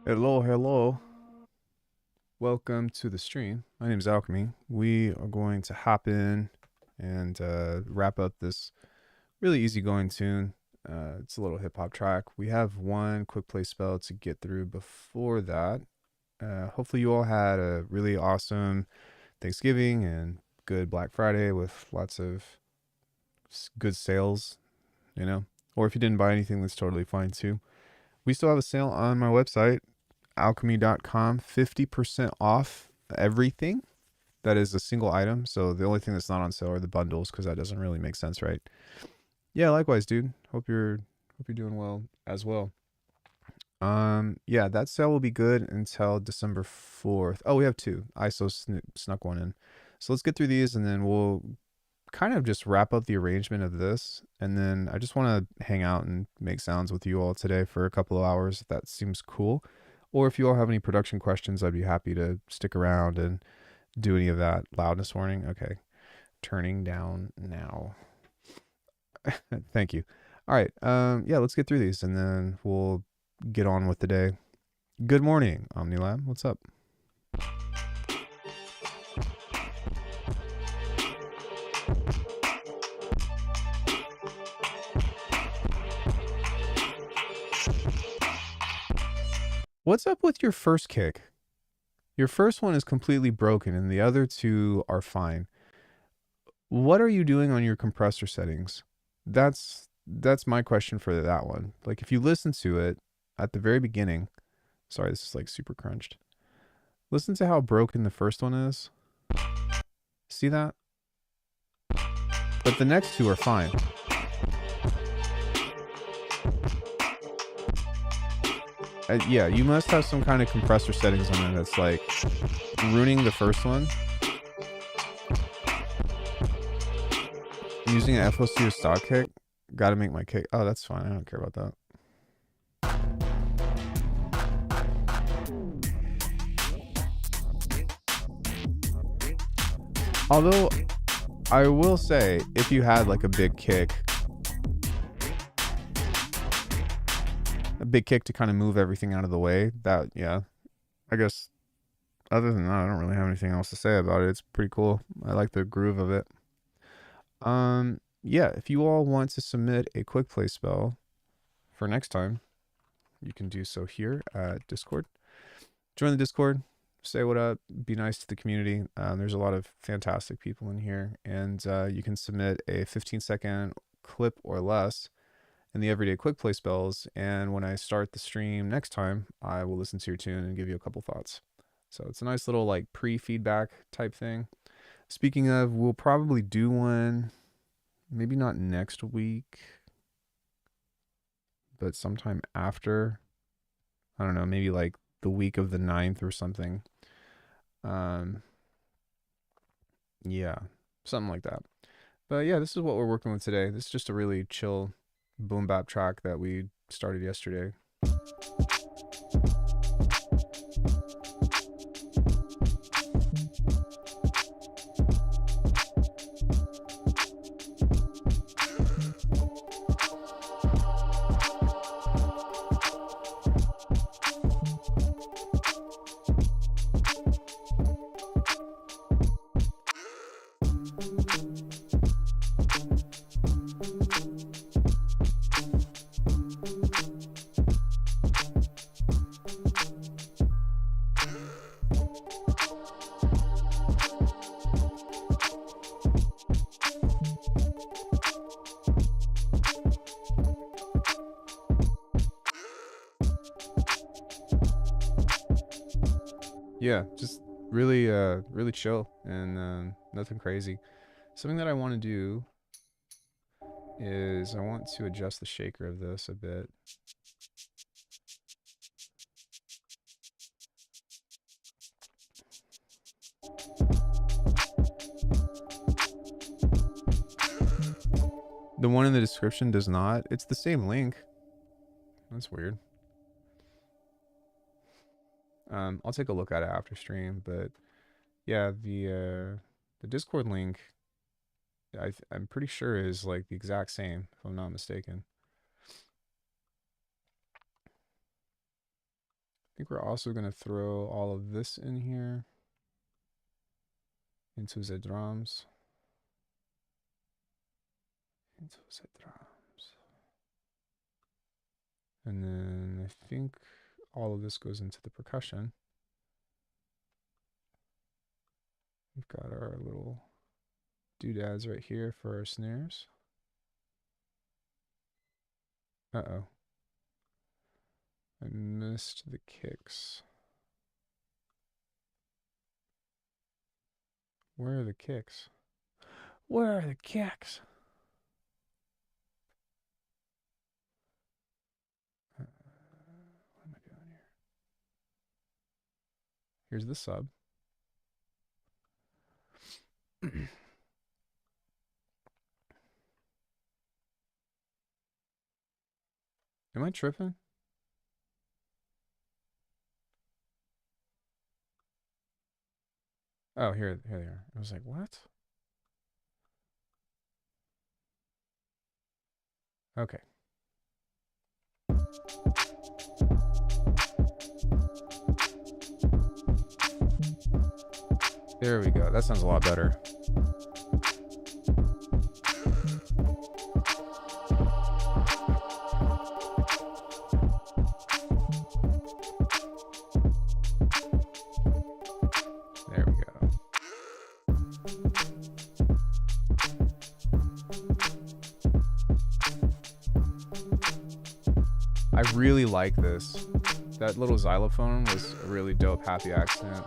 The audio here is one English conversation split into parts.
Hello, hello. Welcome to the stream. My name is Alckemy. We are going to hop in and wrap up this really easygoing tune. It's a little hip hop track. We have one quick play spell to get through before that. Hopefully, you all had a really awesome Thanksgiving and good Black Friday with lots of good sales, you know. Or if you didn't buy anything, that's totally fine too. We still have a sale on my website, alchemy.com, 50% off everything that is a single item. So the only thing that's not on sale are the bundles, because that doesn't really make sense, right? Yeah, likewise, dude. Hope you're doing well as well. Yeah, that sale will be good until December 4th. Oh, we have two. ISO snuck one in. So let's get through these and then we'll kind of just wrap up the arrangement of this. And then I just want to hang out and make sounds with you all today for a couple of hours, if that seems cool. Or if you all have any production questions, I'd be happy to stick around and do any of that. Loudness warning. Okay. Turning down now. Thank you. All right. Yeah, let's get through these and then we'll get on with the day. Good morning, OmniLab. What's up? What's up with your first kick? Your first one is completely broken and the other two are fine. What are you doing on your compressor settings? That's my question for that one. Like if you listen to it at the very beginning, sorry, this is like super crunched. Listen to how broken the first one is. See that? But the next two are fine. Yeah, you must have some kind of compressor settings on it that's like ruining the first one. I'm using an FOC or stock kick. Gotta make my kick. Oh, that's fine. I don't care about that. Although, I will say, if you had like a big kick to kind of move everything out of the way, that, yeah, I guess other than that, I don't really have anything else to say about it. It's pretty cool. I like the groove of it. Yeah, if you all want to submit a quick play spell for next time, you can do so here at Discord. Join the Discord, say what up, be nice to the community. There's a lot of fantastic people in here, and you can submit a 15-second clip or less in the everyday quick play spells. And when I start the stream next time, I will listen to your tune and give you a couple thoughts. So it's a nice little like pre-feedback type thing. Speaking of, we'll probably do one, maybe not next week, but sometime after. I don't know, maybe like the week of the 9th or something. Yeah, something like that. But yeah, this is what we're working with today. This is just a really chill boom bap track that we started yesterday. Yeah, just really chill and nothing crazy. Something that I want to do is I want to adjust the shaker of this a bit. The one in the description does not. It's the same link. That's weird. I'll take a look at it after stream, but yeah, the Discord link, I'm pretty sure is like the exact same, if I'm not mistaken. think we're also going to throw all of this in here into the drums. And then I think all of this goes into the percussion. We've got our little doodads right here for our snares. Uh-oh. I missed the kicks. Where are the kicks? Where are the kicks? What am I doing here? Here's the sub. Am I tripping? Oh, here they are. I was like, what? Okay. There we go. That sounds a lot better. There we go. I really like this. That little xylophone was a really dope happy accident.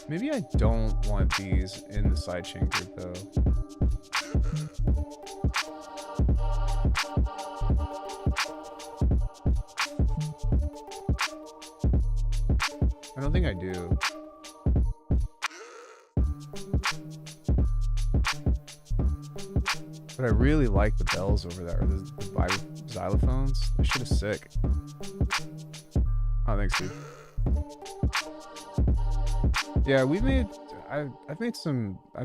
Maybe I don't want these in the sidechain group though. I don't think I do. But I really like the bells over there, or the xylophones. This shit is sick. Oh, thanks, dude. Yeah, I've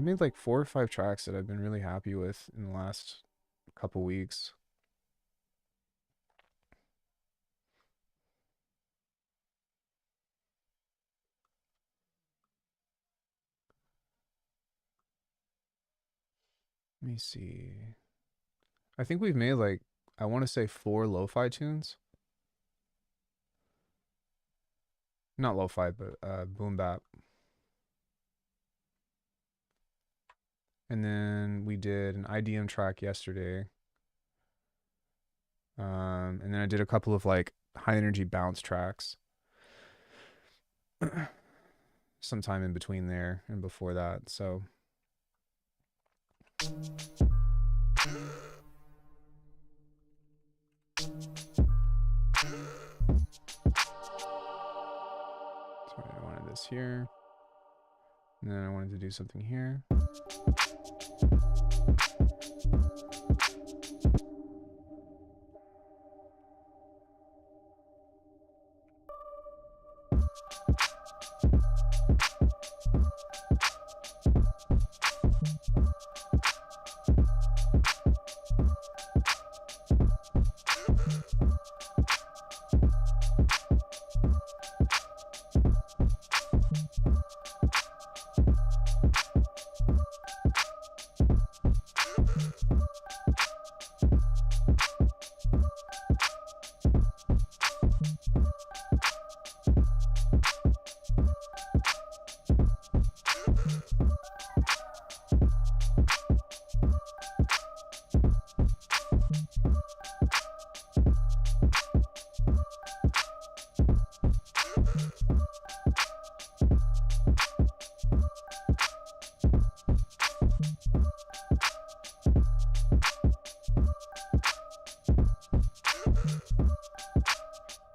made like 4 or 5 tracks that I've been really happy with in the last couple weeks. Let me see. I think we've made like, I want to say 4 lo-fi tunes. Not lo-fi, but boom bap. And then we did an IDM track yesterday. And then I did a couple of like high energy bounce tracks. Sometime in between there and before that. So so I wanted this here. And then I wanted to do something here.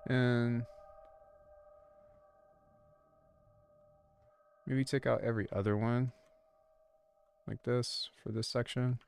And maybe take out every other one like this for this section.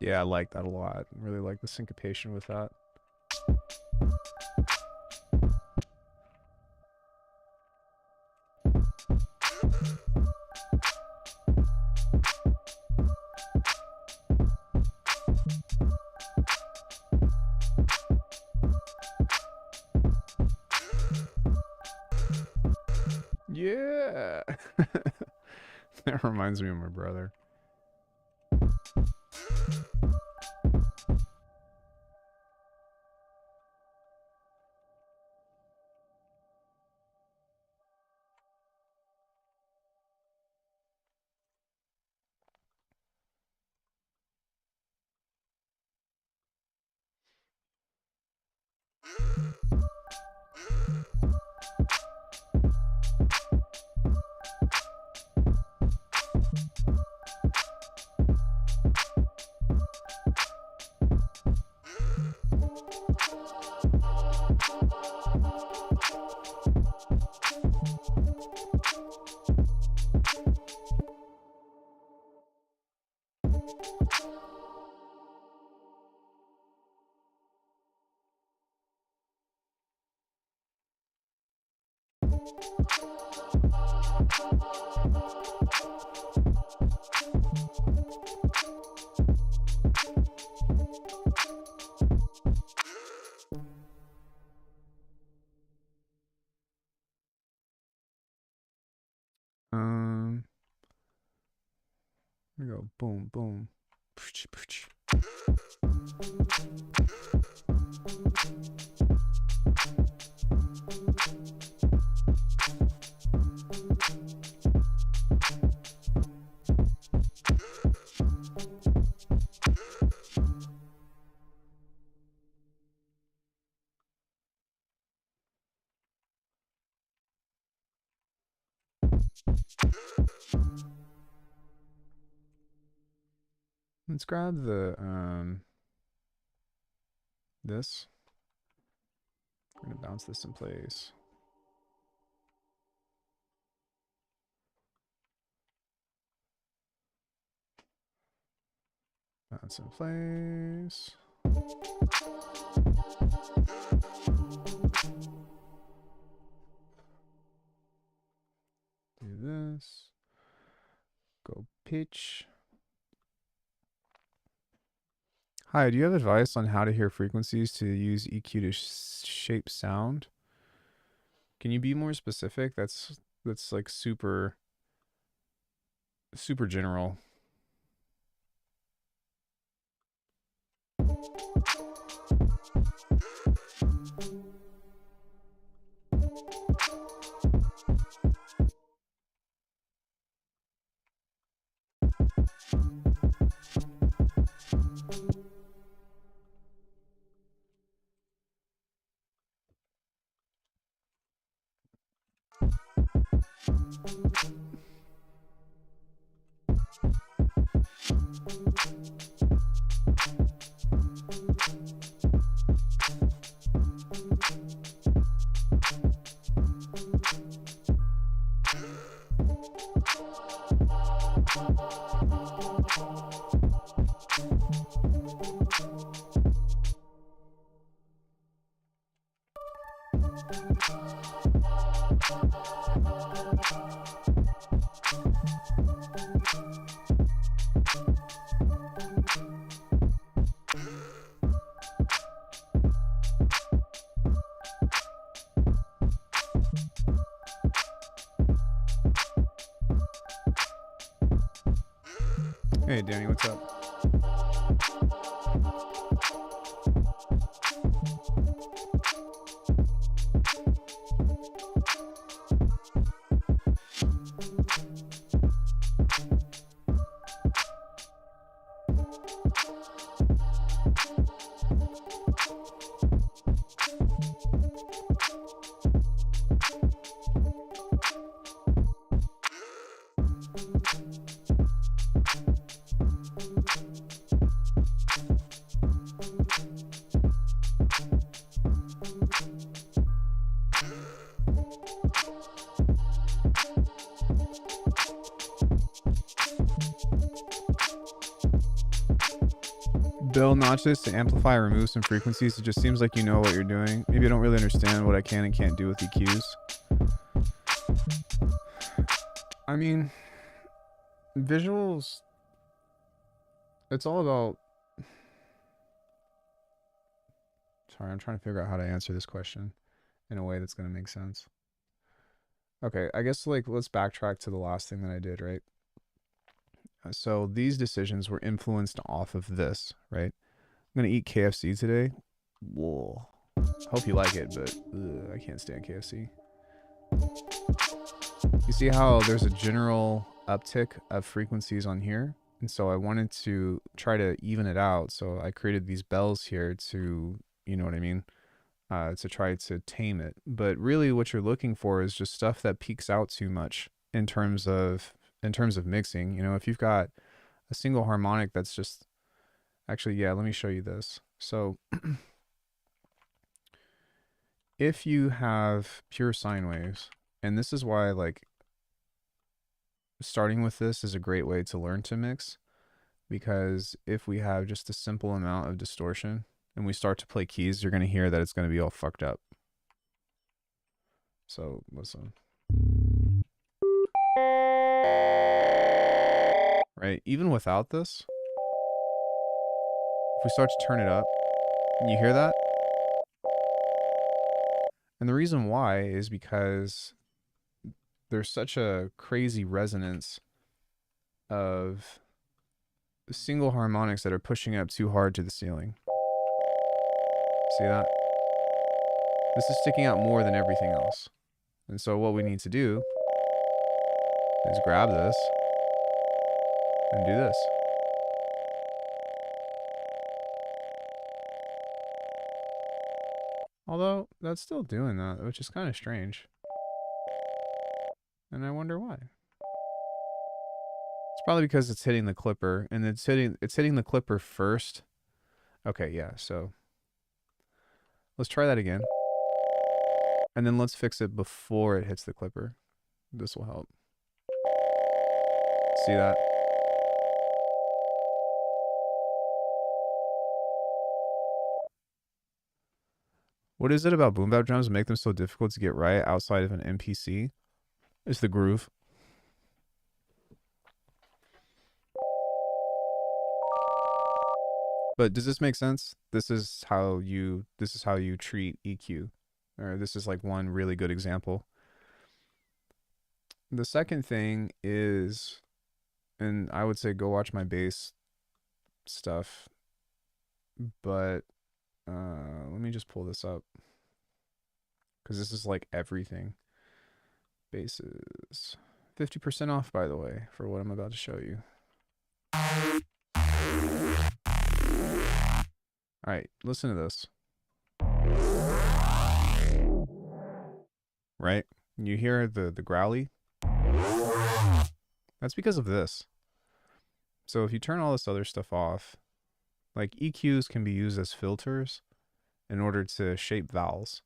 Yeah, I like that a lot. Really like the syncopation with that. Yeah. That reminds me of my brother. Here we go. Boom, boom. Let's grab the this. We're gonna bounce this in place. Bounce in place. Do this. Go pitch. Hi, do you have advice on how to hear frequencies to use EQ to shape sound? Can you be more specific? That's like super general. Hey, Danny, what's up? bill notches to amplify or remove some frequencies. It just seems like you know what you're doing. Maybe I don't really understand what I can and can't do with EQs. I mean, visuals, it's all about... Sorry, I'm trying to figure out how to answer this question in a way that's going to make sense. Okay, I guess like let's backtrack to the last thing that I did, right? So these decisions were influenced off of this, right? I'm going to eat KFC today. Whoa. Hope you like it, but I can't stand KFC. You see how there's a general uptick of frequencies on here? And so I wanted to try to even it out. So I created these bells here to, you know what I mean? To try to tame it. But really what you're looking for is just stuff that peaks out too much in terms of mixing. You know, if you've got a single harmonic that's just... Actually, yeah, let me show you this. So if you have pure sine waves, and this is why like starting with this is a great way to learn to mix, because if we have just a simple amount of distortion and we start to play keys, you're going to hear that it's going to be all fucked up. So listen. Right? Even without this, if we start to turn it up, and you hear that? And the reason why is because there's such a crazy resonance of single harmonics that are pushing up too hard to the ceiling. See that? This is sticking out more than everything else. And so what we need to do is grab this and do this. Although, that's still doing that, which is kind of strange. And I wonder why. It's probably because it's hitting the clipper, and it's hitting the clipper first. Okay, yeah, so let's try that again. And then let's fix it before it hits the clipper. This will help. See that? What is it about boom bap drums that make them so difficult to get right outside of an MPC? It's the groove. But does this make sense? This is how you treat EQ. Or this is like one really good example. The second thing is, and I would say go watch my bass stuff, but let me just pull this up, because this is like everything. Basses 50% off, by the way, for what I'm about to show you. All right, listen to this. Right? You hear the growly? That's because of this. So if you turn all this other stuff off, like EQs can be used as filters in order to shape vowels.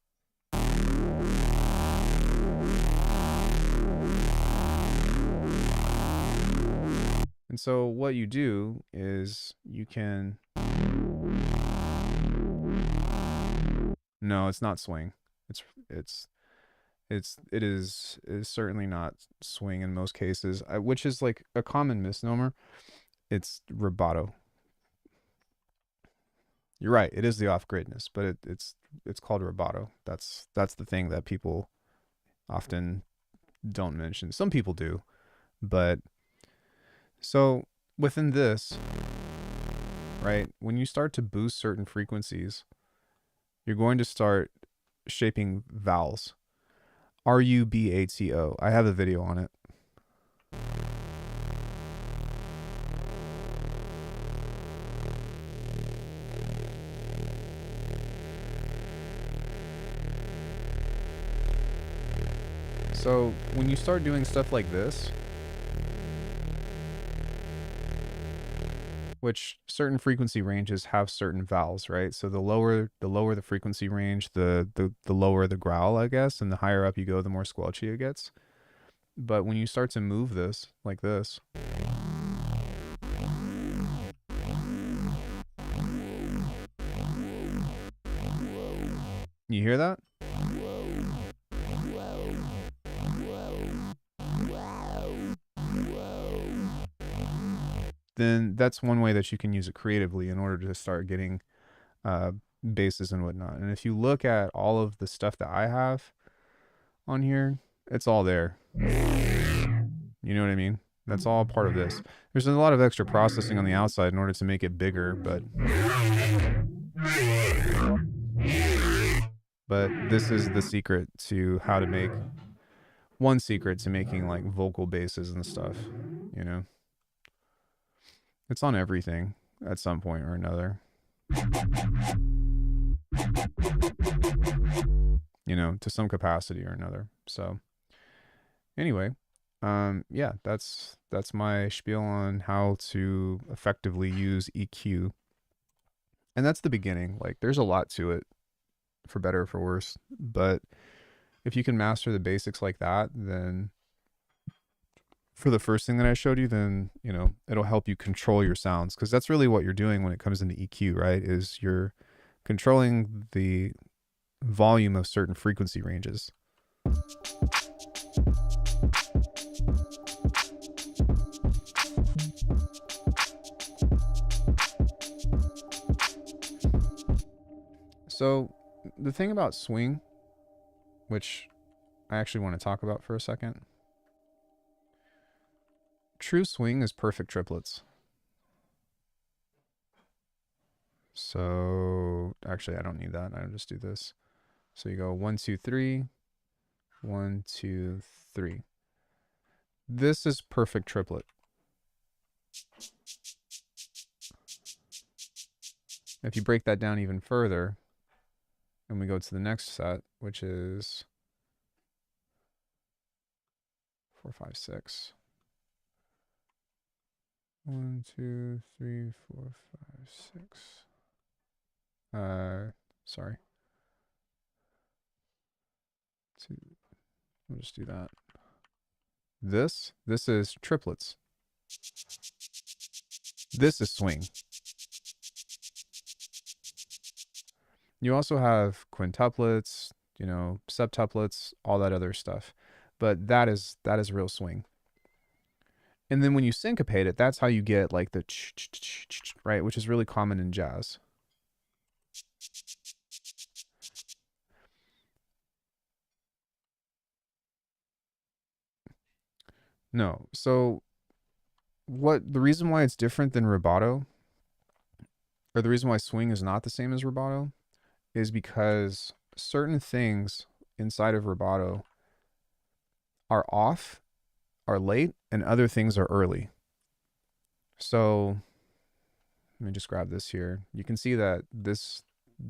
And so what you do is you can... No, it's not swing. It is certainly not swing in most cases, which is like a common misnomer. It's rubato. You're right. It is the off-gridness, but it's called rubato. That's the thing that people often don't mention. Some people do, but so within this, right, when you start to boost certain frequencies, you're going to start shaping vowels. RUBATO. I have a video on it. So when you start doing stuff like this, which certain frequency ranges have certain vowels, right? So the lower the frequency range, the lower the growl, I guess, and the higher up you go, the more squelchy it gets. But when you start to move this like this, You hear that? Then that's one way that you can use it creatively in order to start getting uh, basses and whatnot. And if you look at all of the stuff that I have on here, it's all there. You know what I mean? That's all part of this. There's a lot of extra processing on the outside in order to make it bigger, but this is the secret to how to make one secret to making like vocal basses and stuff, you know. It's on everything at some point or another. You know, to some capacity or another. So anyway, yeah, that's my spiel on how to effectively use EQ. And that's the beginning. Like there's a lot to it, for better or for worse. But if you can master the basics like that, then for the first thing that I showed you, then, you know, it'll help you control your sounds. Because that's really what you're doing when it comes into EQ, right? Is you're controlling the volume of certain frequency ranges. So the thing about swing, which I actually want to talk about for a second, true swing is perfect triplets. So actually I don't need that. I'll just do this. So you go 1, 2, 3, 1, 2, 3. This is perfect triplet. If you break that down even further, and we go to the next set, which is 4, 5, 6. 1, 2, 3, 4, 5, 6. Sorry. 2. We'll just do that. This is triplets. This is swing. You also have quintuplets, you know, septuplets, all that other stuff. But that is real swing. And then when you syncopate it, that's how you get like the right, which is really common in jazz. No. So the reason why it's different than rubato, or the reason why swing is not the same as rubato, is because certain things inside of rubato are off, are late, and other things are early. So let me just grab this here. You can see that this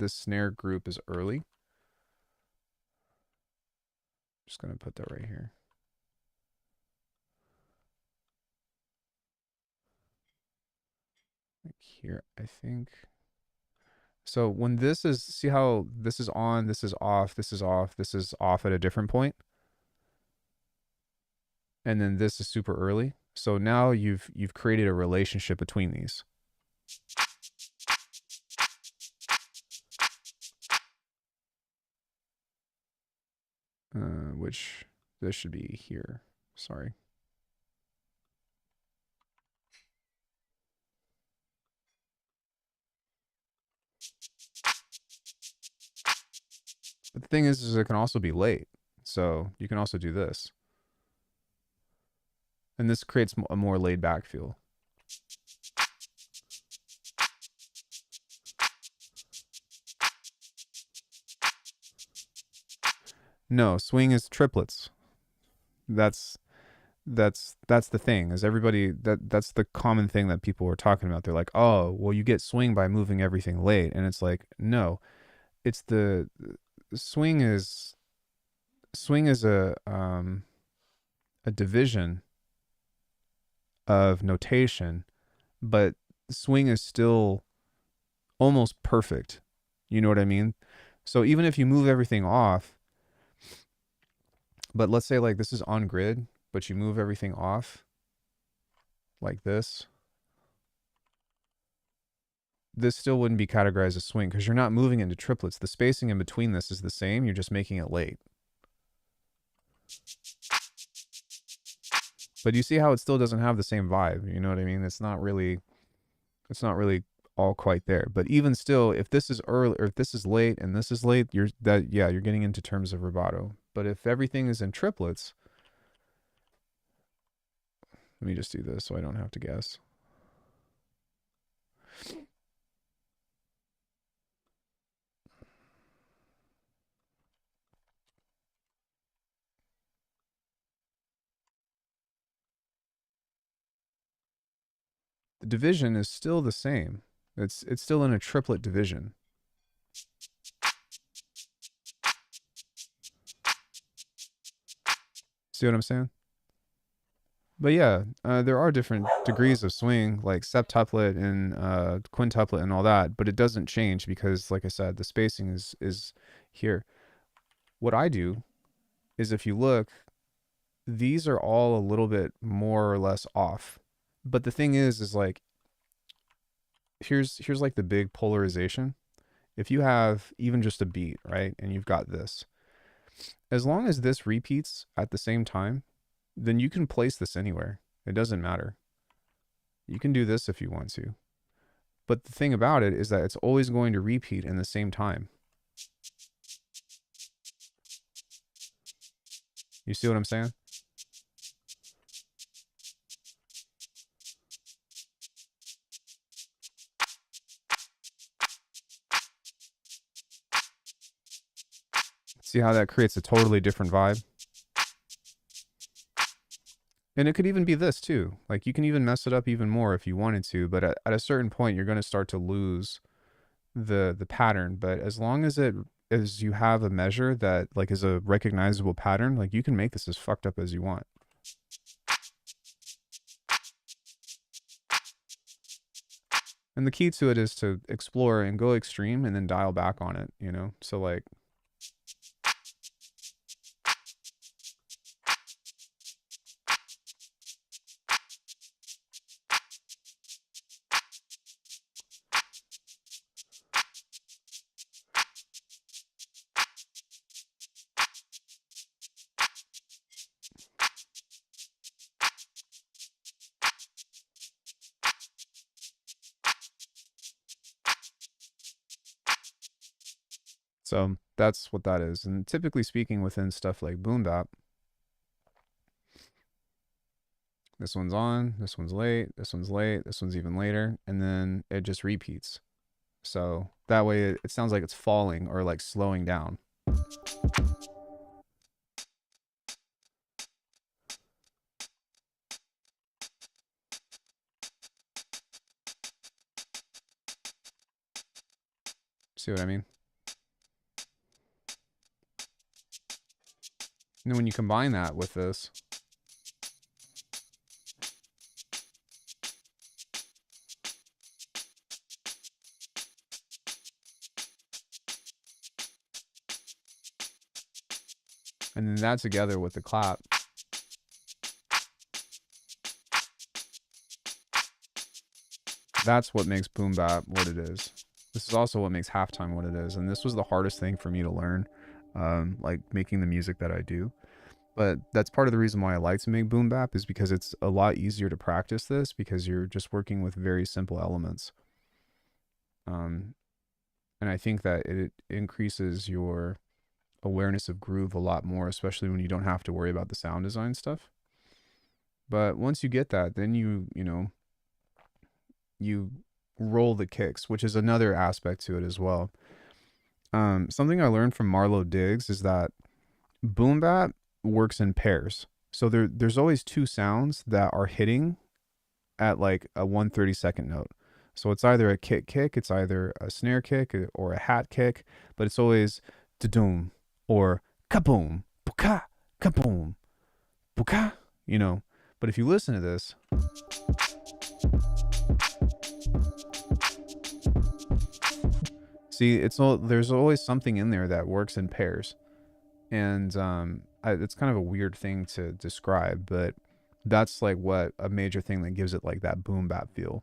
snare group is early. Just gonna put that right here. Like here, I think. So when this is, see how this is on, this is off, this is off, this is off at a different point, and then this is super early. So now you've created a relationship between these. Which this should be here. Sorry. But the thing is it can also be late. So you can also do this. And this creates a more laid back feel. No, swing is triplets. That's the thing. Is everybody that's the common thing that people were talking about. They're like, "Oh, well you get swing by moving everything late." And it's like, "No. It's the swing is a division of notation, but swing is still almost perfect. You know what I mean? So even if you move everything off, but let's say like this is on grid, but you move everything off like this. this still wouldn't be categorized as swing because you're not moving into triplets. The spacing in between this is the same. You're just making it late. But you see how it still doesn't have the same vibe. You know what I mean? It's not really all quite there. But even still, if this is early or if this is late and this is late, you're getting into terms of rubato. But if everything is in triplets, let me just do this so I don't have to guess. The division is still the same. It's still in a triplet division. See what I'm saying? But yeah, there are different degrees of swing, like septuplet and quintuplet and all that. But it doesn't change because, like I said, the spacing is here. What I do is, if you look, these are all a little bit more or less off. But the thing is like, here's like the big polarization. If you have even just a beat, right, and you've got this, as long as this repeats at the same time, then you can place this anywhere. It doesn't matter. You can do this if you want to. But the thing about it is that it's always going to repeat in the same time. You see what I'm saying? See how that creates a totally different vibe? And it could even be this too. Like, you can even mess it up even more if you wanted to, but at a certain point you're going to start to lose the pattern. But as long as you have a measure that like is a recognizable pattern, like, you can make this as fucked up as you want. And the key to it is to explore and go extreme and then dial back on it, you know? So like, so that's what that is. And typically speaking, within stuff like boom bap, this one's on, this one's late, this one's late, this one's even later, and then it just repeats. So that way it sounds like it's falling or like slowing down. See what I mean? And then when you combine that with this, and then that together with the clap, that's what makes boom bap what it is. This is also what makes halftime what it is. And this was the hardest thing for me to learn, like making the music that I do. But that's part of the reason why I like to make boom bap, is because it's a lot easier to practice this because you're just working with very simple elements. And I think that it increases your awareness of groove a lot more, especially when you don't have to worry about the sound design stuff. But once you get that, then you roll the kicks, which is another aspect to it as well. Something I learned from Marlo Diggs is that boom bap works in pairs. So there's always two sounds that are hitting at like a 1/32 note. So it's either a kick, it's either a snare kick or a hat kick, but it's always da-doom or kaboom, buka, kaboom, buka, you know. But if you listen to this, see, there's always something in there that works in pairs. And it's kind of a weird thing to describe, but that's like what a major thing that gives it like that boom bap feel.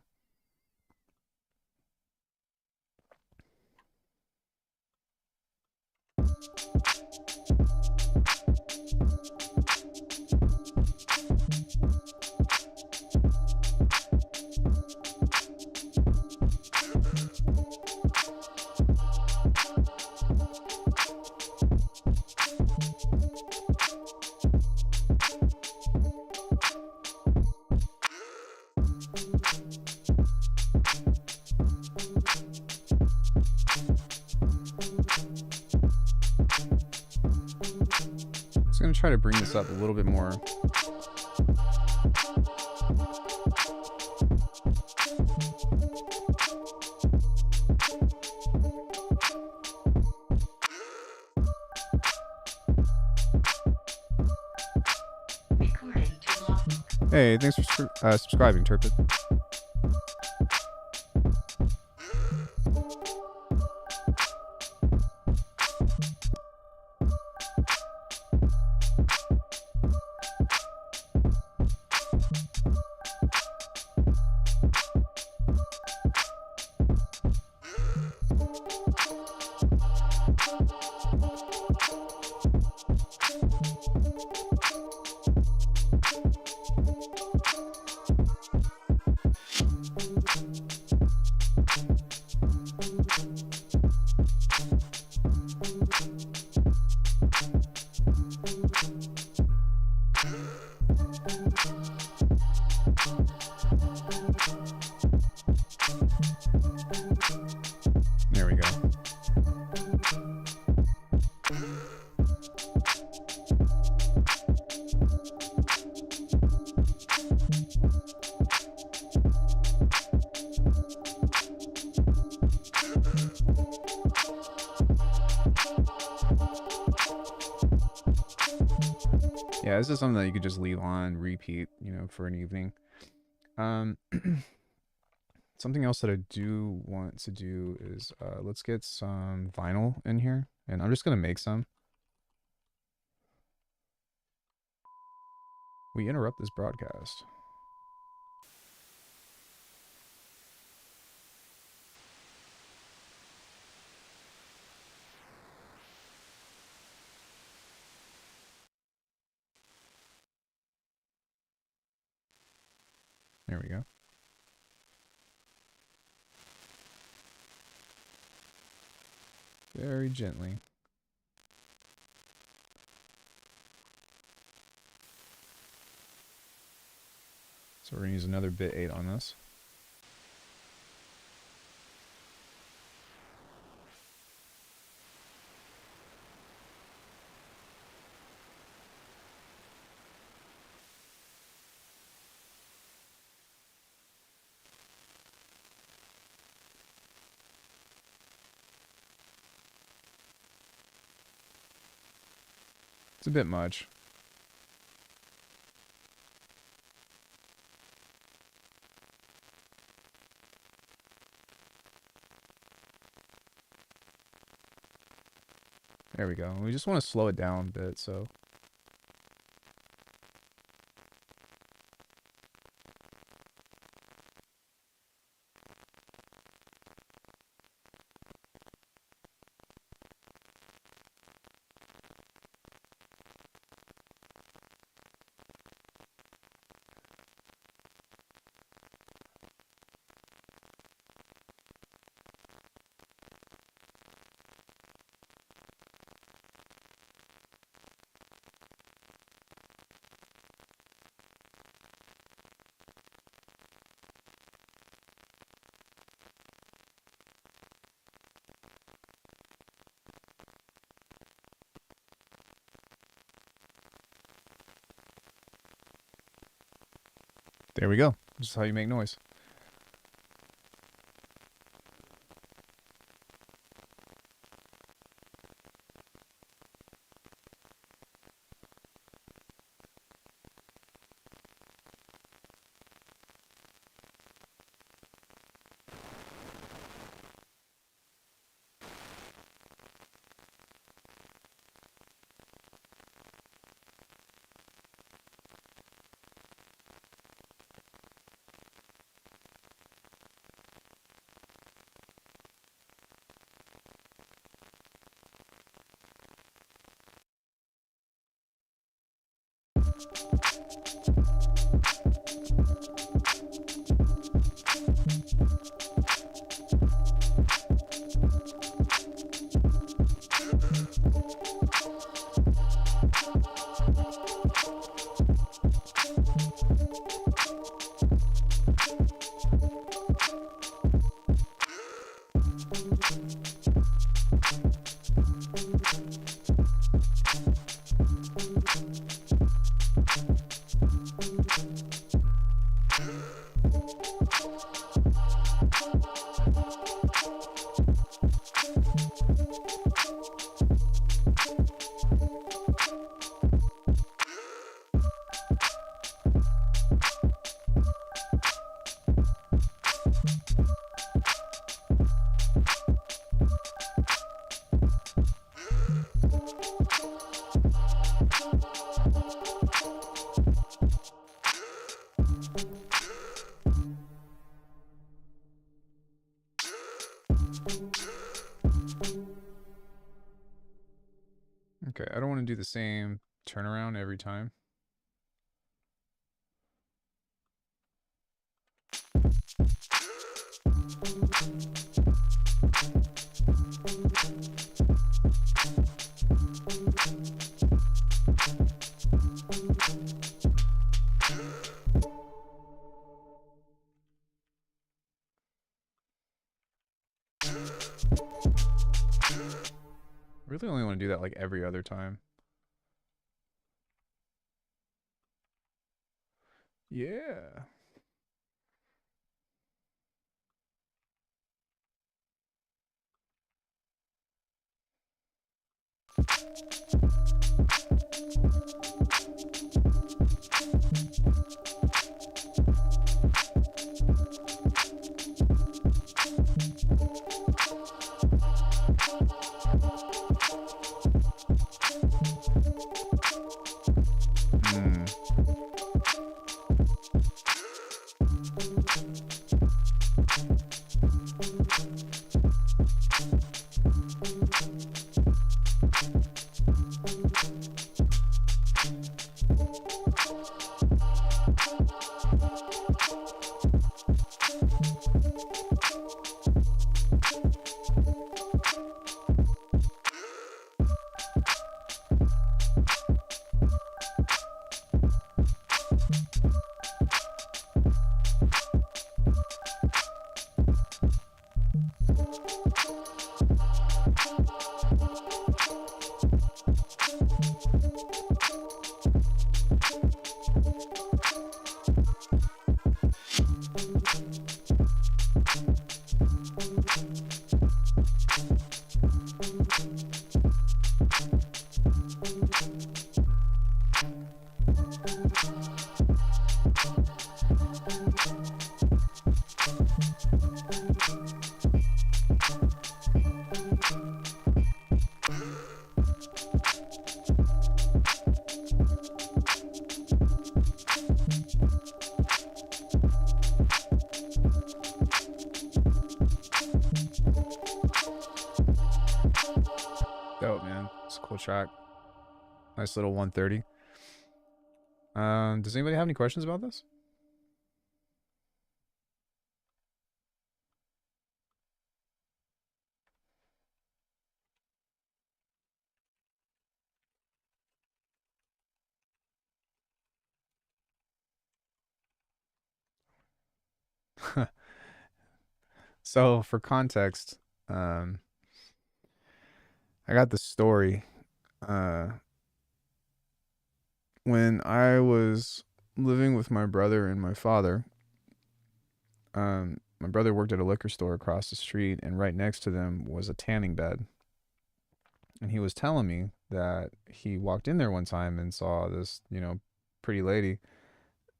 try to bring this up a little bit more. Hey, thanks for subscribing, Turpid. There we go. Yeah, this is something that you could just leave on repeat, you know, for an evening. Something else that I do want to do is let's get some vinyl in here, and I'm just gonna make some. We interrupt this broadcast. There we go. Very gently. So we're gonna use another bit 8 on this. It's a bit much. There we go. We just want to slow it down a bit, so. There we go. This is how you make noise. Okay, I don't want to do the same turnaround every time. Really only want to do that like every other time. Yeah. Hmm. Dope, man. It's a cool track. Nice little 130. Does anybody have any questions about this? So, for context, um, I got the story. Uh, when I was living with my brother and my father, my brother worked at a liquor store across the street, and right next to them was a tanning bed. And he was telling me that he walked in there one time and saw this, pretty lady,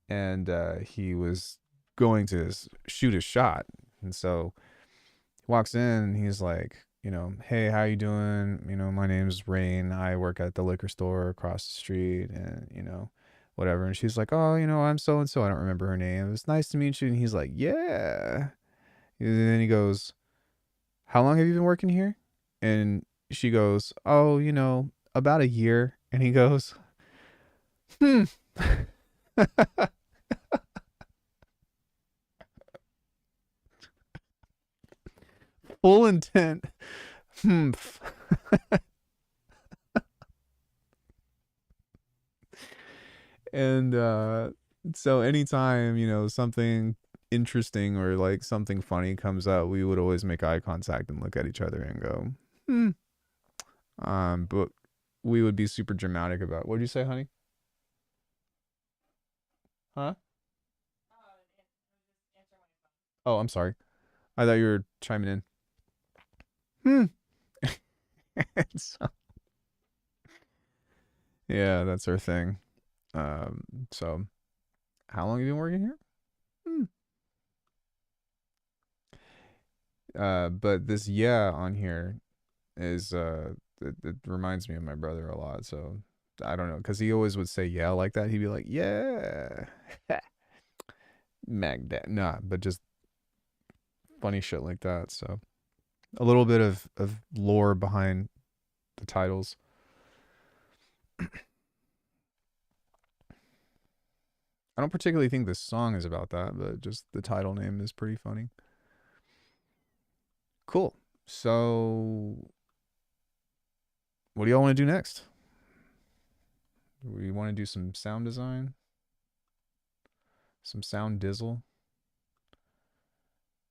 and he was going to shoot a shot. And so he walks in and he's like, hey, how you doing? My name's Rain. I work at the liquor store across the street, and whatever. And she's like, oh, I'm so and so. I don't remember her name. It was nice to meet you. And he's like, yeah. And then he goes, how long have you been working here? And she goes, oh, about a year. And he goes, hmm. Full intent. Hmm. And so anytime, something interesting or like something funny comes up, we would always make eye contact and look at each other and go, hmm. But we would be super dramatic about, what'd you say, honey? Huh? Oh, I'm sorry. I thought you were chiming in. Hmm. So, yeah, that's our thing. So how long have you been working here? Hmm. But this yeah on here is it reminds me of my brother a lot. So I don't know, because he always would say yeah like that. He'd be like, yeah, Magda. Nah, but just funny shit like that. So a little bit of lore behind the titles. I don't particularly think this song is about that, but just the title name is pretty funny. Cool. So, what do y'all want to do next? We want to do some sound design, some sound dizzle.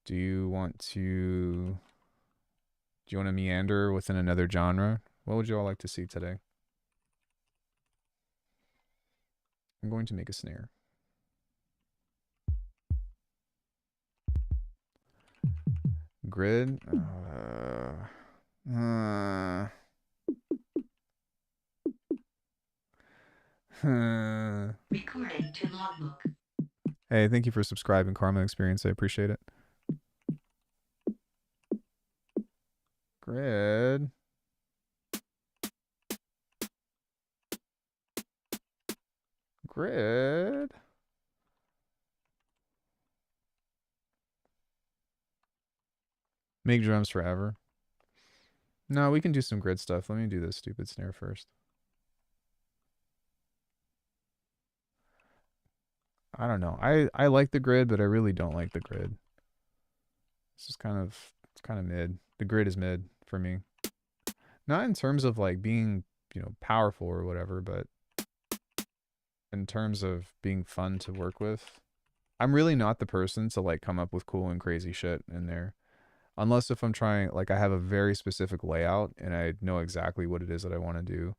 Do you want to meander within another genre? What would you all like to see today? I'm going to make a snare. Grid. Uh, Recording to logbook. Hey, thank you for subscribing, Karma Experience. I appreciate it. Grid. Grid. Make drums forever. No, we can do some grid stuff. Let me do this stupid snare first. I don't know. I like the grid, but I really don't like the grid. It's kind of mid. The grid is mid for me. Not in terms of like being, powerful or whatever, but in terms of being fun to work with. I'm really not the person to like come up with cool and crazy shit in there. Unless if I'm trying, like, I have a very specific layout and I know exactly what it is that I want to do.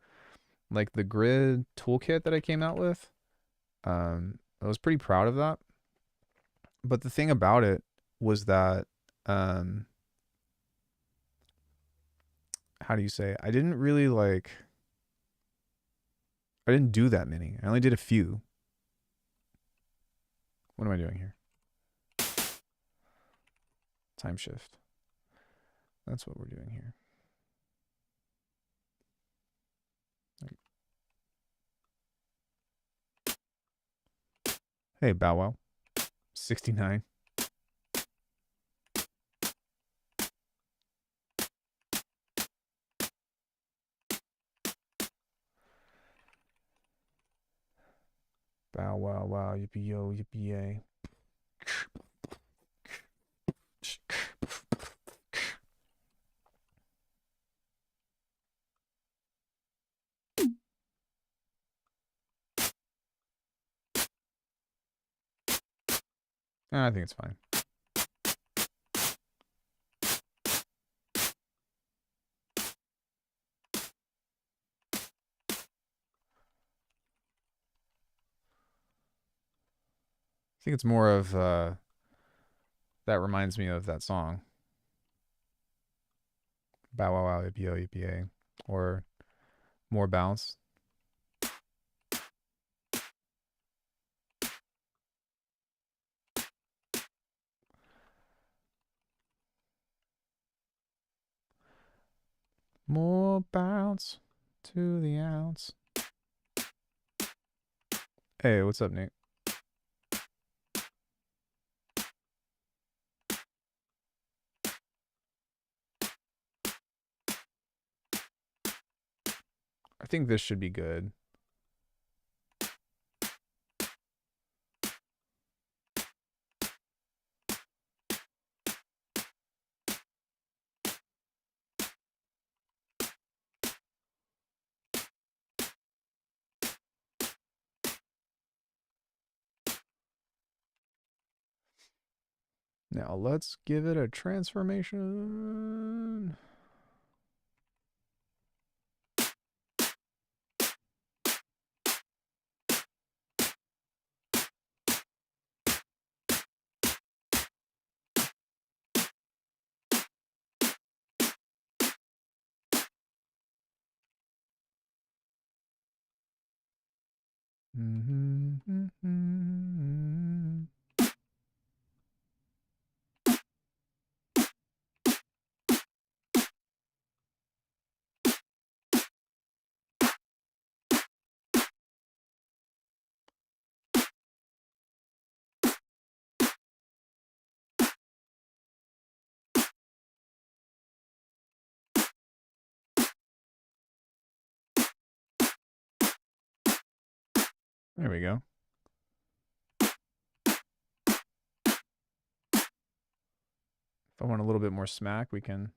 Like the grid toolkit that I came out with, I was pretty proud of that. But the thing about it was that, um, how do you say? I didn't really like, I didn't do that many. I only did a few. What am I doing here? Time shift. That's what we're doing here. Hey, Bow Wow. 69. Bow wow wow, yippee yo, yippee yay. I think it's fine. I think it's more of that reminds me of that song. Bow wow wow, yippee yo, yippee yay. Or more bounce. More bounce to the ounce. Hey, what's up, Nate? I think this should be good. Now let's give it a transformation. There we go. If I want a little bit more smack, we can.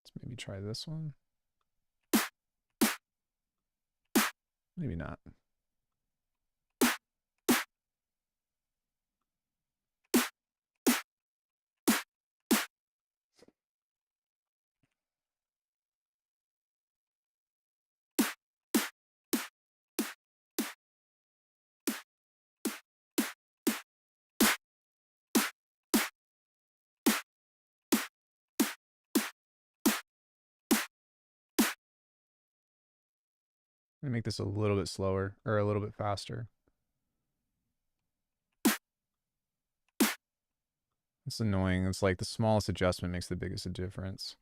Let's maybe try this one. Maybe not. I'm gonna make this a little bit slower or a little bit faster. It's annoying. It's like the smallest adjustment makes the biggest difference.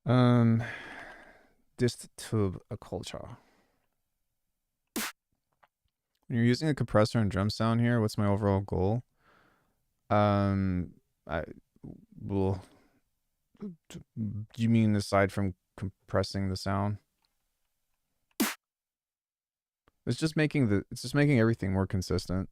Distube a culture. When you're using a compressor and drum sound here, what's my overall goal? I will. Do you mean aside from compressing the sound? It's just making everything more consistent.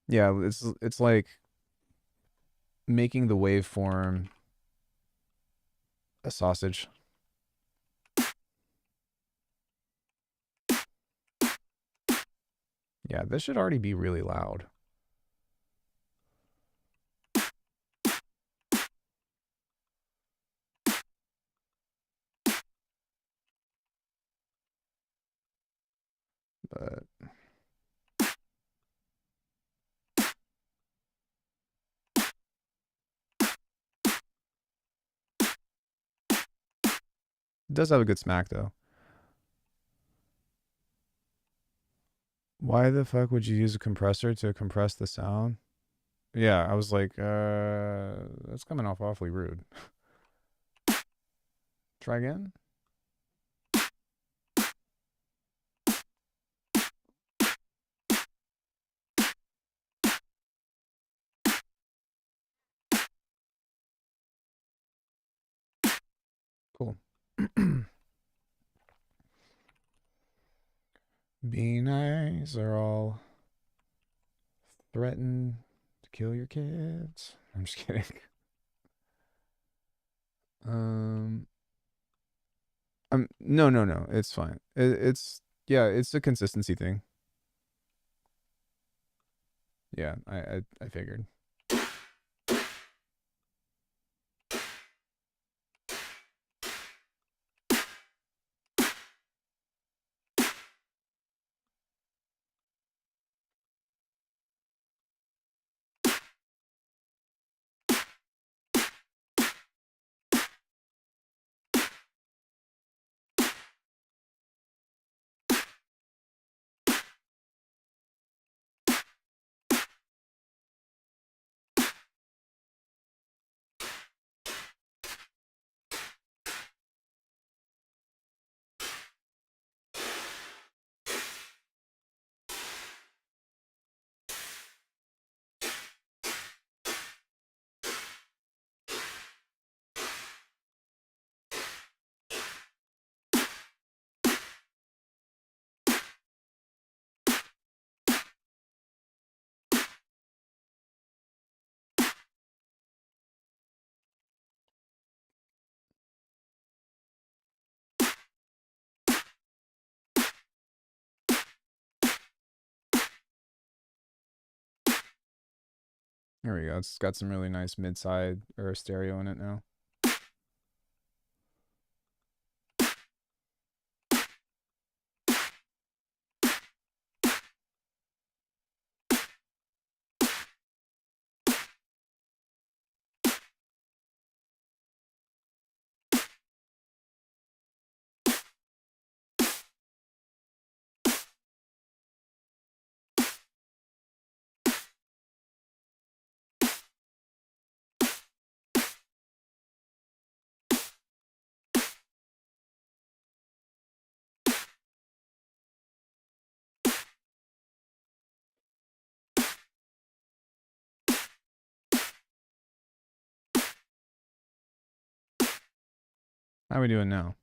Yeah, it's like making the waveform a sausage. Yeah, this should already be really loud. But it does have a good smack though. Why the fuck would you use a compressor to compress the sound? Yeah, I was like, that's coming off awfully rude. Try again. Cool. Be nice or I'll threaten to kill your kids. I'm just kidding. Um, no. It's fine. It's yeah, it's a consistency thing. Yeah, I figured. There we go. It's got some really nice mid-side or stereo in it now. How are we doing now?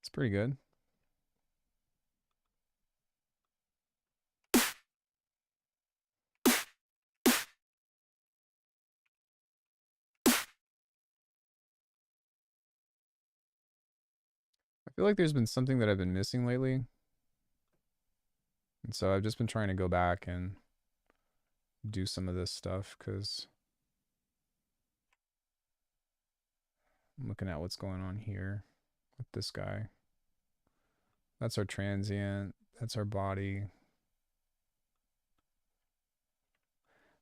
It's pretty good. I feel like there's been something that I've been missing lately. And so I've just been trying to go back and do some of this stuff because I'm looking at what's going on here with this guy. That's our transient. That's our body.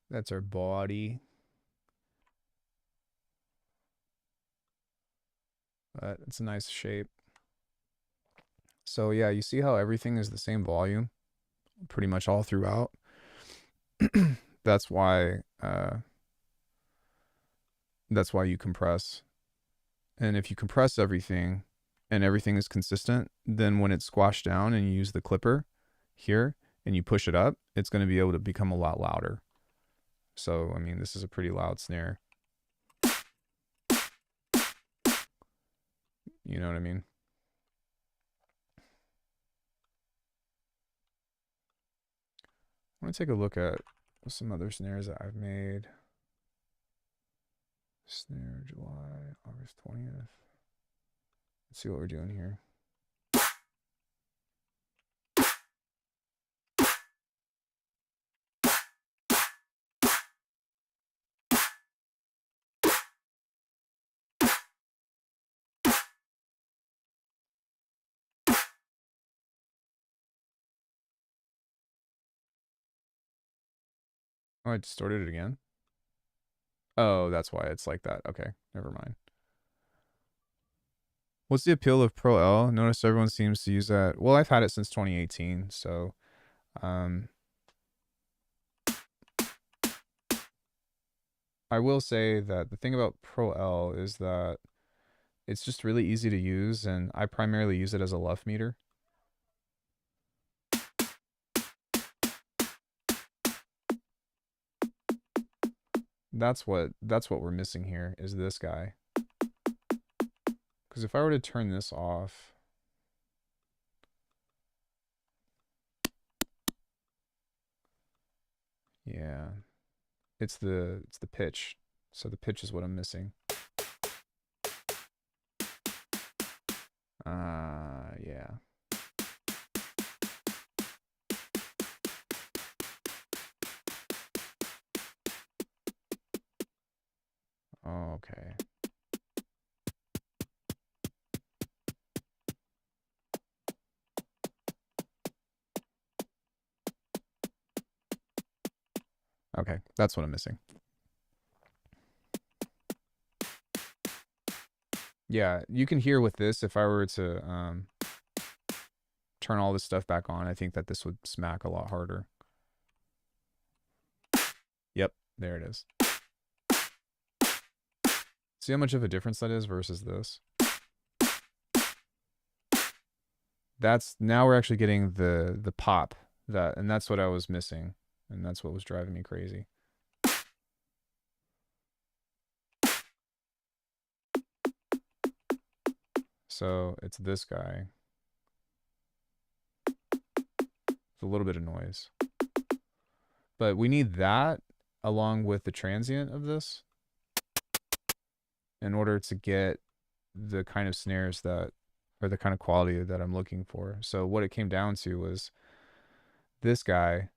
That's our body. But it's a nice shape. So yeah, you see how everything is the same volume pretty much all throughout. That's why you compress. And if you compress everything and everything is consistent, then when it's squashed down and you use the clipper here and you push it up, it's going to be able to become a lot louder. So, I mean, this is a pretty loud snare. You know what I mean? I want to take a look at some other snares that I've made. Snare July, August 20th. Let's see what we're doing here. Oh, I distorted it again. Oh, that's why it's like that. Okay, never mind. What's the appeal of Pro L? Notice everyone seems to use that. Well, I've had it since 2018, so I will say that the thing about Pro L is that it's just really easy to use, and I primarily use it as a luff meter. That's what we're missing here is this guy. Because if I were to turn this off, yeah, it's the pitch. So the pitch is what I'm missing. Yeah. Okay. Okay, that's what I'm missing. Yeah, you can hear with this, if I were to turn all this stuff back on, I think that this would smack a lot harder. Yep, there it is. See how much of a difference that is versus this? That's, now we're actually getting the pop, that, and that's what I was missing, and that's what was driving me crazy. So it's this guy. It's a little bit of noise. But we need that along with the transient of this in order to get the kind of snares that, or the kind of quality that I'm looking for. So what it came down to was this guy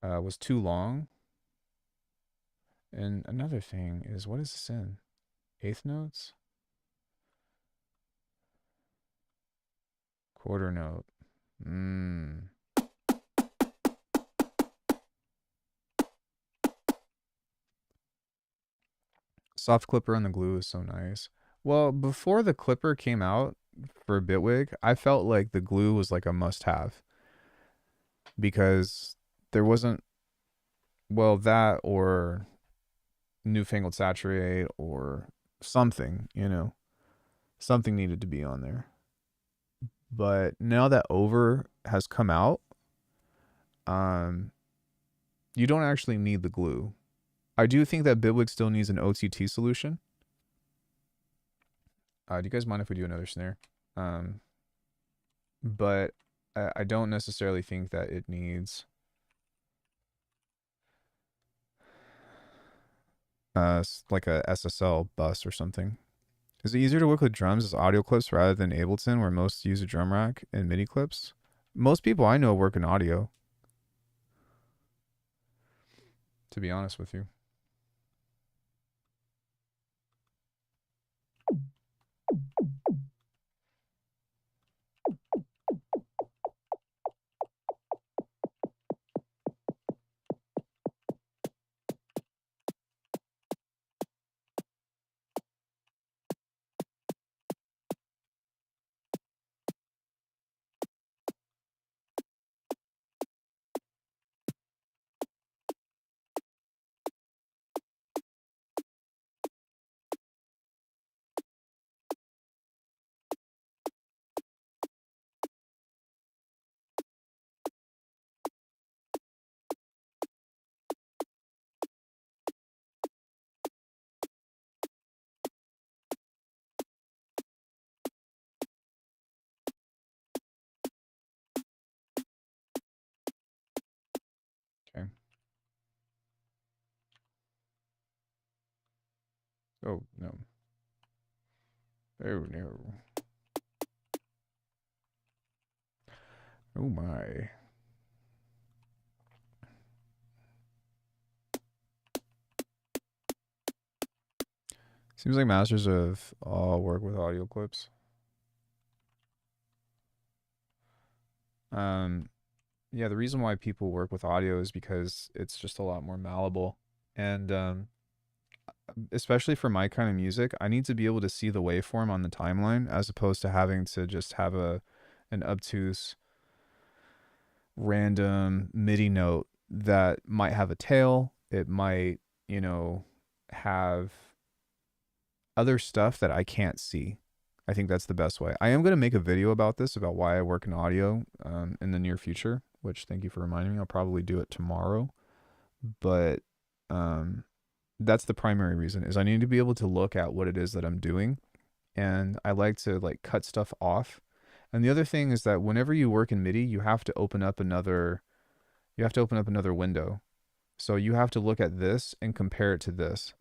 was too long. And another thing is, what is this in? Eighth notes? Quarter note. Soft clipper on the glue is so nice. Well, before the clipper came out for Bitwig, I felt like the glue was like a must-have because there wasn't, well, that or Newfangled Saturate or something, you know, something needed to be on there. But now that Over has come out, um, you don't actually need the glue. I do think that Bitwig still needs an OTT solution. Do you guys mind if we do another snare? Um, but I don't necessarily think that it needs like a SSL bus or something. Is it easier to work with drums as audio clips rather than Ableton, where most use a drum rack and MIDI clips? Most people I know work in audio, to be honest with you. Okay. Oh, no. Oh, no. Oh, my. Seems like masters of all work with audio clips. Um, yeah, the reason why people work with audio is because it's just a lot more malleable. And especially for my kind of music, I need to be able to see the waveform on the timeline as opposed to having to just have an obtuse random MIDI note that might have a tail. It might, have other stuff that I can't see. I think that's the best way. I am going to make a video about this, about why I work in audio in the near future, which thank you for reminding me. I'll probably do it tomorrow. But um, that's the primary reason is I need to be able to look at what it is that I'm doing. And I like to like cut stuff off. And the other thing is that whenever you work in MIDI, you have to open up another window. So you have to look at this and compare it to this.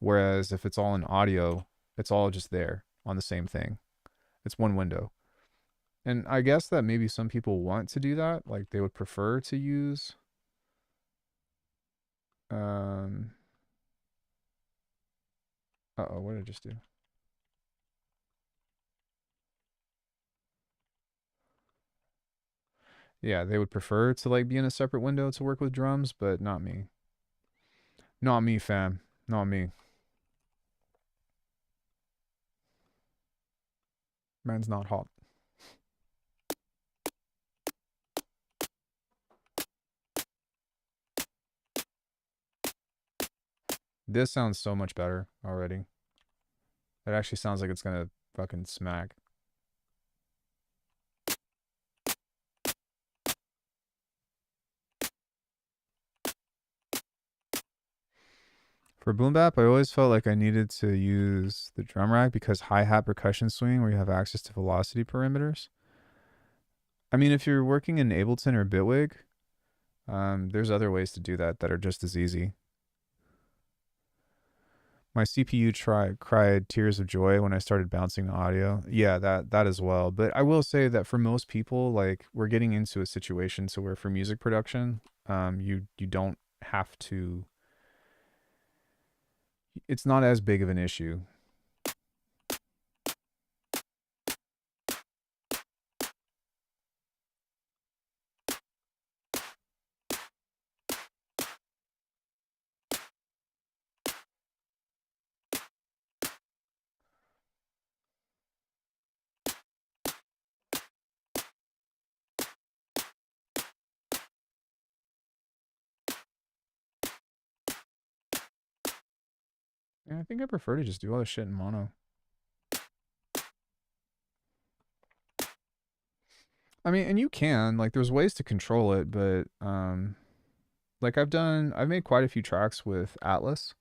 Whereas if it's all in audio, it's all just there on the same thing. It's one window. And I guess that maybe some people want to do that. Like they would prefer to use um uh-oh, what did I just do? Yeah, they would prefer to like be in a separate window to work with drums, but not me. Not me, fam. Not me. Man's not hot. This sounds so much better already. It actually sounds like it's gonna fucking smack. For boom bap, I always felt like I needed to use the drum rack because hi-hat percussion swing where you have access to velocity parameters. I mean, if you're working in Ableton or Bitwig, there's other ways to do that that are just as easy. My CPU cried tears of joy when I started bouncing the audio. Yeah, that as well. But I will say that for most people, like we're getting into a situation to where for music production, you don't have to. It's not as big of an issue. Yeah, I think I prefer to just do all this shit in mono. I mean, and you can, like, there's ways to control it, but like I've made quite a few tracks with Atlas,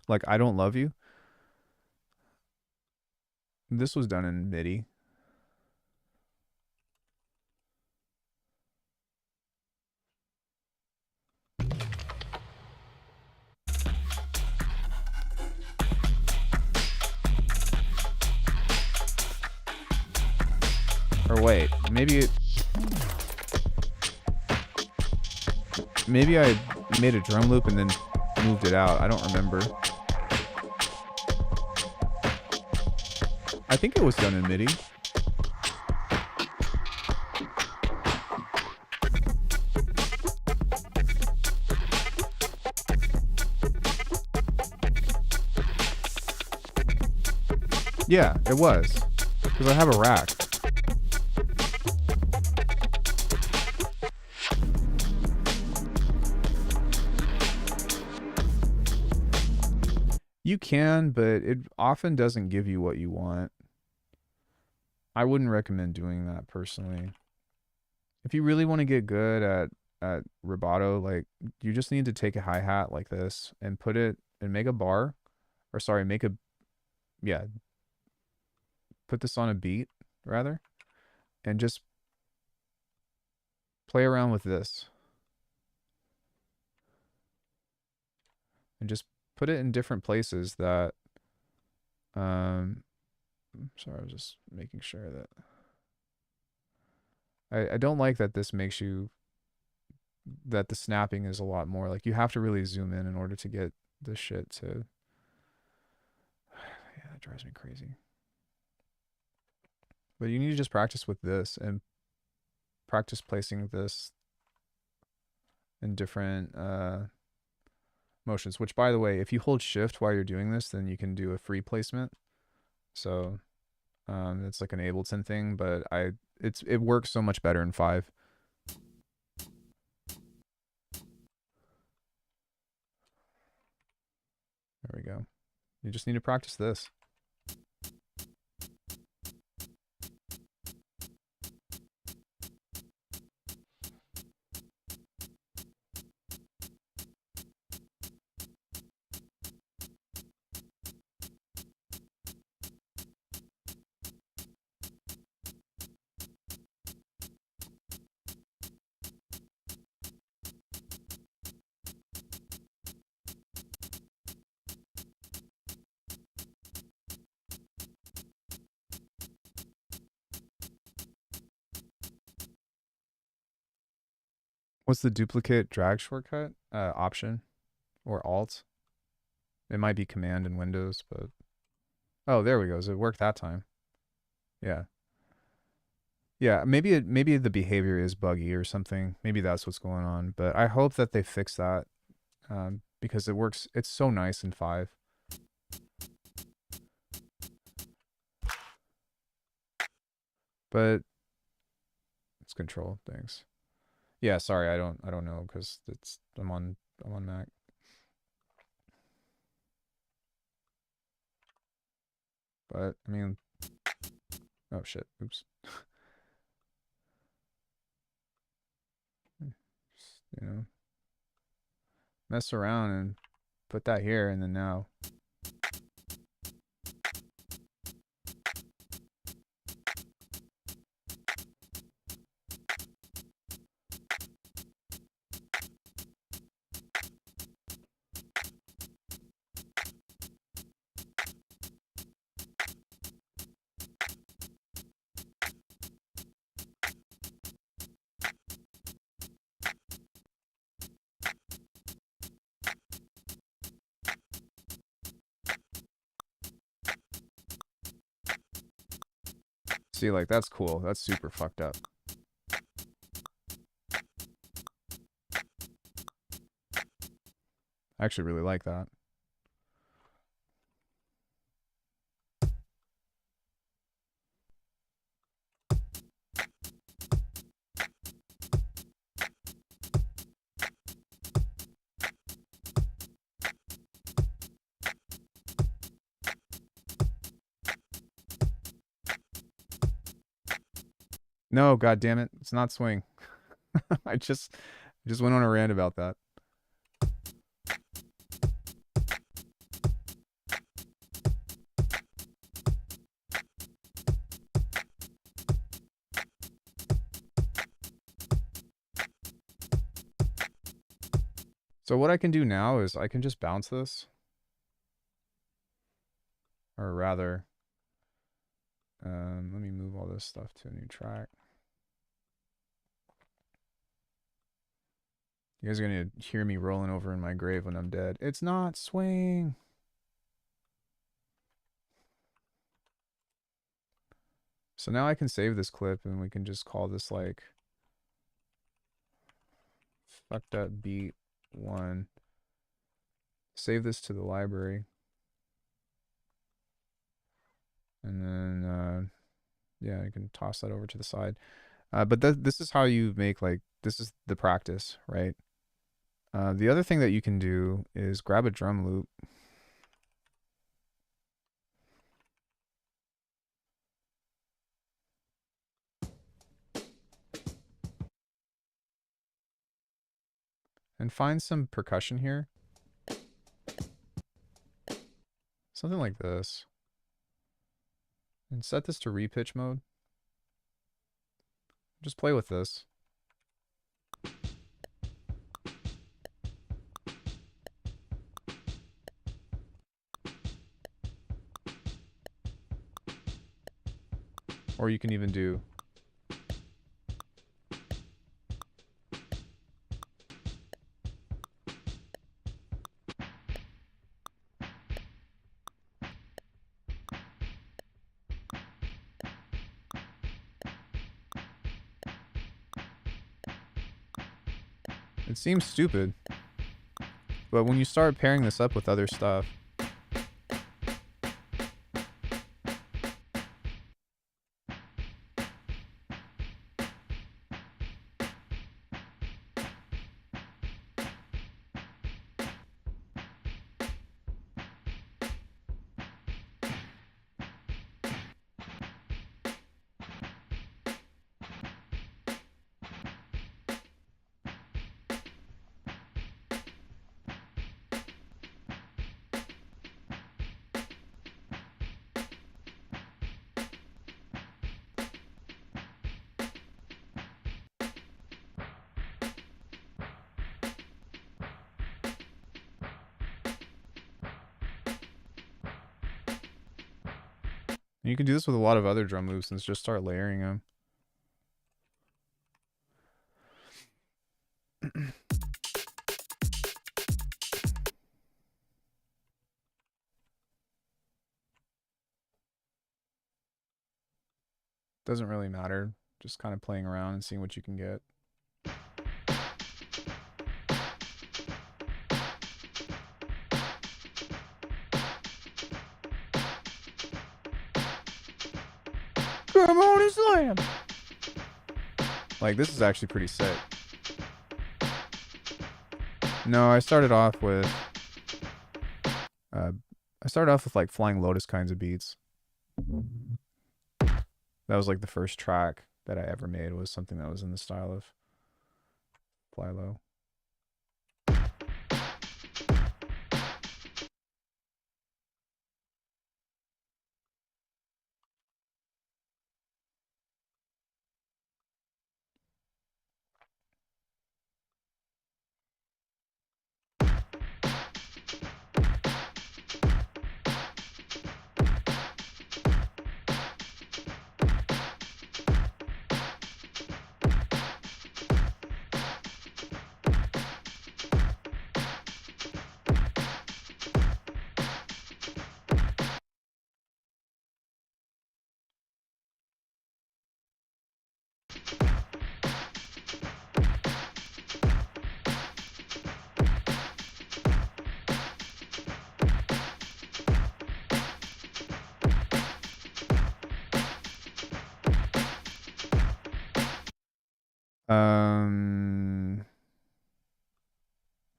like I Don't Love You. This was done in MIDI. Or wait, maybe I made a drum loop and then moved it out. I don't remember. I think it was done in MIDI. Yeah, it was. Because I have a rack. You can, but it often doesn't give you what you want. I wouldn't recommend doing that personally. If you really want to get good at rubato, like you just need to take a hi-hat like this and put it and make a bar, or sorry, make a, yeah, put this on a beat rather, and just play around with this. And just put it in different places that, sorry, I was just making sure that, I don't like that this makes you, that the snapping is a lot more, like you have to really zoom in order to get this shit to, yeah, that drives me crazy. But you need to just practice with this and practice placing this in different motions, which by the way, if you hold shift while you're doing this, then you can do a free placement. So it's like an Ableton thing, but it works so much better in 5. There we go. You just need to practice this. What's the duplicate drag shortcut? Option or Alt? It might be Command in Windows, but oh, there we go. So it worked that time. Yeah. Yeah, maybe the behavior is buggy or something. Maybe that's what's going on. But I hope that they fix that because it works. It's so nice in 5. But it's control things. Yeah, sorry, I don't know because I'm on Mac. But I mean, oh shit, oops. Just, mess around and put that here, and then now. See, like, that's cool. That's super fucked up. I actually really like that. No, god damn it. It's not swing. I just went on a rant about that. So what I can do now is I can just bounce this. Or rather, let me move all this stuff to a new track. You guys are going to hear me rolling over in my grave when I'm dead. It's not swing. So now I can save this clip and we can just call this like fucked up beat 1. Save this to the library. And then, yeah, you can toss that over to the side. But this is how you make, like, this is the practice, right? The other thing that you can do is grab a drum loop. And find some percussion here. Something like this. And set this to repitch mode. Just play with this. Or you can even do... It seems stupid. But when you start pairing this up with other stuff... And you can do this with a lot of other drum loops and just start layering them. Doesn't really matter. Just kind of playing around and seeing what you can get. Come on and slam! Like, this is actually pretty sick. No, I started off with... like Flying Lotus kinds of beats. That was like the first track that I ever made, was something that was in the style of Fly Low.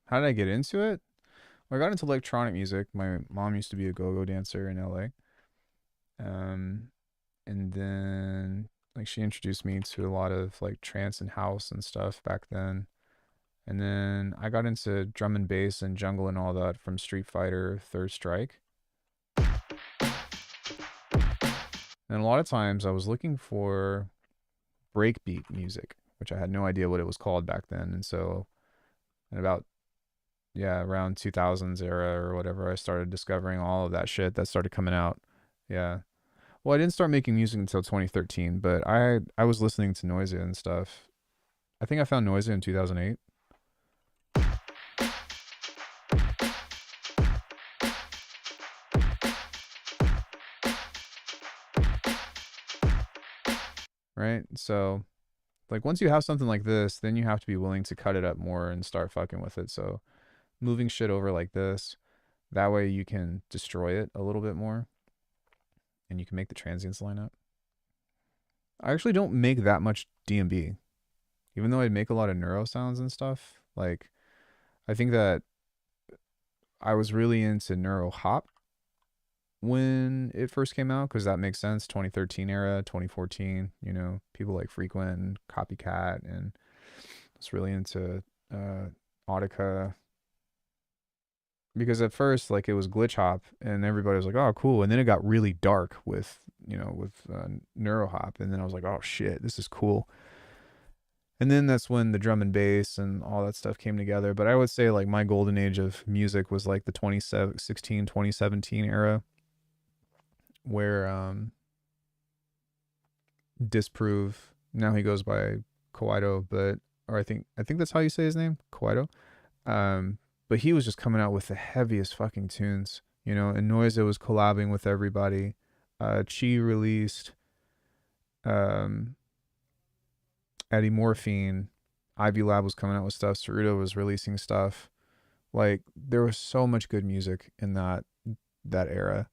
How did I get into it? Well, I got into electronic music. My mom used to be a go-go dancer in LA. And then Like she introduced me to a lot of like trance and house and stuff back then. And then I got into drum and bass and jungle and all that from Street Fighter Third Strike. And a lot of times I was looking for breakbeat music, which I had no idea what it was called back then. And so in about around 2000s era or whatever, I started discovering all of that shit that started coming out. Yeah. Well, I didn't start making music until 2013, but I was listening to Noisia and stuff. I think I found Noisia in 2008. Right? So, like once you have something like this, then you have to be willing to cut it up more and start fucking with it. So, moving shit over like this, that way you can destroy it a little bit more and you can make the transients line up. I actually don't make that much D&B. Even though I make a lot of neuro sounds and stuff, like I think that I was really into neuro hop when it first came out because that makes sense. 2013 era, 2014, people like Frequent and Copycat, and I was really into Audica because at first like it was glitch hop and everybody was like, oh cool, and then it got really dark with neuro hop, and then I was like, oh shit, this is cool. And then that's when the drum and bass and all that stuff came together. But I would say like my golden age of music was like the 2016, 2017 era where Disprove, now he goes by Kawaito, but or I think that's how you say his name, Kawaito. But he was just coming out with the heaviest fucking tunes, and Noisia was collabing with everybody. Chi released um Eddie Morphine, Ivy Lab was coming out with stuff, Saruto was releasing stuff. Like there was so much good music in that era.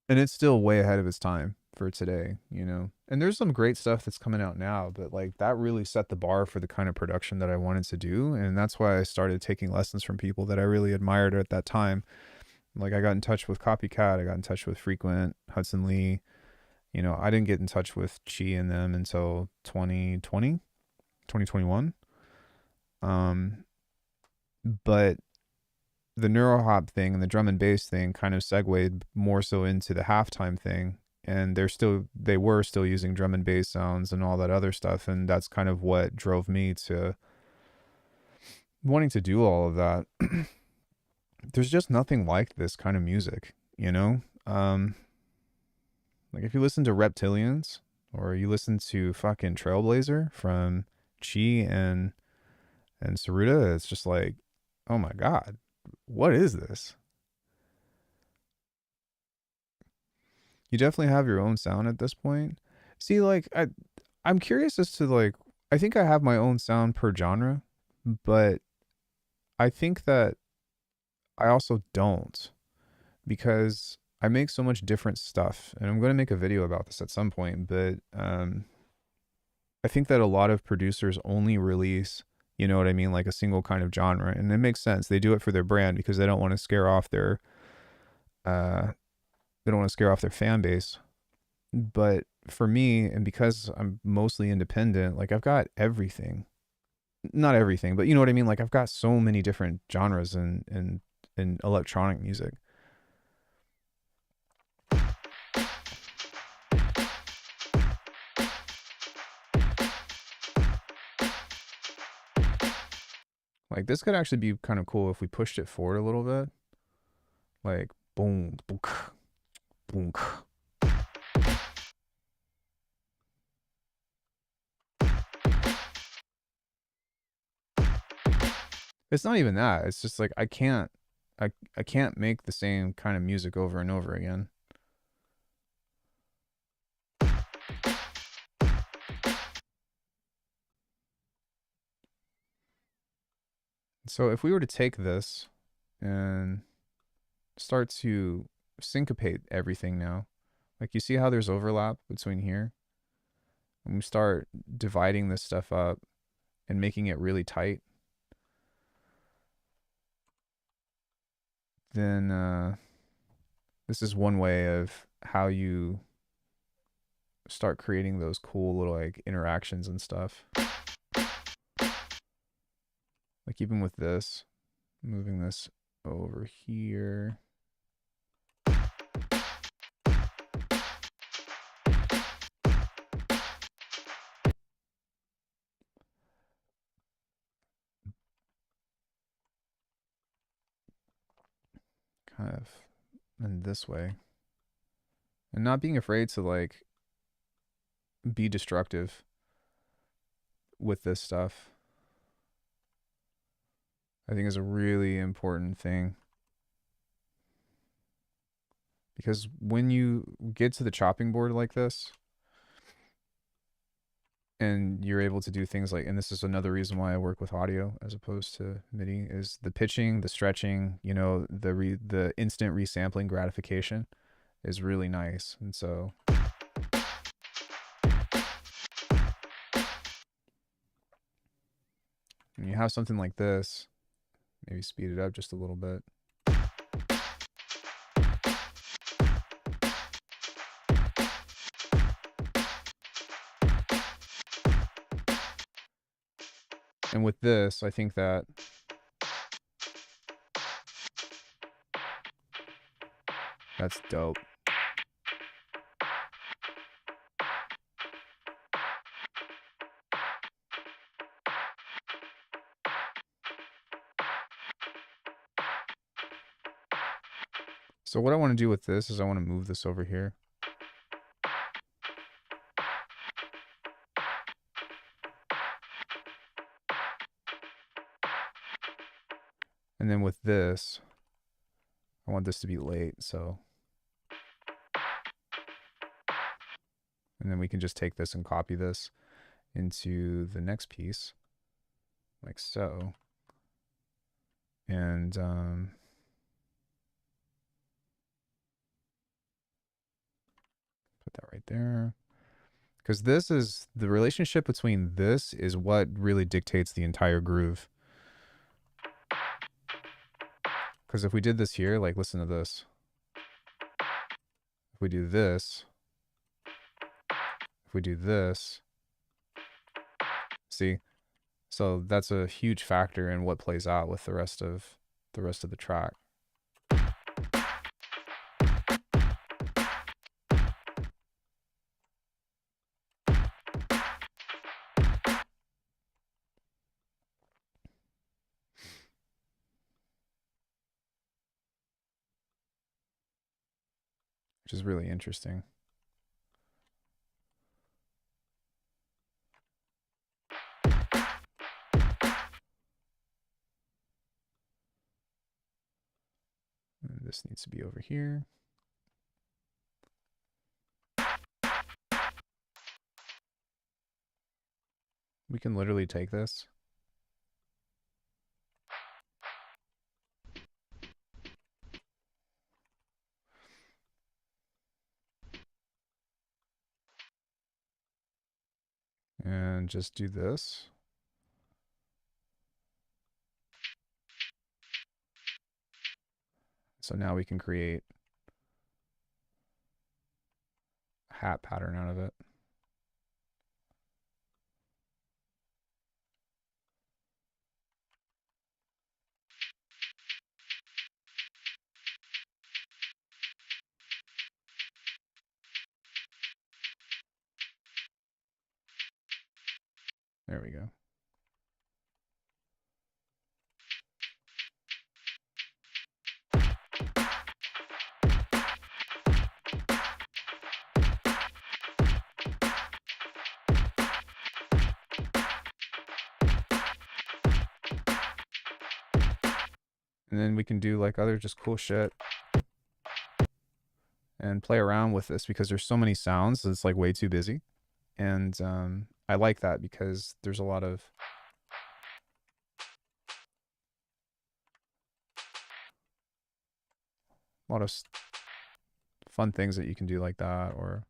And it's still way ahead of its time for today. And there's some great stuff that's coming out now, but like that really set the bar for the kind of production that I wanted to do, and that's why I started taking lessons from people that I really admired at that time. Like I got in touch with Copycat, I got in touch with Frequent, Hudson Lee. I didn't get in touch with Chi and them until 2020, 2021. But the neurohop thing and the drum and bass thing kind of segued more so into the halftime thing, and they were still using drum and bass sounds and all that other stuff, and that's kind of what drove me to wanting to do all of that. There's just nothing like this kind of music. Like if you listen to Reptilians or you listen to fucking Trailblazer from Chi and Saruta, it's just like, oh my god, what is this? You definitely have your own sound at this point. See, like I'm curious as to like I think I have my own sound per genre, but I think that I also don't because I make so much different stuff, and I'm going to make a video about this at some point. But I think that a lot of producers only release, you know what I mean, like a single kind of genre, and it makes sense. They do it for their brand because they don't want to scare off their uh, fan base. But for me, and because I'm mostly independent, like I've got everything. Not everything, but you know what I mean? Like I've got so many different genres in electronic music. Like this could actually be kind of cool if we pushed it forward a little bit. Like boom, boom, boom. It's not even that. It's just like I can't make the same kind of music over and over again. So if we were to take this and start to syncopate everything now, like you see how there's overlap between here, and we start dividing this stuff up and making it really tight, then this is one way of how you start creating those cool little like interactions and stuff. Like even with this, moving this over here. Kind of in this way. And not being afraid to like be destructive with this stuff, I think is a really important thing. Because when you get to the chopping board like this, and you're able to do things like, and this is another reason why I work with audio as opposed to MIDI, is the pitching, the stretching, you know, the instant resampling gratification is really nice. And so when you have something like this, maybe speed it up just a little bit. And with this, I think that that's dope. So what I want to do with this is I want to move this over here. And then with this, I want this to be late, so. And then we can just take this and copy this into the next piece, like so. And put that right there. Because this is, the relationship between this is what really dictates the entire groove. Because if we did this here, like listen to this. If we do this, if we do this, see? So that's a huge factor in what plays out with the rest of the track. Which is really interesting. And this needs to be over here. We can literally take this. And just do this. So now we can create a hat pattern out of it. There we go. And then we can do like other just cool shit and play around with this because there's so many sounds. It's like way too busy. And I like that because there's a lot of fun things that you can do like that. Or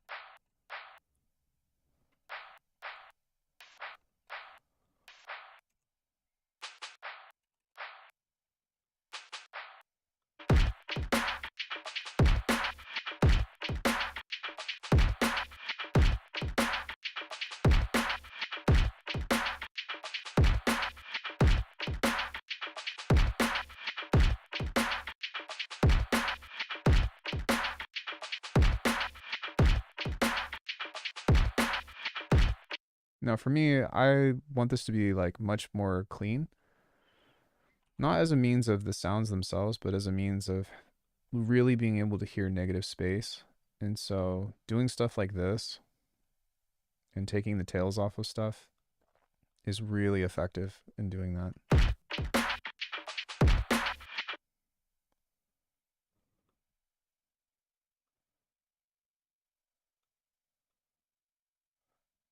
Now, for me, I want this to be like much more clean, not as a means of the sounds themselves, but as a means of really being able to hear negative space. And so, doing stuff like this and taking the tails off of stuff is really effective in doing that.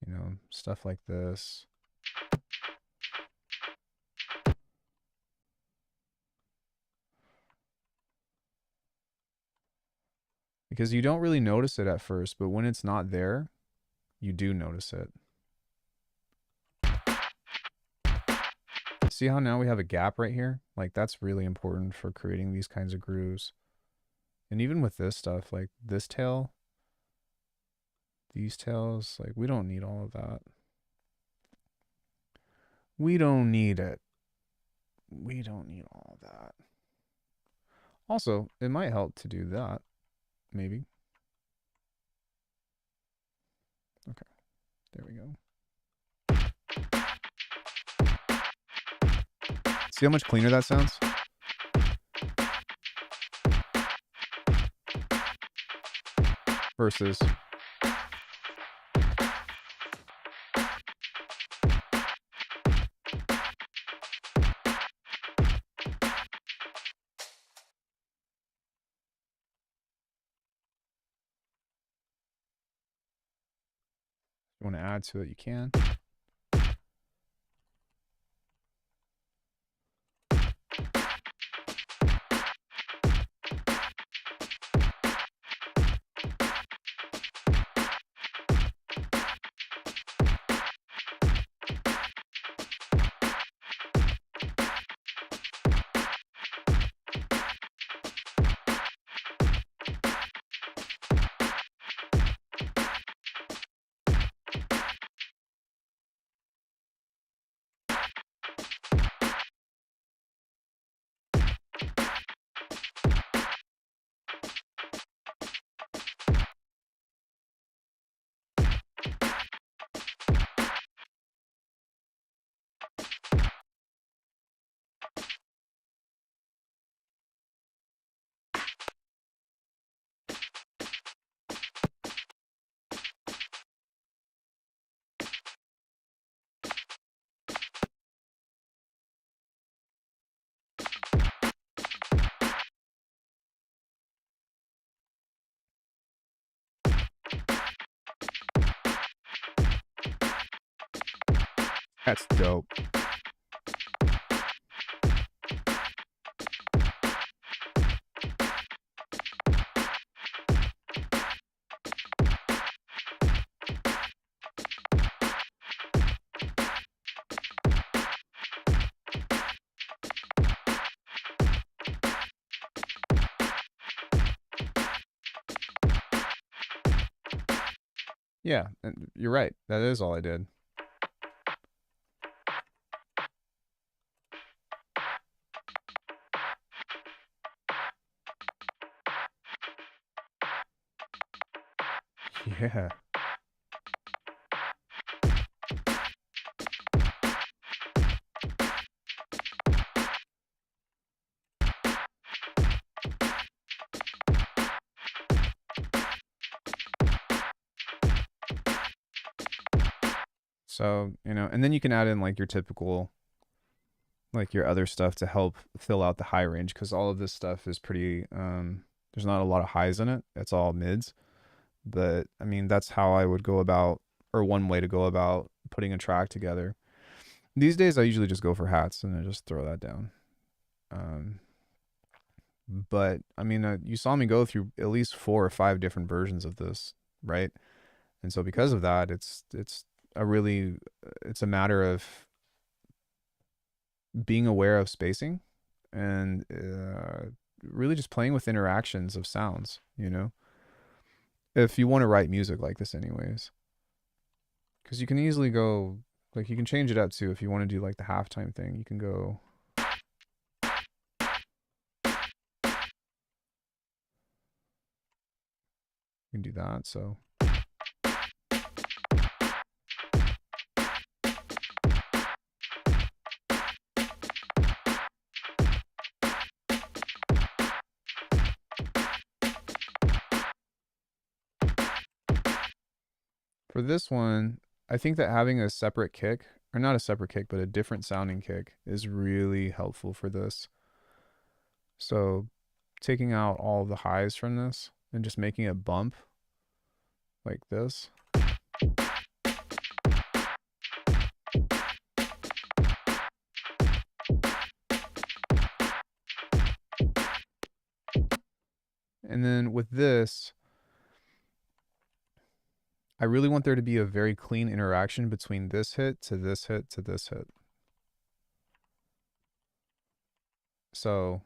You know, stuff like this. Because you don't really notice it at first, but when it's not there, you do notice it. See how now we have a gap right here? Like, that's really important for creating these kinds of grooves. And even with this stuff, like this tail, these tails, like we don't need all of that. We don't need it. We don't need all of that. Also, it might help to do that, maybe. Okay, there we go. See how much cleaner that sounds? Versus if you want to add to it, you can. That's dope. Yeah, you're right. That is all I did. Yeah. So, you know, and then you can add in like your typical, like your other stuff to help fill out the high range because all of this stuff is pretty, there's not a lot of highs in it. It's all mids. But I mean, that's how I would go about, or one way to go about putting a track together. These days, I usually just go for hats and I just throw that down. Um, but I mean, you saw me go through at least 4 or 5 different versions of this, right? And so because of that, it's a really it's a matter of being aware of spacing and really just playing with interactions of sounds, you know, if you want to write music like this anyways, because you can easily go, like, you can change it up too. If you want to do like the halftime thing, you can go, you can do that. So For this one, I think that having a separate kick, or not a separate kick, but a different sounding kick is really helpful for this. So taking out all the highs from this and just making it bump like this. And then with this, I really want there to be a very clean interaction between this hit to this hit to this hit. So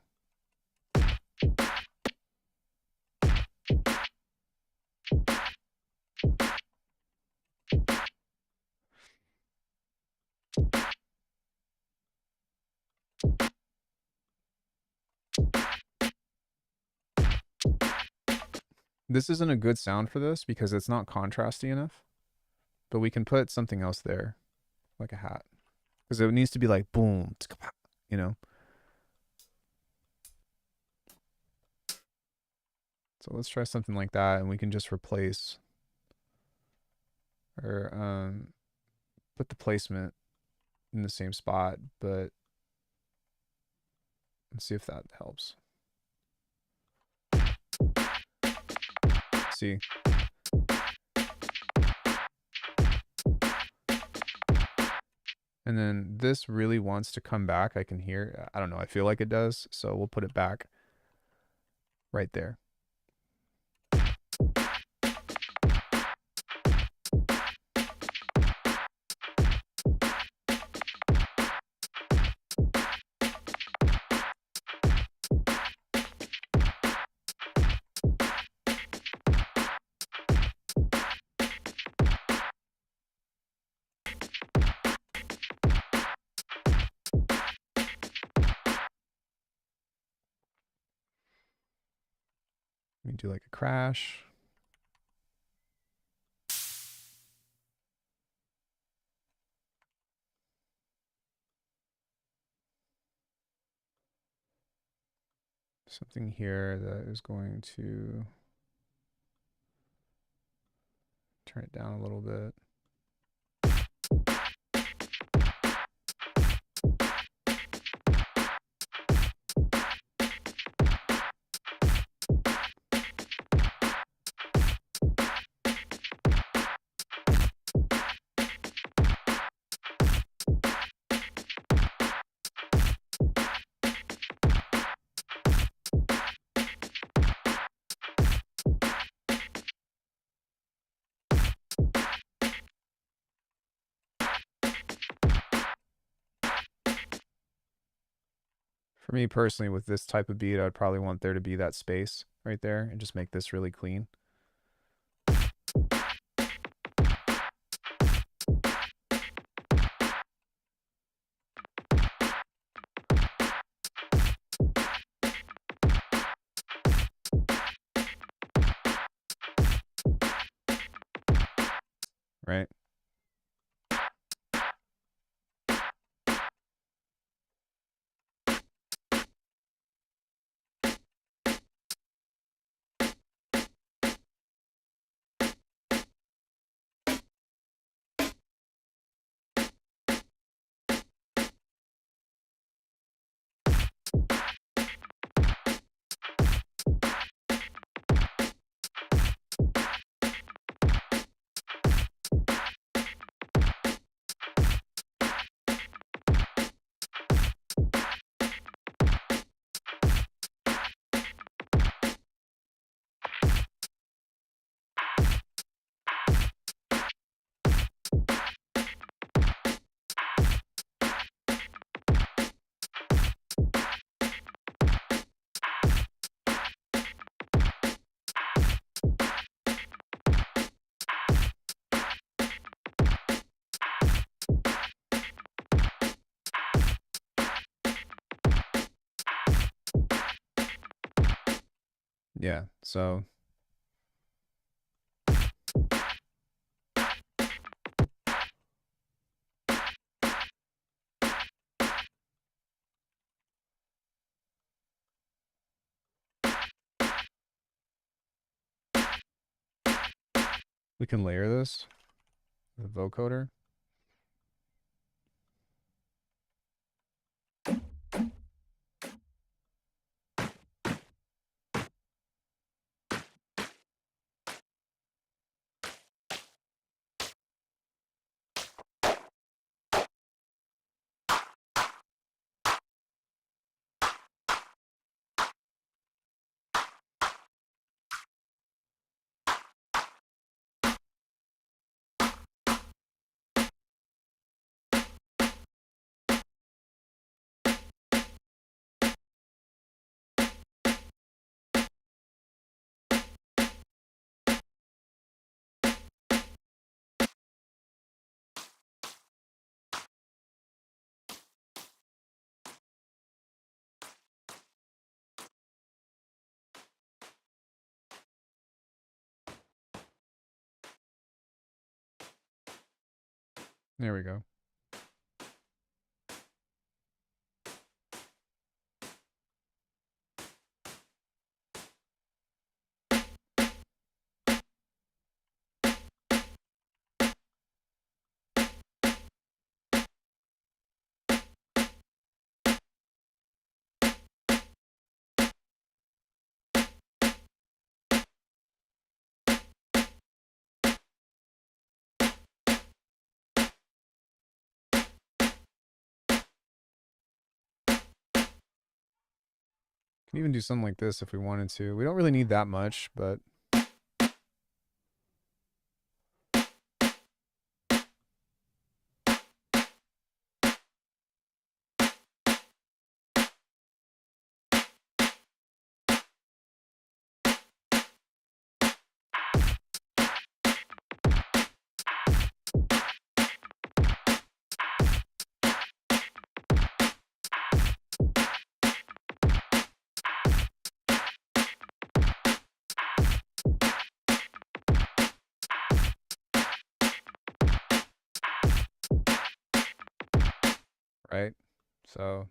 this isn't a good sound for this because it's not contrasty enough, but we can put something else there, like a hat, because it needs to be like boom, you know. So let's try something like that, and we can just replace or put the placement in the same spot, but let's see if that helps. See. And then this really wants to come back. I can hear, I don't know, I feel like it does. So we'll put it back right there. We can do like a crash. Something here that is going to turn it down a little bit. For me personally, with this type of beat, I would probably want there to be that space right there and just make this really clean. Right? Yeah. So we can layer this. the vocoder. There we go. Can even do something like this if we wanted to. We don't really need that much, but right? So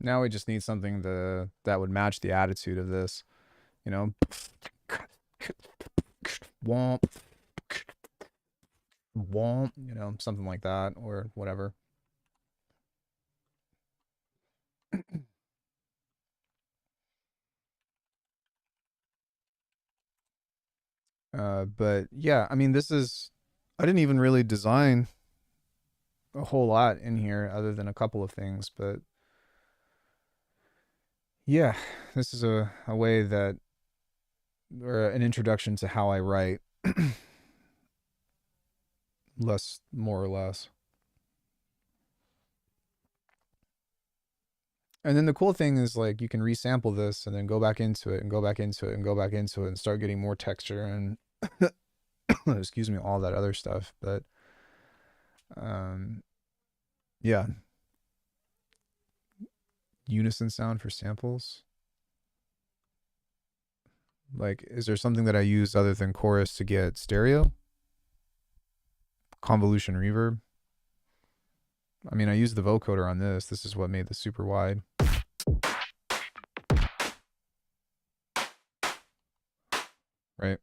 now we just need something that would match the attitude of this, you know. Womp, womp, you know, something like that or whatever. But yeah, I mean, I didn't even really design a whole lot in here other than a couple of things, but yeah, this is a way that, or an introduction to how I write, more or less. And then the cool thing is like you can resample this and then go back into it and go back into it and go back into it and start getting more texture and excuse me, all that other stuff. But yeah, unison sound for samples. Like, is there something that I use other than chorus to get stereo? Convolution reverb. I mean, I used the vocoder on this. This is what made the super wide. Right?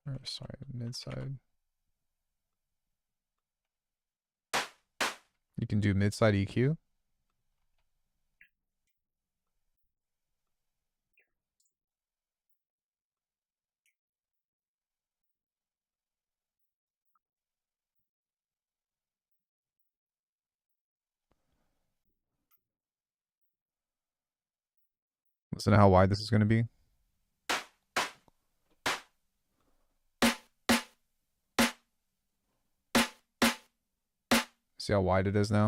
Or, sorry, mid side. You can do mid side EQ. Listen to how wide this is going to be. See how wide it is now?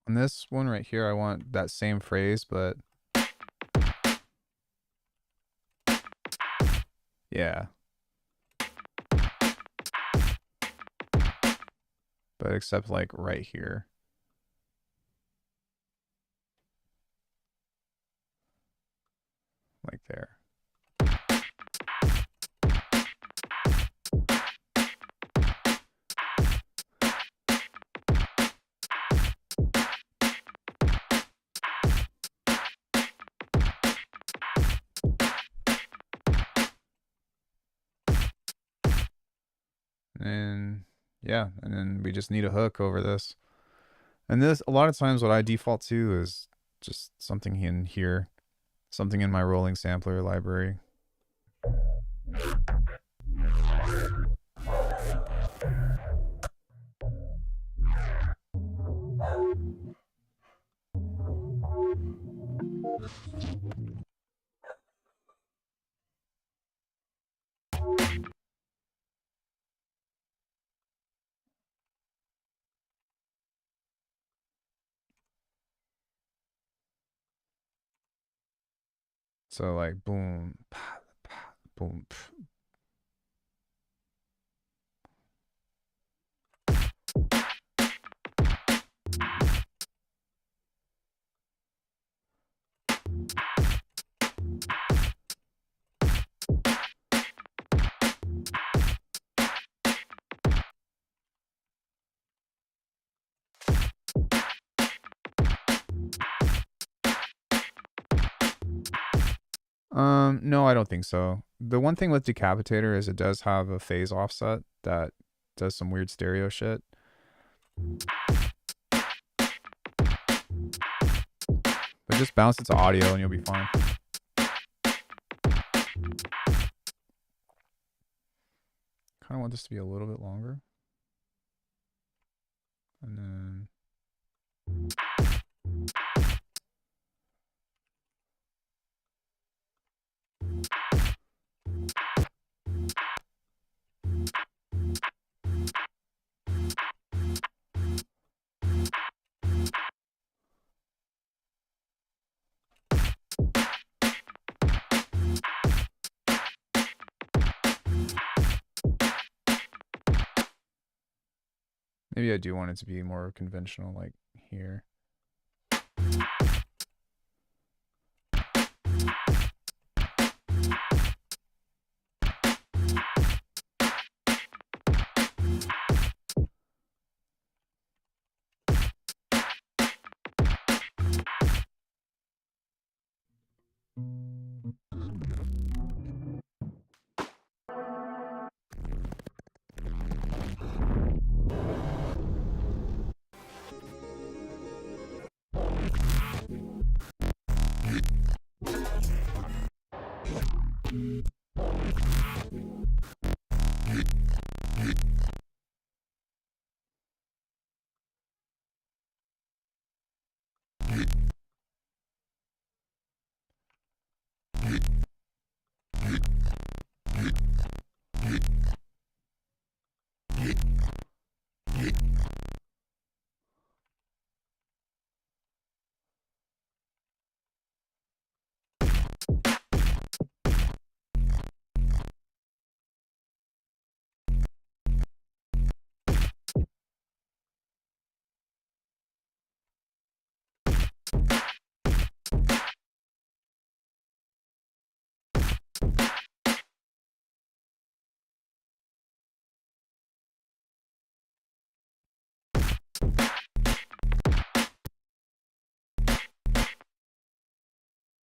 On this one right here, I want that same phrase, but Yeah. But except like right here. Like there. And yeah, and then we just need a hook over this. And this, a lot of times, what I default to is just something in here, something in my rolling sampler library. So like boom, boom. No, I don't think so. The one thing with Decapitator is it does have a phase offset that does some weird stereo shit. But just bounce it to audio and you'll be fine. Kind of want this to be a little bit longer. And then maybe I do want it to be more conventional, like here.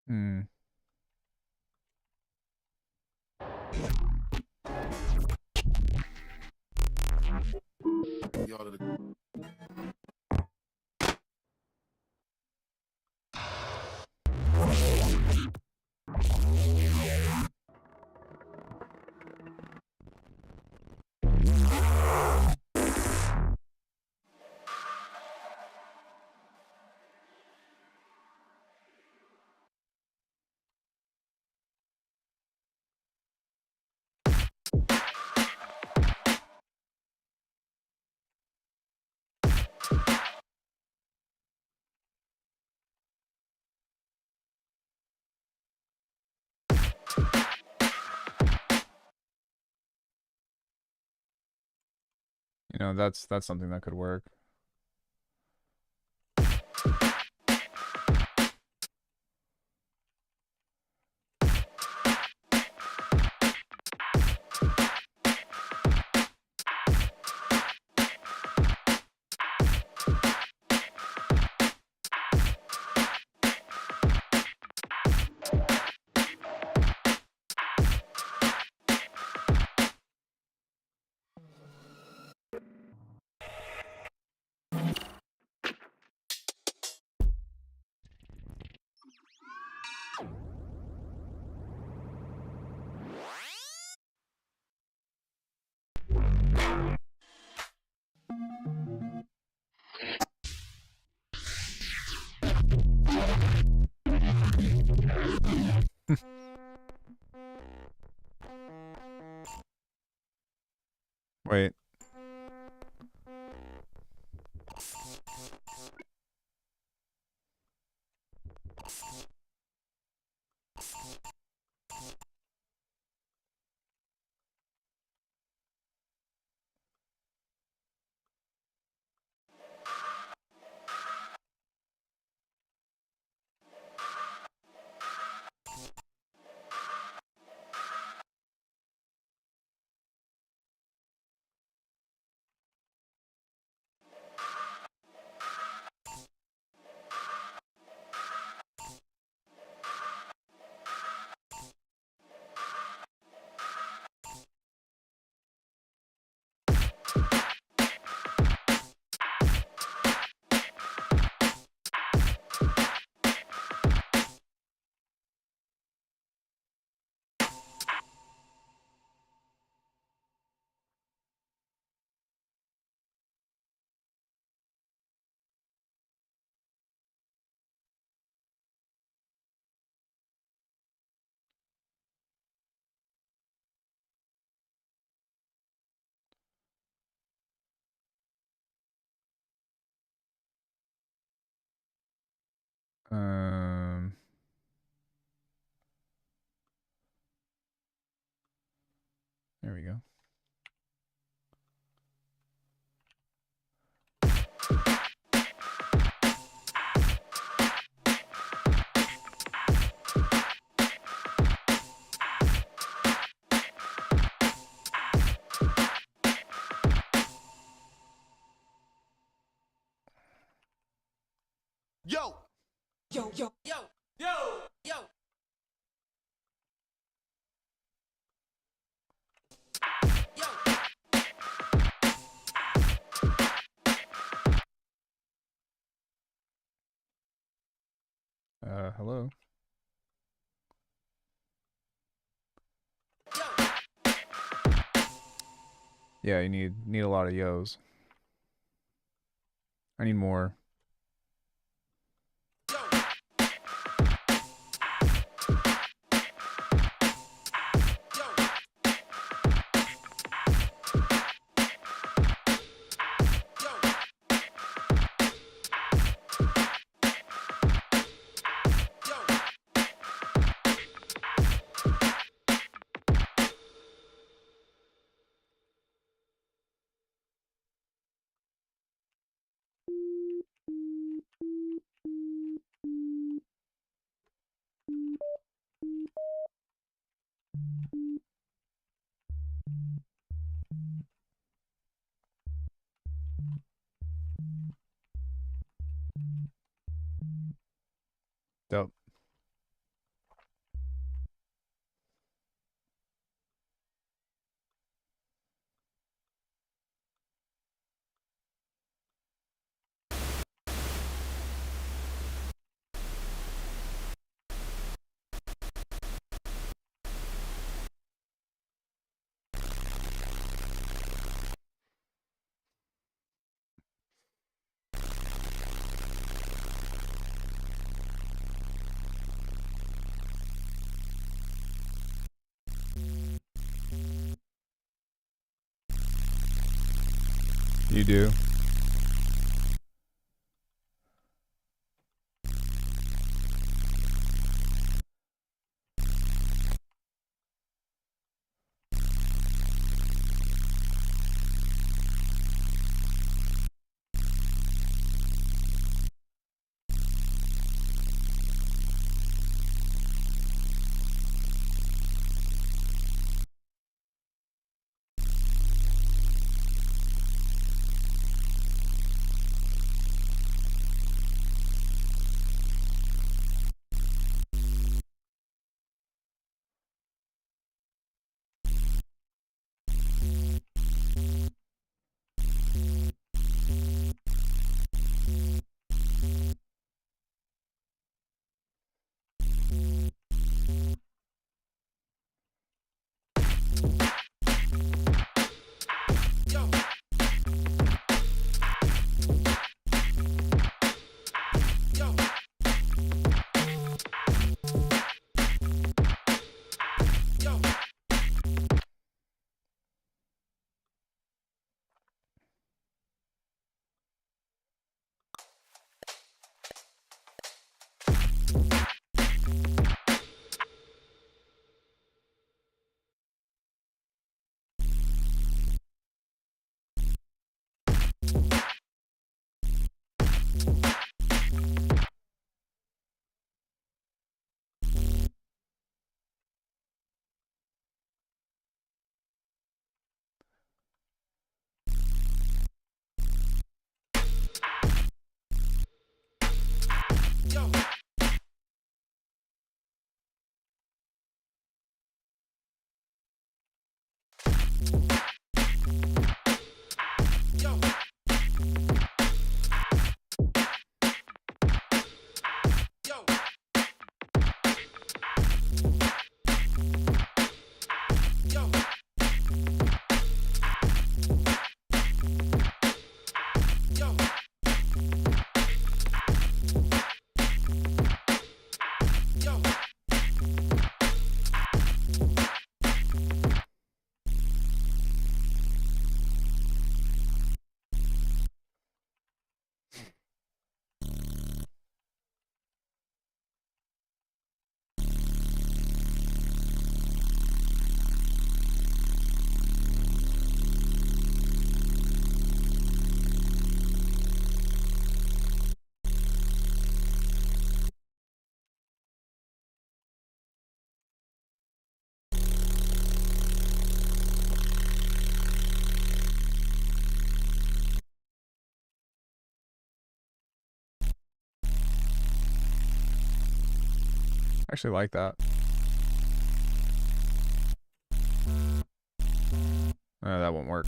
Hmm. That's something that could work. Wait. Um. There we go. Yo, yo, yo, yo, yo, yo. Hello. Yeah, you need a lot of yos. I need more. Dope. You do. yo, yo, yo, yo, yo. I actually like that. That won't work.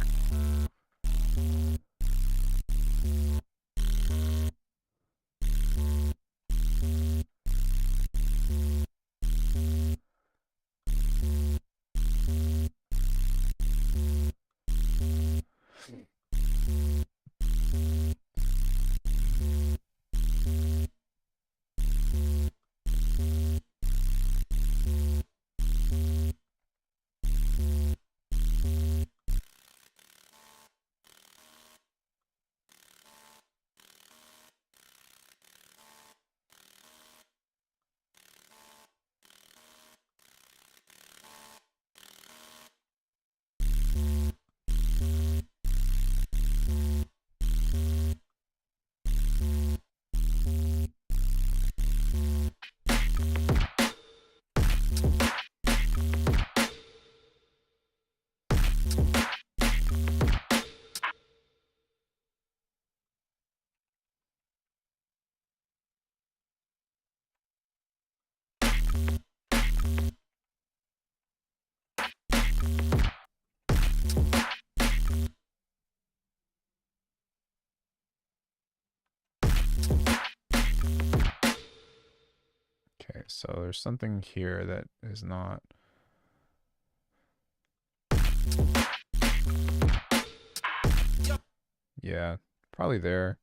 Okay, so there's something here that is not. Yeah, probably there.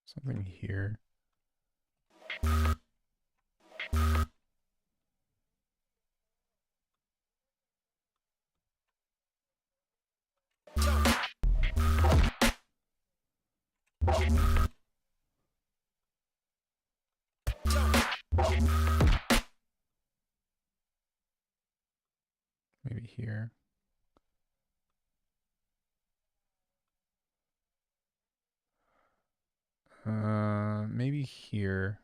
Something here. Maybe here. Maybe here.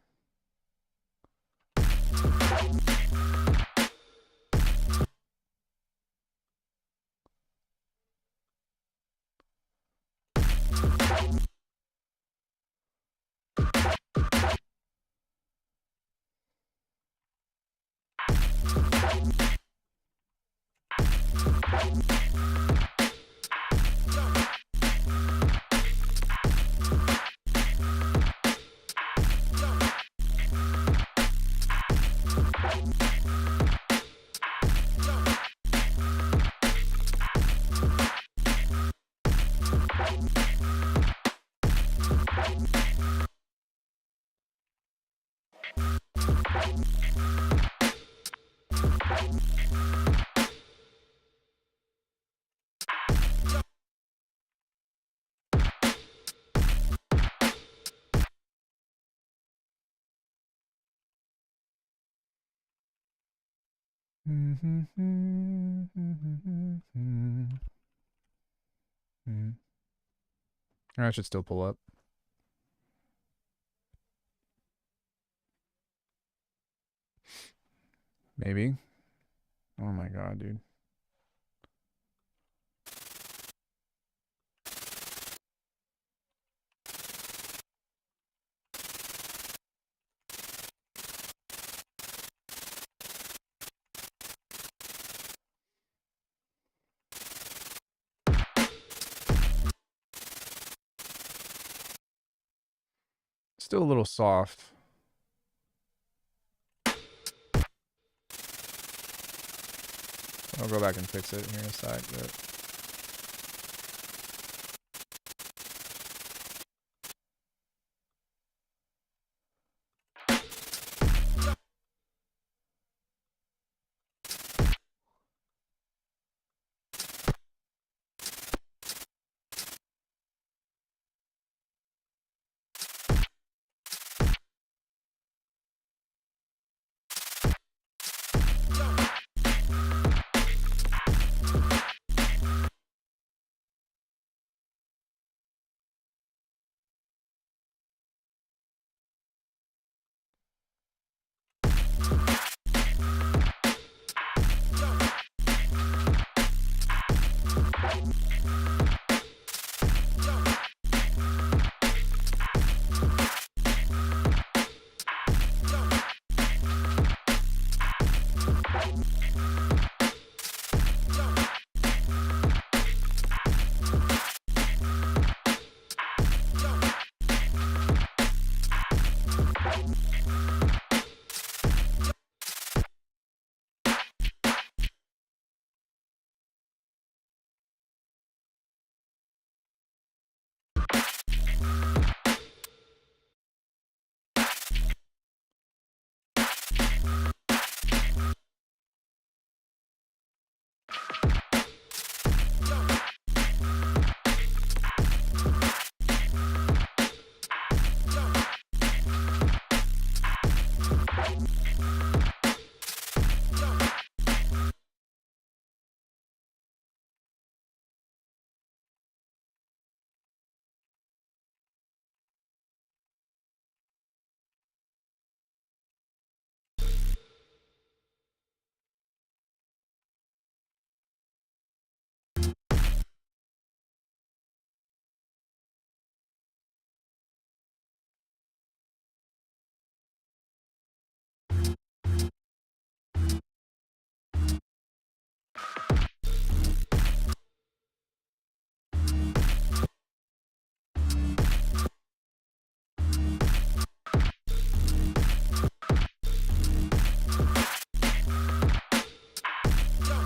I should still pull up. Maybe. Oh my god, dude. Still a little soft. I'll go back and fix it here in a sec. But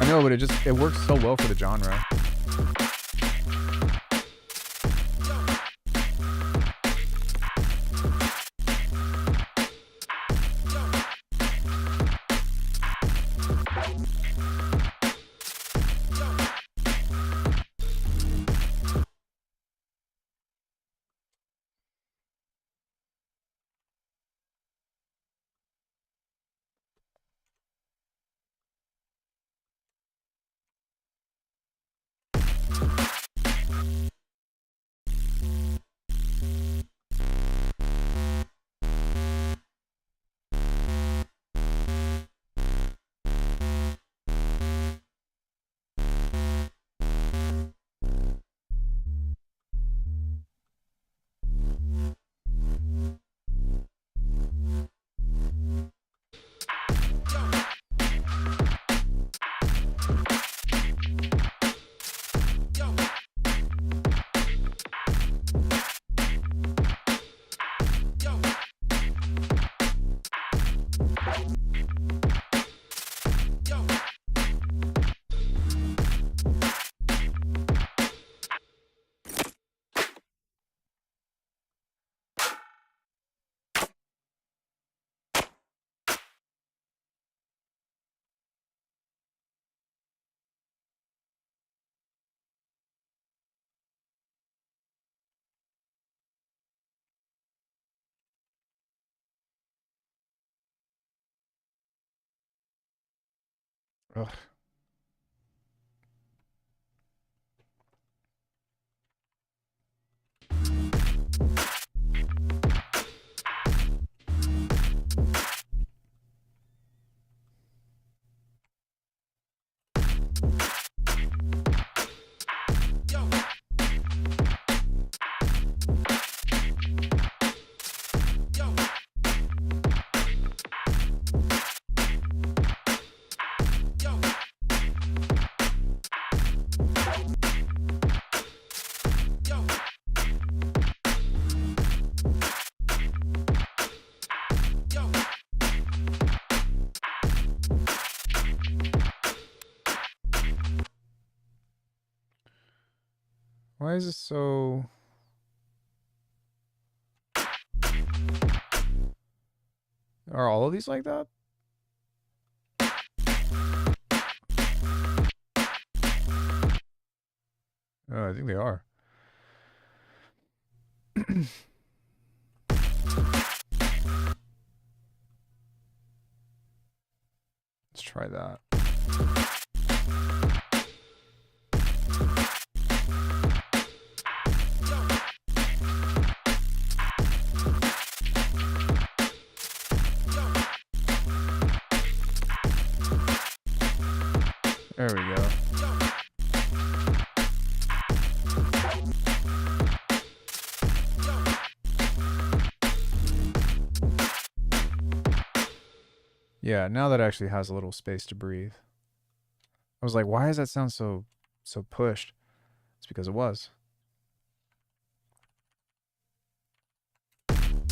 I know, but it works so well for the genre. Ugh. Yo, yo, yo, yo, yo. Why is this so? Are all of these like that? Oh, I think they are. Let's try that. There we go. Yeah, now that actually has a little space to breathe. I was like, why does that sound so pushed? It's because it was.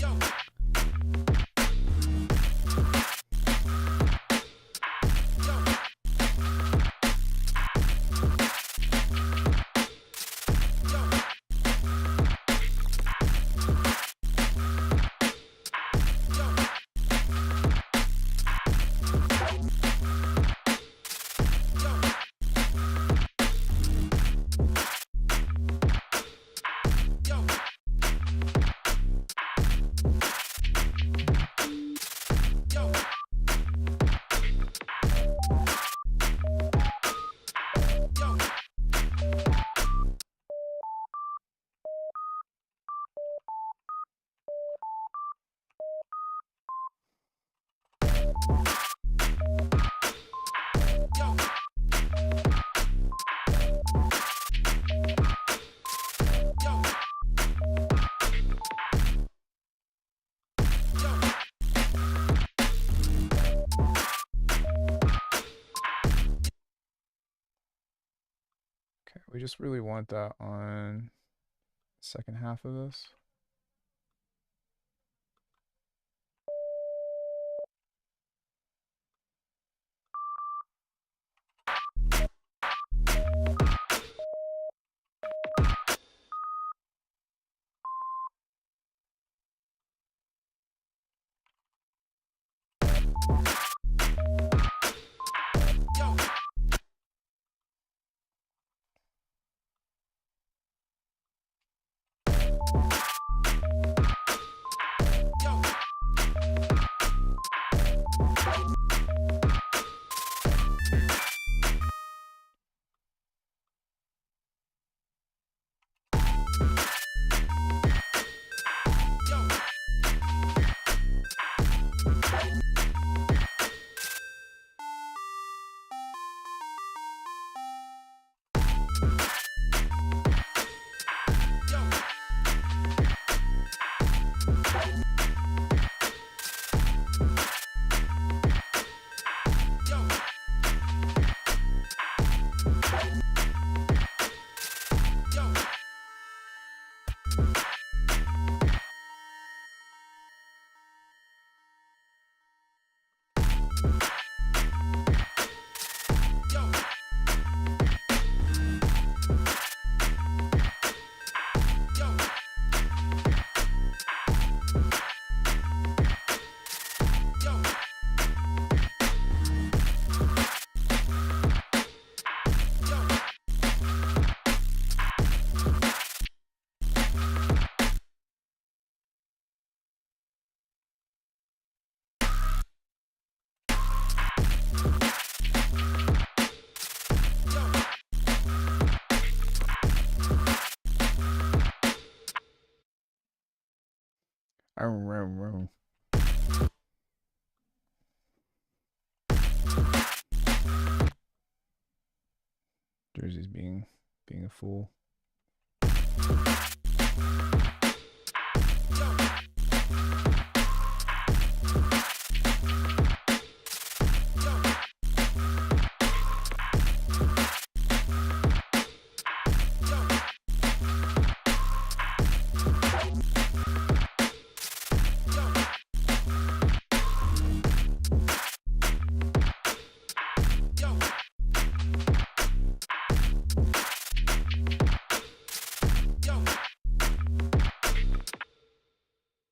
Yo, yo, yo, yo. Yo, yo, yo. Okay, we just really want that on the second half of this. Yo, Jersey's being a fool.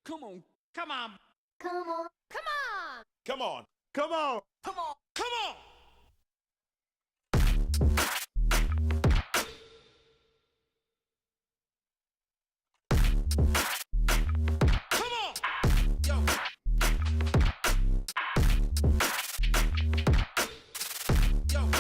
Come on. Come on. Come on. Come on. Come on. Come on. Come on. Come on. Come on. Yo. Yo.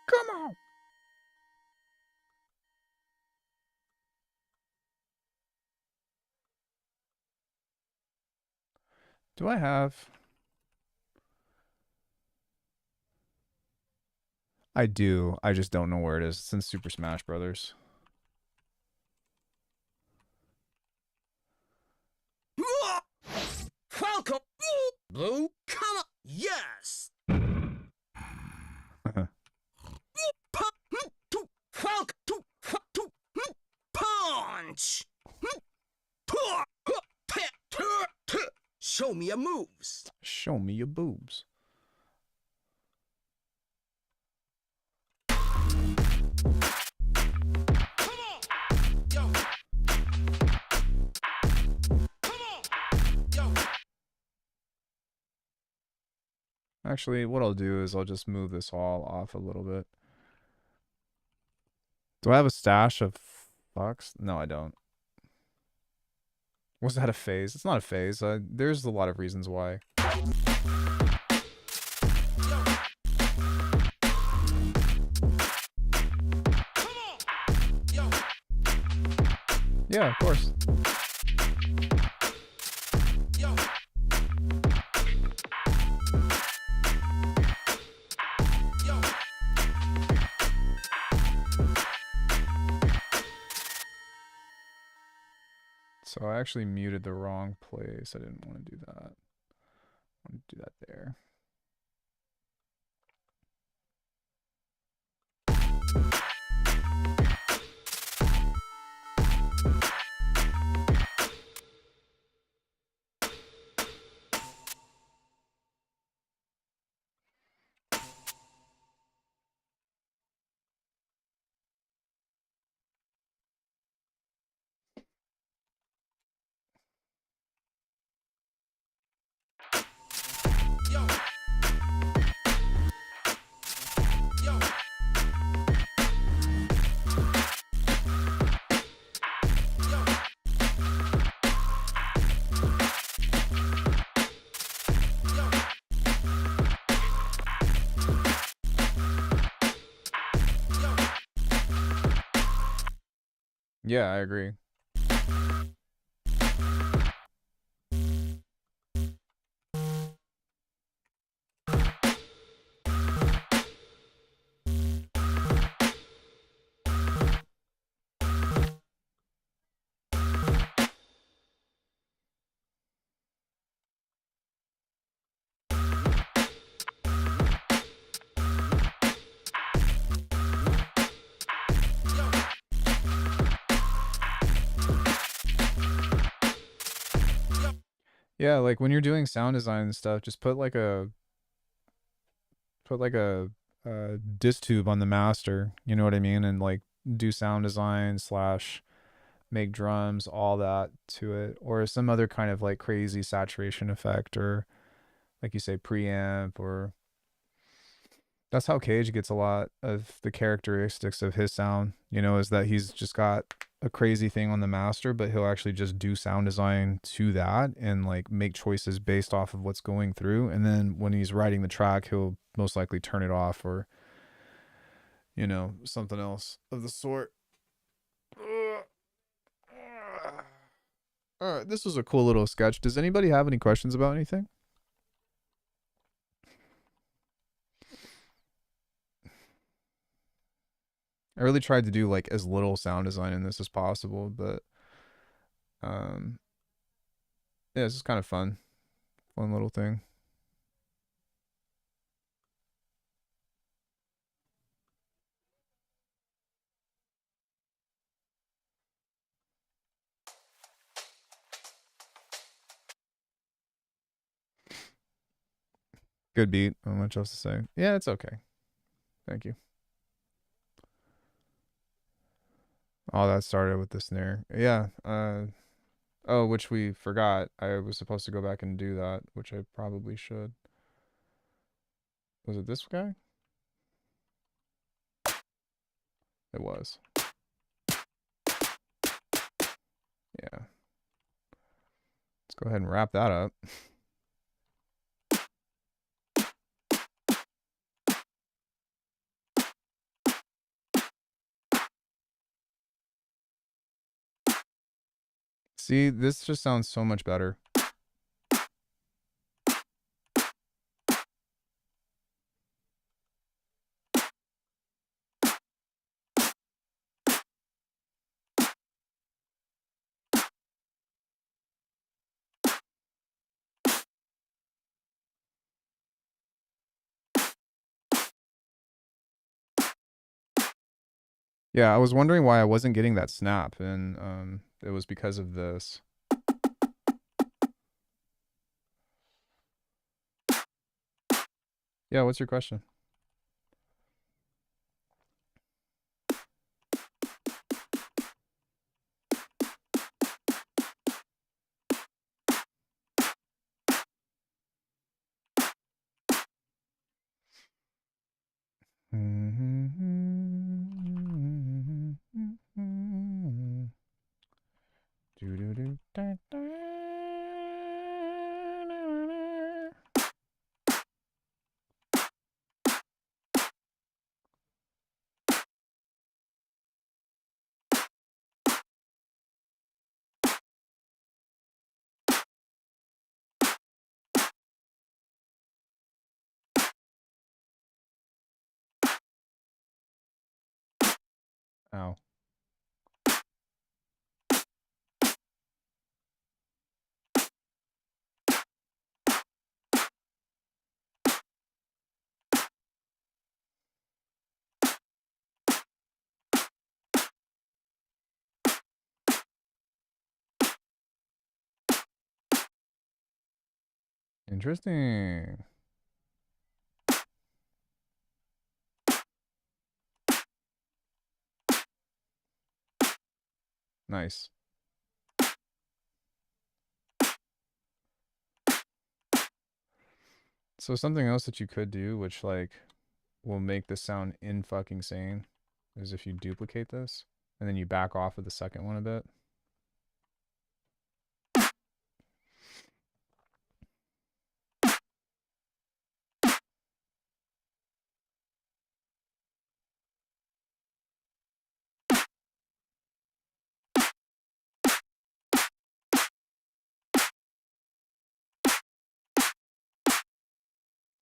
Come on. Do I have? I do. I just don't know where it is. It's in Super Smash Brothers. Falcon. Blue. Come on. Yes. Falcon. Punch. Show me your moves. Show me your boobs. Come on. Yo. Come on. Yo. Actually, what I'll do is I'll just move this all off a little bit. Do I have a stash of fucks? No, I don't. Was that a phase? It's not a phase. There's a lot of reasons why. Come on. Yo. Yeah, of course. Yo. Yo. So I actually muted the wrong place. I didn't want to do that. I want to do that there. Yo. Yo. Yo. Yo. Yo. Yeah, I agree. Yeah, like when you're doing sound design and stuff, just put like a disk tube on the master, you know what I mean? And like do sound design slash make drums, all that to it, or some other kind of like crazy saturation effect, or like you say preamp, or That's how Cage gets a lot of the characteristics of his sound, you know, is that he's just got a crazy thing on the master, but he'll actually just do sound design to that and like make choices based off of what's going through. And then when he's writing the track, he'll most likely turn it off or, you know, something else of the sort. All right, this was a cool little sketch. Does anybody have any questions about anything? I really tried to do like as little sound design in this as possible, but um yeah, this is kind of fun. Fun little thing. Good beat. Not much else to say. Yeah, it's okay. Thank you. All that started with the snare. Yeah. Oh, which we forgot. I was supposed to go back and do that, which I probably should. Was it this guy? It was. Yeah. Let's go ahead and wrap that up. See, this just sounds so much better. Yeah, I was wondering why I wasn't getting that snap, and it was because of this. Yeah, what's your question? Ow. Interesting. Nice. So something else that you could do, which like will make this sound in fucking sane, is if you duplicate this and then you back off of the second one a bit.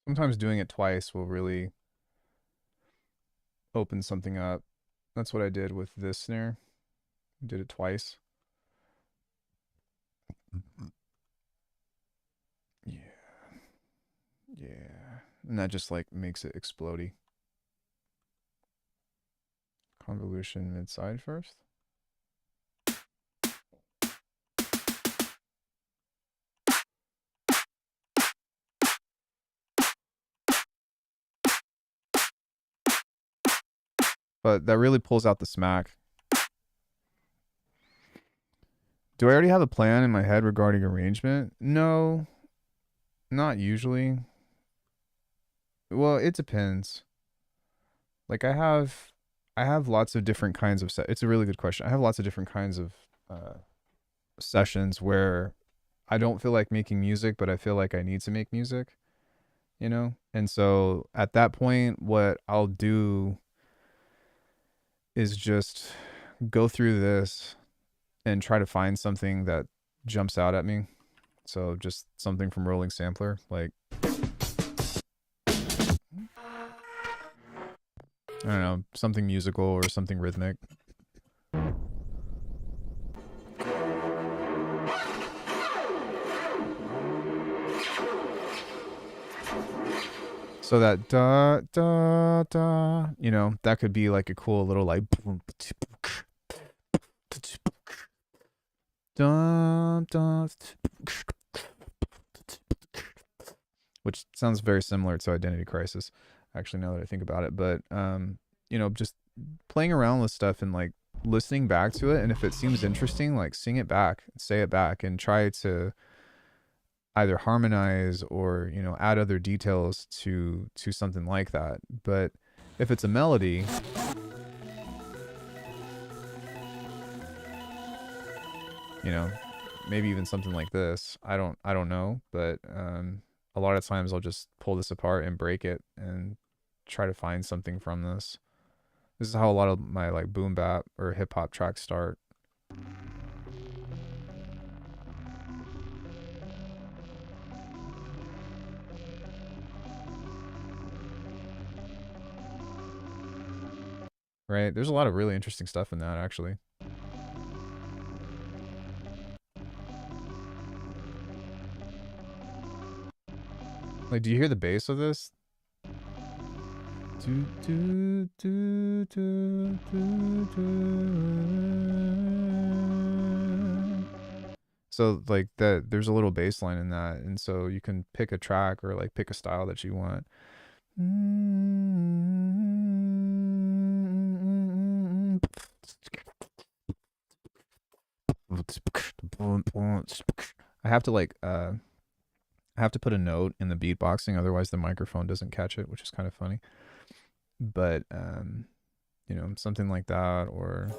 Sometimes doing it twice will really open something up. That's what I did with this snare. Did it twice. Yeah. Yeah. And that just like makes it explodey. Convolution mid-side first. But that really pulls out the smack. Do I already have a plan in my head regarding arrangement? No, not usually. Well, it depends. Like I have lots of different kinds of it's a really good question. I have lots of different kinds of uh, sessions where I don't feel like making music, but I feel like I need to make music, you know? And so at that point, what I'll do is just go through this and try to find something that jumps out at me. So just something from Rolling Sampler, like, I don't know, something musical or something rhythmic. So that da da da, you know, that could be like a cool little like dun, dun, which sounds very similar to Identity Crisis, actually, now that I think about it. But you know, just playing around with stuff and like listening back to it, and if it seems interesting, like sing it back, say it back, and try to either harmonize or, you know, add other details to something like that. But if it's a melody, you know, maybe even something like this. I don't know, but a lot of times I'll just pull this apart and break it and try to find something from this. This is how a lot of my like boom bap or hip hop tracks start. Right? There's a lot of really interesting stuff in that actually. Like, do you hear the bass of this? Do, do, do, do, do, do. So like that, there's a little bass line in that, and so you can pick a track or like pick a style that you want. I have to like I have to put a note in the beatboxing, otherwise the microphone doesn't catch it, which is kind of funny. But you know, something like that, or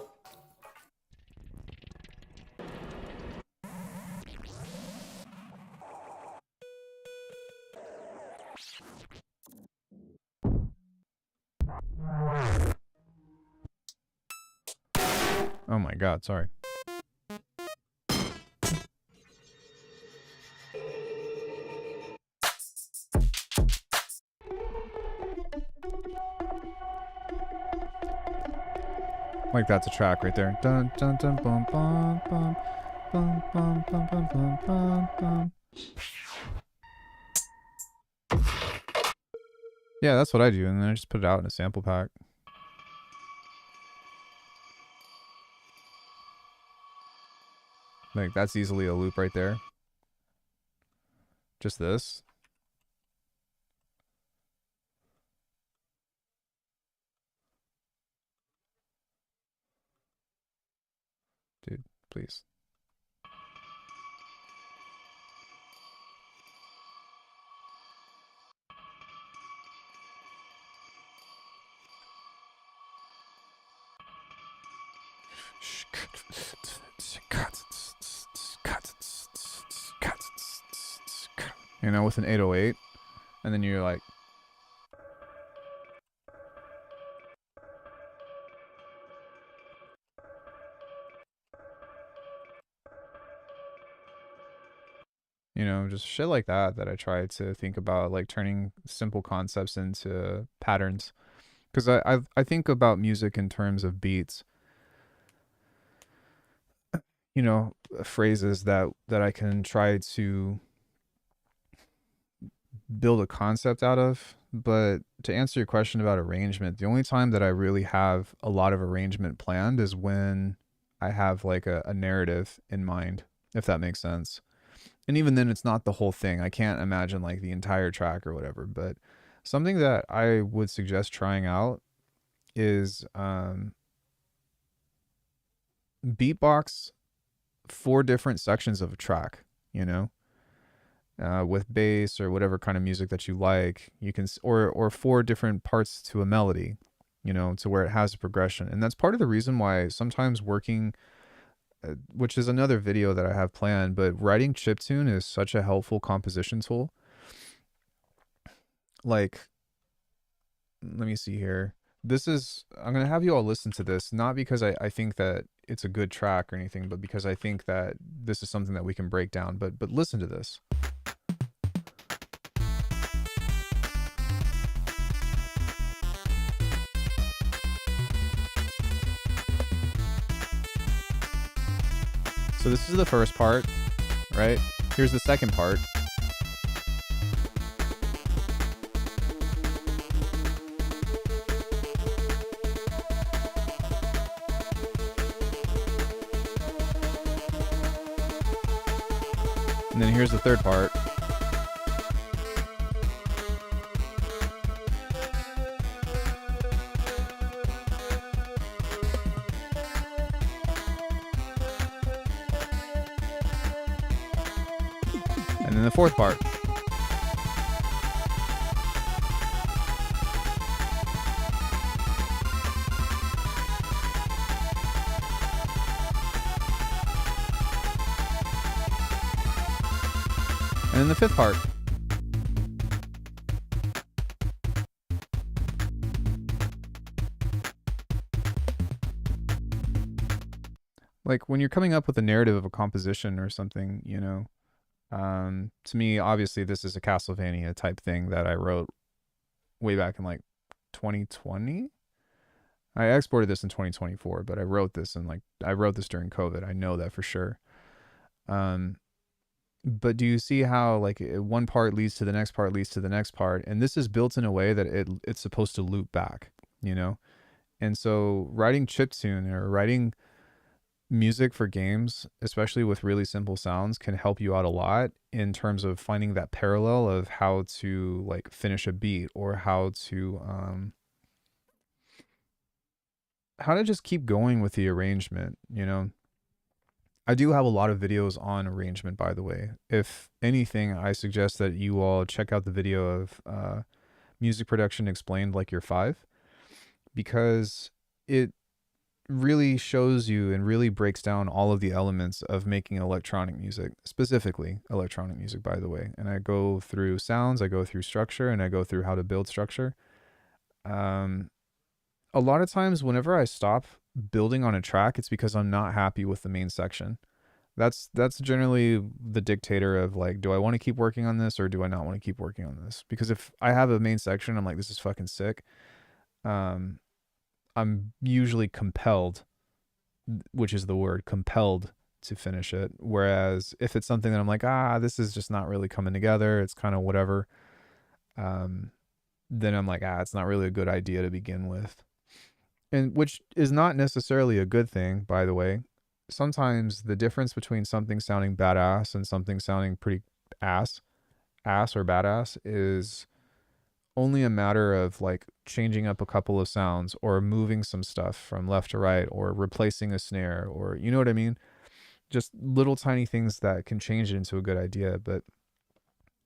oh my god, sorry. Like that's a track right there. Dun dun dun bum bum bum bum bum bum bum bum bum bum. Yeah, that's what I do, and then I just put it out in a sample pack. Like that's easily a loop right there. Just this. Dude, please. You know, with an 808, and then you're like, you know, just shit like that that I try to think about, like turning simple concepts into patterns. Because I think about music in terms of beats, you know, phrases that I can try to build a concept out of. But to answer your question about arrangement, the only time that I really have a lot of arrangement planned is when I have like a narrative in mind, if that makes sense. And even then, it's not the whole thing. I can't imagine like the entire track or whatever. But something that I would suggest trying out is beatbox 4 different sections of a track, you know, with bass or whatever kind of music that you like. You can, or 4 different parts to a melody. to where it has a progression. And that's part of the reason why sometimes working, which is another video that I have planned, but writing chiptune is such a helpful composition tool. Like, let me see here. I'm going to have you all listen to this, not because I think that it's a good track or anything, but because I think that this is something that we can break down. But listen to this. So this is the first part, right? Here's the second part. And then here's the third part. And then the fourth part. And then the fifth part. Like when you're coming up with a narrative of a composition or something, to me, obviously, this is a Castlevania type thing that I wrote way back in like 2020. I exported this in 2024, but I wrote this during COVID. I know that for sure. But do you see how like one part leads to the next part leads to the next part, and this is built in a way that it's supposed to loop back, And so writing chiptune or writing music for games, especially with really simple sounds, can help you out a lot in terms of finding that parallel of how to like finish a beat or how to just keep going with the arrangement, I do have a lot of videos on arrangement, by the way. If anything, I suggest that you all check out the video of music production explained like you're 5, because it really shows you and really breaks down all of the elements of making electronic music, specifically electronic music, by the way. And I go through sounds, I go through structure, and I go through how to build structure. A lot of times whenever I stop building on a track, it's because I'm not happy with the main section. That's generally the dictator of like, do I want to keep working on this or do I not want to keep working on this? Because if I have a main section, I'm like, this is fucking sick. I'm usually compelled, which is the word, compelled to finish it. Whereas if it's something that I'm like, this is just not really coming together, it's kind of whatever, then I'm like, it's not really a good idea to begin with. And which is not necessarily a good thing, by the way. Sometimes the difference between something sounding badass and something sounding pretty ass or badass is only a matter of like changing up a couple of sounds or moving some stuff from left to right or replacing a snare, or you know what I mean? Just little tiny things that can change it into a good idea. But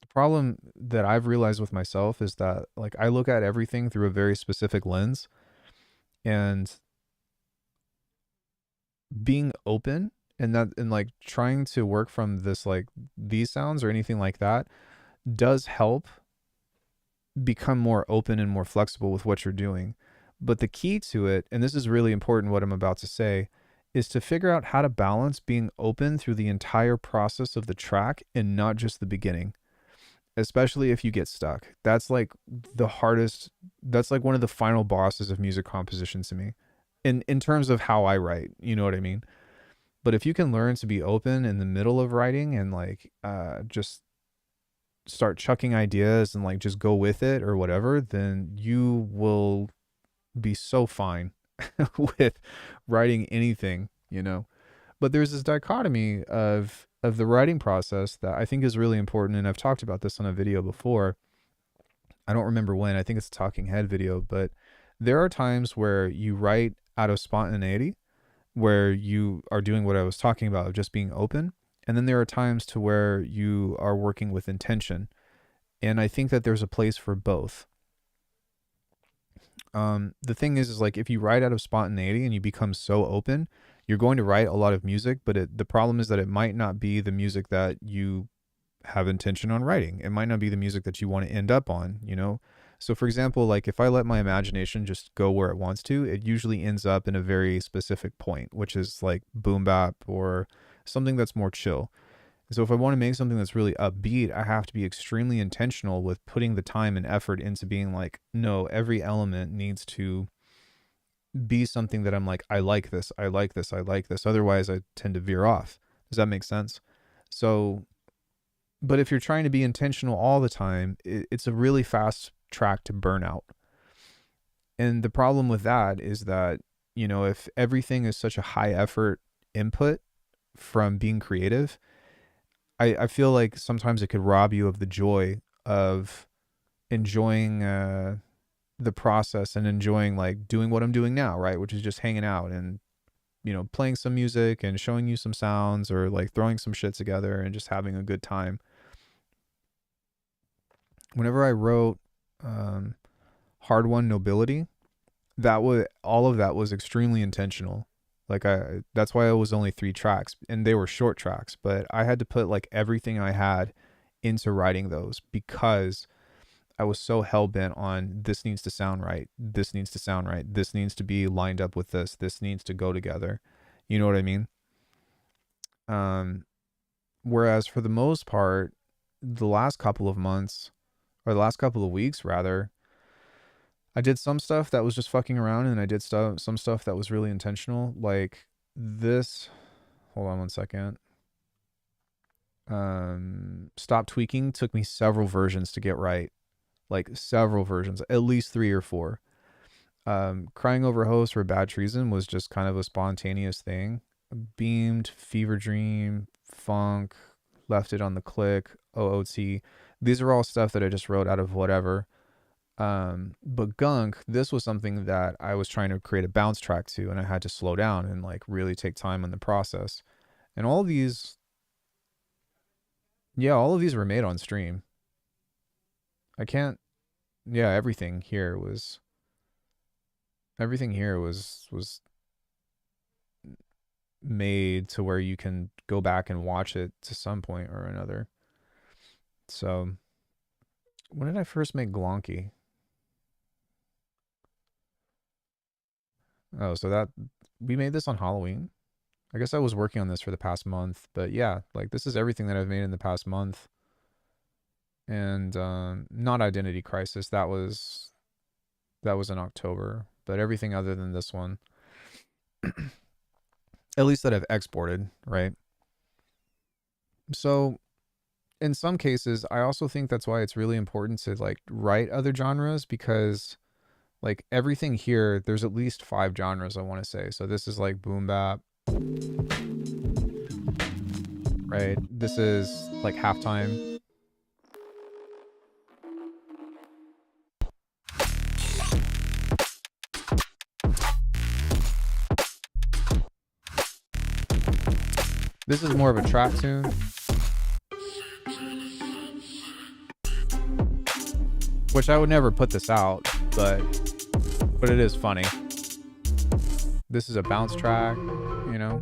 the problem that I've realized with myself is that like I look at everything through a very specific lens, and being open and like trying to work from this like these sounds or anything like that does help become more open and more flexible with what you're doing. But the key to it, and this is really important what I'm about to say, is to figure out how to balance being open through the entire process of the track and not just the beginning. Especially if you get stuck. That's like the hardest, that's like one of the final bosses of music composition to me. In terms of how I write, you know what I mean? But if you can learn to be open in the middle of writing and like just start chucking ideas and like just go with it or whatever, then you will be so fine with writing anything, But there's this dichotomy of the writing process that I think is really important, and I've talked about this on a video before. I don't remember when. I think it's a Talking Head video, but there are times where you write out of spontaneity, where you are doing what I was talking about, of just being open. And then there are times to where you are working with intention. And I think that there's a place for both. The thing is like if you write out of spontaneity and you become so open, you're going to write a lot of music, but the problem is that it might not be the music that you have intention on writing. It might not be the music that you want to end up on, you know? So for example, like if I let my imagination just go where it wants to, it usually ends up in a very specific point, which is like boom bap or something that's more chill. So if I want to make something that's really upbeat, I have to be extremely intentional with putting the time and effort into being like, no, every element needs to be something that I'm like, I like this, I like this, I like this. Otherwise, I tend to veer off. Does that make sense? So, but if you're trying to be intentional all the time, it's a really fast track to burnout. And the problem with that is that, you know, if everything is such a high effort input from being creative, I feel like sometimes it could rob you of the joy of enjoying the process and enjoying like doing what I'm doing now, right? Which is just hanging out and, you know, playing some music and showing you some sounds or like throwing some shit together and just having a good time. Whenever I wrote Hard Won Nobility, that was all of that was extremely intentional. Like that's why it was only 3 tracks and they were short tracks, but I had to put like everything I had into writing those because I was so hell bent on this needs to sound right. This needs to sound right. This needs to be lined up with this. This needs to go together. You know what I mean? Um, Whereas for the most part, the last couple of months or the last couple of weeks rather, I did some stuff that was just fucking around and I did some stuff that was really intentional. Like this, hold on one second. Stop Tweaking took me several versions to get right. Like several versions, at least 3 or 4. Crying Over Host for Bad Treason was just kind of a spontaneous thing. Beamed, Fever Dream, Funk, Left It on the Click, OOT. These are all stuff that I just wrote out of whatever. But Gunk, this was something that I was trying to create a bounce track to, and I had to slow down and like really take time in the process. And all of these, yeah, all of these were made on stream. I can't, yeah, everything here was made to where you can go back and watch it to some point or another. So, when did I first make Glonky? Oh, so that we made this on Halloween. I guess I was working on this for the past month, but yeah, like this is everything that I've made in the past month. And not Identity Crisis, that was in October, but everything other than this one, at least that I've exported, right? So in some cases, I also think that's why it's really important to like write other genres because like everything here, there's at least 5 genres I want to say. So this is like boom bap, right? This is like halftime. This is more of a trap tune. Which I would never put this out, but it is funny. This is a bounce track, you know.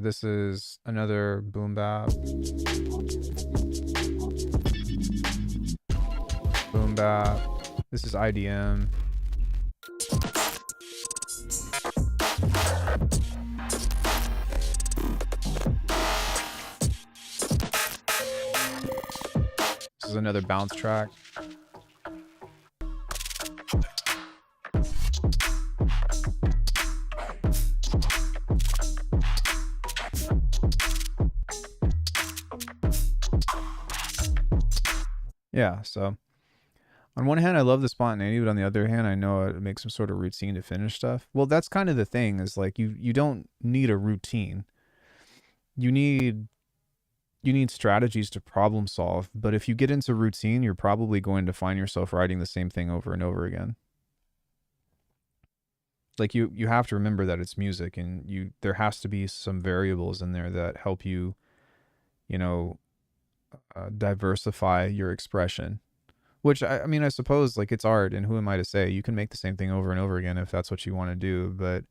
This is another boom bap. Boom bap. This is IDM. This is another bounce track. Yeah, so on one hand, I love the spontaneity, but on the other hand, I know it makes some sort of routine to finish stuff. Well, that's kind of the thing is like you don't need a routine. You need strategies to problem solve, but if you get into routine, you're probably going to find yourself writing the same thing over and over again. Like you have to remember that it's music and there has to be some variables in there that help you, you know, diversify your expression. Which I mean, I suppose like it's art, and who am I to say? You can make the same thing over and over again if that's what you want to do. But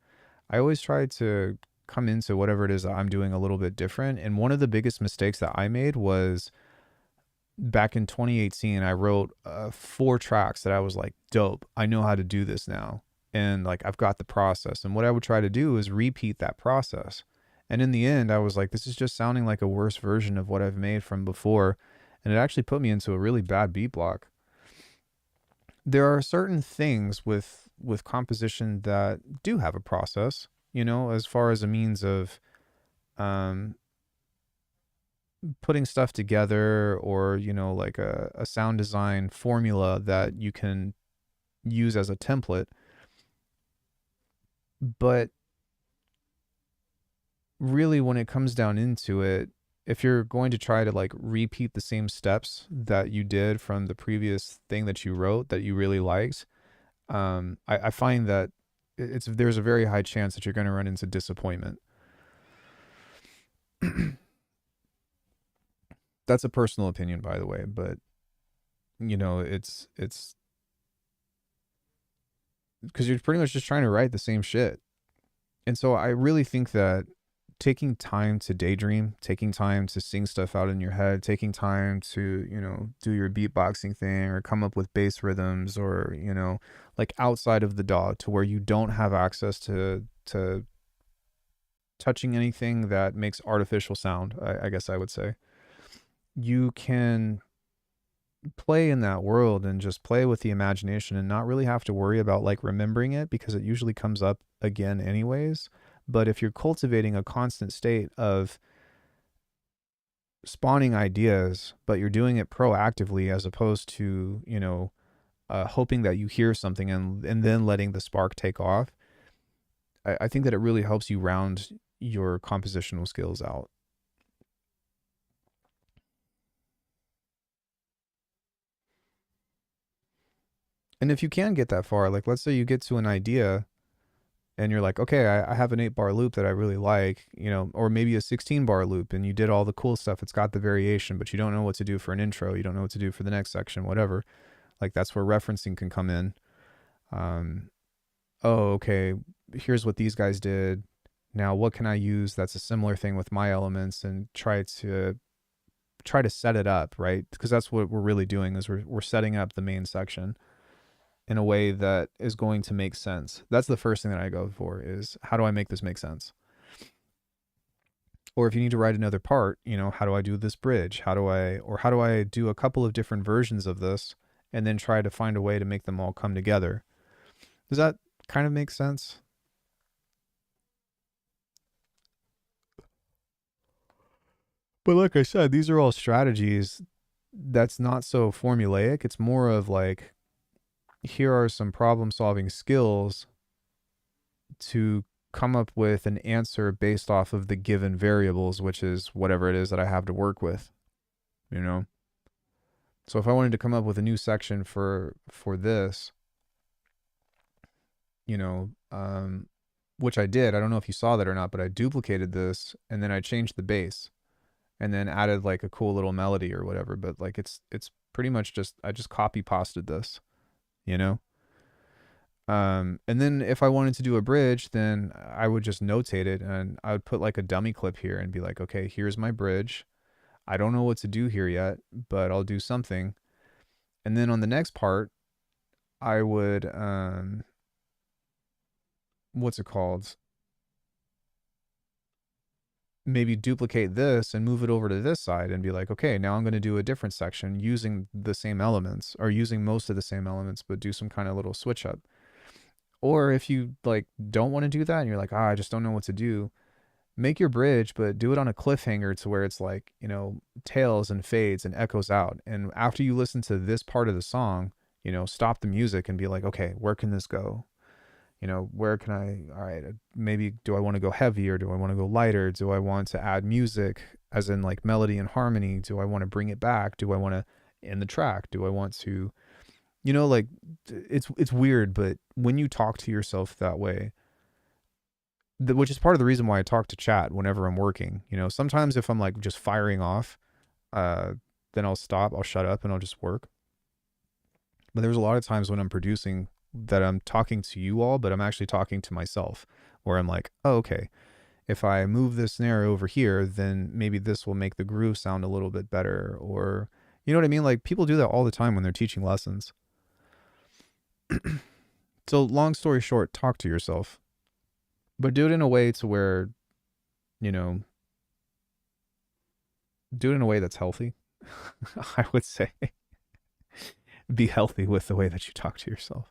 I always try to come into whatever it is that I'm doing a little bit different. And one of the biggest mistakes that I made was back in 2018. I wrote 4 tracks that I was like, dope. I know how to do this now, and like I've got the process. And what I would try to do is repeat that process. And in the end, I was like, this is just sounding like a worse version of what I've made from before. And it actually put me into a really bad beat block. There are certain things with composition that do have a process, as far as a means of um putting stuff together, or like a sound design formula that you can use as a template. But really, when it comes down into it, if you're going to try to like repeat the same steps that you did from the previous thing that you wrote that you really liked, I find that there's a very high chance that you're going to run into disappointment. That's a personal opinion, by the way, but it's because you're pretty much just trying to write the same shit. And so I really think that taking time to daydream, taking time to sing stuff out in your head, taking time to, do your beatboxing thing or come up with bass rhythms, or, like outside of the DAW to where you don't have access to touching anything that makes artificial sound, I guess I would say. You can play in that world and just play with the imagination and not really have to worry about like remembering it, because it usually comes up again anyways. But if you're cultivating a constant state of spawning ideas, but you're doing it proactively as opposed to, hoping that you hear something and then letting the spark take off, I think that it really helps you round your compositional skills out. And if you can get that far, like let's say you get to an idea and you're like, okay, I have an 8-bar loop that I really like, or maybe a 16-bar loop, and you did all the cool stuff. It's got the variation, but you don't know what to do for an intro. You don't know what to do for the next section, whatever. Like that's where referencing can come in. Oh, okay, here's what these guys did. Now, what can I use that's a similar thing with my elements, and try to set it up, right? Because that's what we're really doing, is we're setting up the main section in a way that is going to make sense. That's the first thing that I go for, is how do I make this make sense? Or if you need to write another part, how do I do this bridge? How do I do a couple of different versions of this and then try to find a way to make them all come together? Does that kind of make sense? But like I said, these are all strategies that's not so formulaic. It's more of like, here are some problem solving skills to come up with an answer based off of the given variables, which is whatever it is that I have to work with, So if I wanted to come up with a new section for this, which I did, I don't know if you saw that or not, but I duplicated this and then I changed the bass and then added like a cool little melody or whatever. But like it's pretty much just, I just copy pasted this, you know? And then if I wanted to do a bridge, then I would just notate it and I would put like a dummy clip here and be like, okay, here's my bridge. I don't know what to do here yet, but I'll do something. And then on the next part, I would, what's it called? Maybe duplicate this and move it over to this side and be like, okay, now I'm going to do a different section using the same elements, or using most of the same elements, but do some kind of little switch up. Or if you like don't want to do that and you're like, I just don't know what to do, make your bridge, but do it on a cliffhanger to where it's like, tails and fades and echoes out. And after you listen to this part of the song, stop the music and be like, okay, where can this go? Where can all right, maybe do I want to go heavier? Do I want to go lighter? Do I want to add music as in like melody and harmony? Do I want to bring it back? Do I want to end the track? Do I want to, like it's weird, but when you talk to yourself that way, which is part of the reason why I talk to chat whenever I'm working, sometimes if I'm like just firing off, then I'll stop, I'll shut up and I'll just work. But there's a lot of times when I'm producing that I'm talking to you all, but I'm actually talking to myself, where I'm like, oh, okay, if I move this snare over here, then maybe this will make the groove sound a little bit better. Or, you know what I mean? Like people do that all the time when they're teaching lessons. So, long story short, talk to yourself, but do it in a way to where, you know, do it in a way that's healthy. I would say be healthy with the way that you talk to yourself.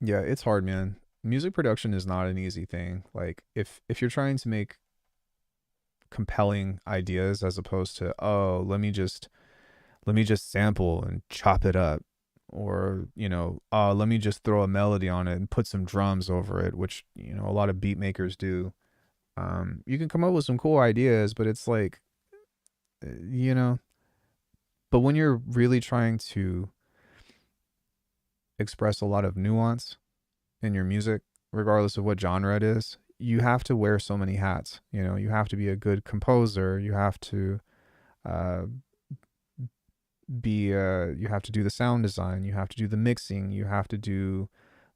Yeah, it's hard, man. Music production is not an easy thing. Like if you're trying to make compelling ideas as opposed to, oh, let me just sample and chop it up, or let me just throw a melody on it and put some drums over it, which a lot of beat makers do. You can come up with some cool ideas, but it's like, you know but when you're really trying to express a lot of nuance in your music, regardless of what genre it is, you have to wear so many hats. You have to be a good composer, you have to uh, you have to do the sound design, you have to do the mixing, you have to do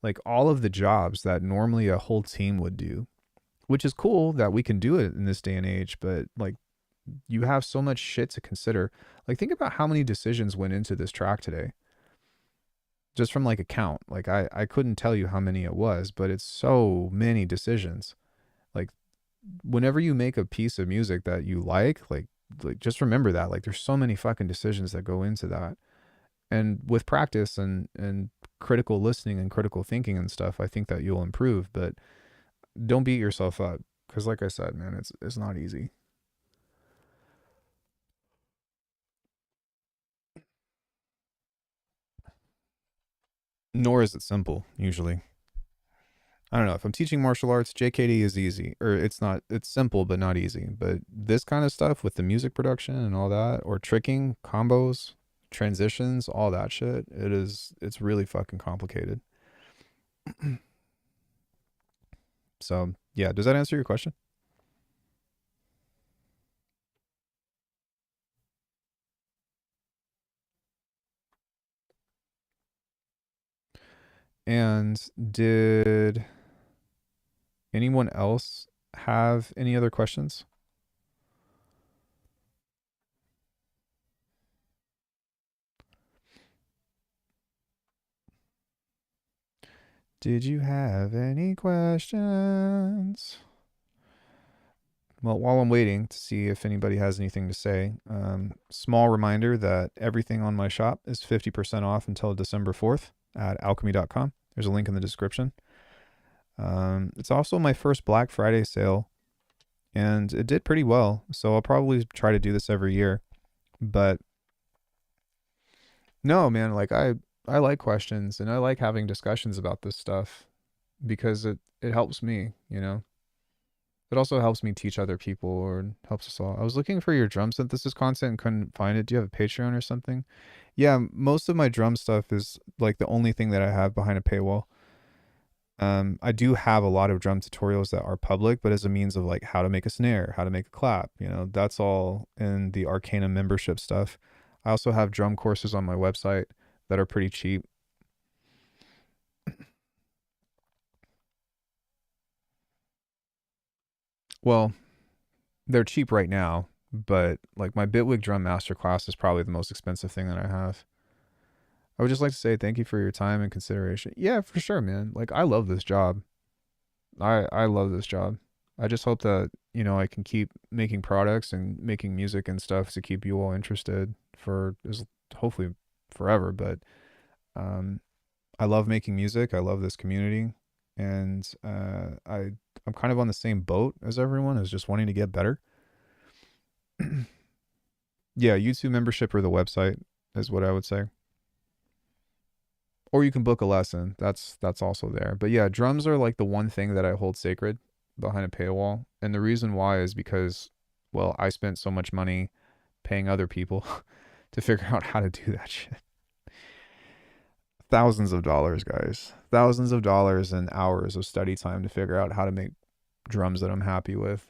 like all of the jobs that normally a whole team would do, which is cool that we can do it in this day and age, but like you have so much shit to consider. Like think about how many decisions went into this track today, just from like a count. Like I couldn't tell you how many it was, but it's so many decisions. Like whenever you make a piece of music that you like just remember that like there's so many fucking decisions that go into that. And with practice and critical listening and critical thinking and stuff, I think that you'll improve, but don't beat yourself up, cuz like I said, man, it's not easy. Nor is it simple usually. I don't know. If I'm teaching martial arts, JKD is easy, or it's not. It's simple but not easy. But this kind of stuff with the music production and all that, or tricking, combos, transitions, all that shit, it's really fucking complicated. So yeah, does that answer your question? And did anyone else have any other questions? Did you have any questions? Well, while I'm waiting to see if anybody has anything to say, small reminder that everything on my shop is 50% off until December 4th at alchemy.com. There's a link in the description. It's also my first Black Friday sale, and it did pretty well. So I'll probably try to do this every year. But no, man, like I like questions and I like having discussions about this stuff because it helps me, you know. It also helps me teach other people or helps us all. I was looking for your drum synthesis content and couldn't find it. Do you have a Patreon or something? Yeah, most of my drum stuff is like the only thing that I have behind a paywall. I do have a lot of drum tutorials that are public, but as a means of like how to make a snare, how to make a clap, that's all in the Arcana membership stuff. I also have drum courses on my website that are pretty cheap. Well, they're cheap right now, but like my Bitwig drum masterclass is probably the most expensive thing that I have. I would just like to say thank you for your time and consideration. Yeah, for sure, man. Like I love this job. I love this job. I just hope that, I can keep making products and making music and stuff to keep you all interested for as hopefully forever, but um I love making music. I love this community, and I'm kind of on the same boat as everyone, is just wanting to get better. Yeah, YouTube membership or the website is what I would say. Or you can book a lesson. That's also there. But yeah, drums are like the one thing that I hold sacred behind a paywall. And the reason why is because, well, I spent so much money paying other people to figure out how to do that shit. Thousands of dollars, guys. Thousands of dollars and hours of study time to figure out how to make drums that I'm happy with.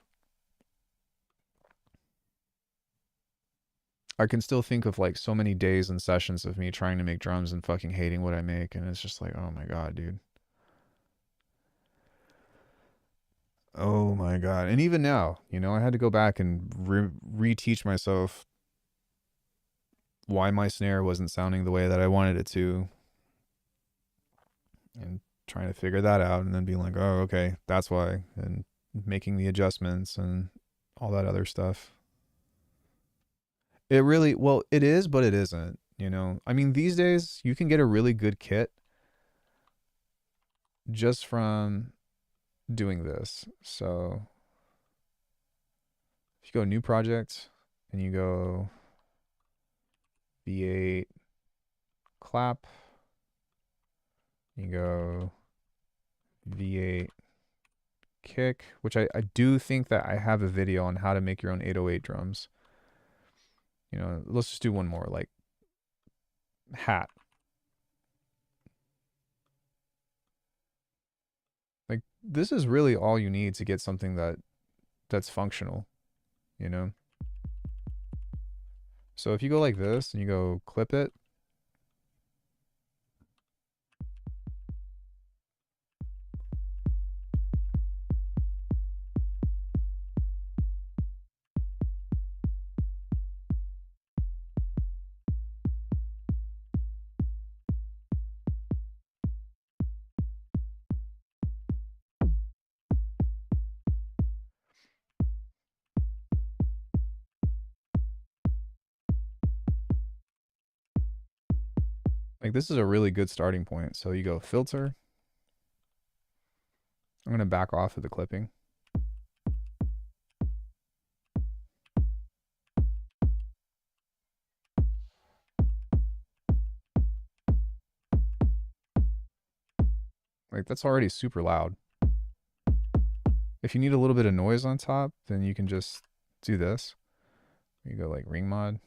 I can still think of like so many days and sessions of me trying to make drums and fucking hating what I make, and it's just like, oh my god, dude. Oh my god. And even now, I had to go back and reteach myself why my snare wasn't sounding the way that I wanted it to, and trying to figure that out, and then being like, oh, okay, that's why, and making the adjustments and all that other stuff. It really, well, it is, but it isn't. I mean, these days you can get a really good kit just from doing this. So if you go new project and you go V8 clap, you go V8 kick, which I do think that I have a video on how to make your own 808 drums. Let's just do one more, like hat. Like this is really all you need to get something that's functional, you know? So if you go like this and you go clip it, like this is a really good starting point. So you go filter. I'm going to back off of the clipping. Like that's already super loud. If you need a little bit of noise on top, then you can just do this. You go like ring mod.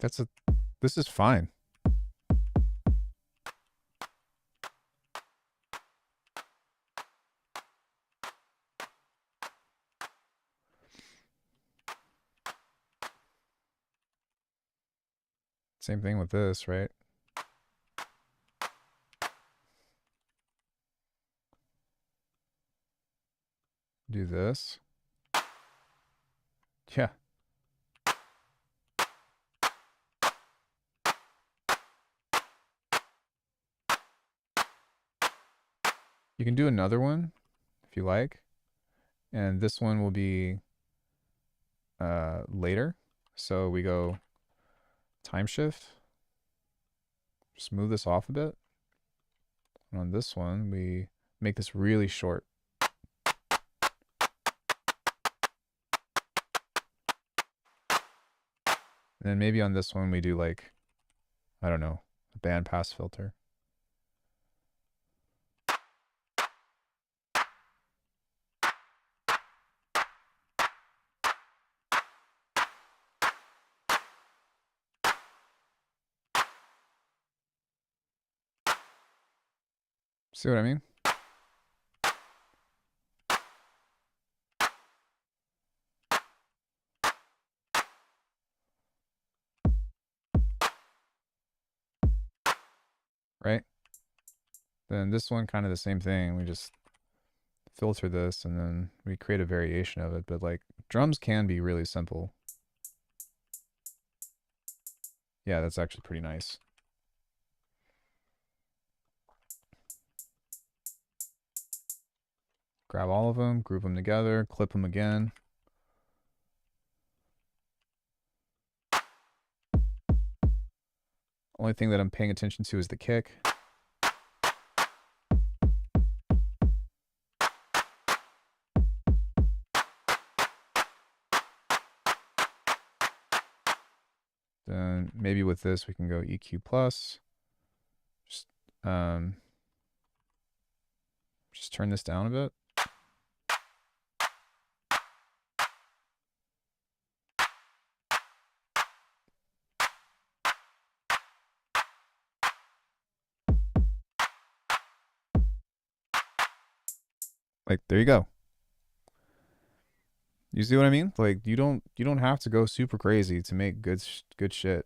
Like this is fine. Same thing with this, right? Do this. Yeah. You can do another one if you like. And this one will be later. So we go time shift. Just move this off a bit. And on this one, we make this really short. And then maybe on this one, we do like, I don't know, a band pass filter. See what I mean? Right? Then this one, kind of the same thing. We just filter this and then we create a variation of it. But like drums can be really simple. Yeah, that's actually pretty nice. Grab all of them, group them together, clip them again. Only thing that I'm paying attention to is the kick. Then maybe with this we can go EQ plus. Just turn this down a bit. Like there you go. You see what I mean? Like you don't have to go super crazy to make good shit.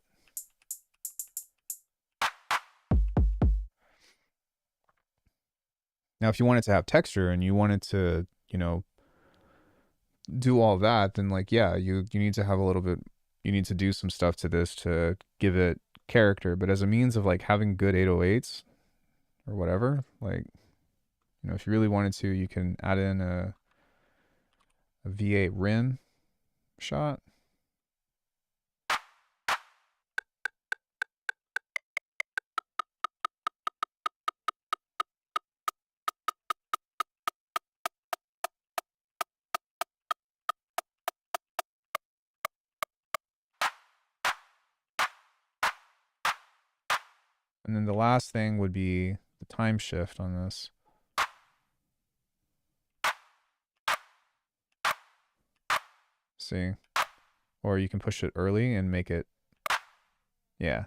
Now, if you wanted to have texture and you wanted to, do all that, then like yeah, you need to have a little bit. You need to do some stuff to this to give it character. But as a means of like having good 808s or whatever, like if you really wanted to, you can add in a V8 rim shot. And then the last thing would be the time shift on this. See? Or you can push it early and make it, yeah.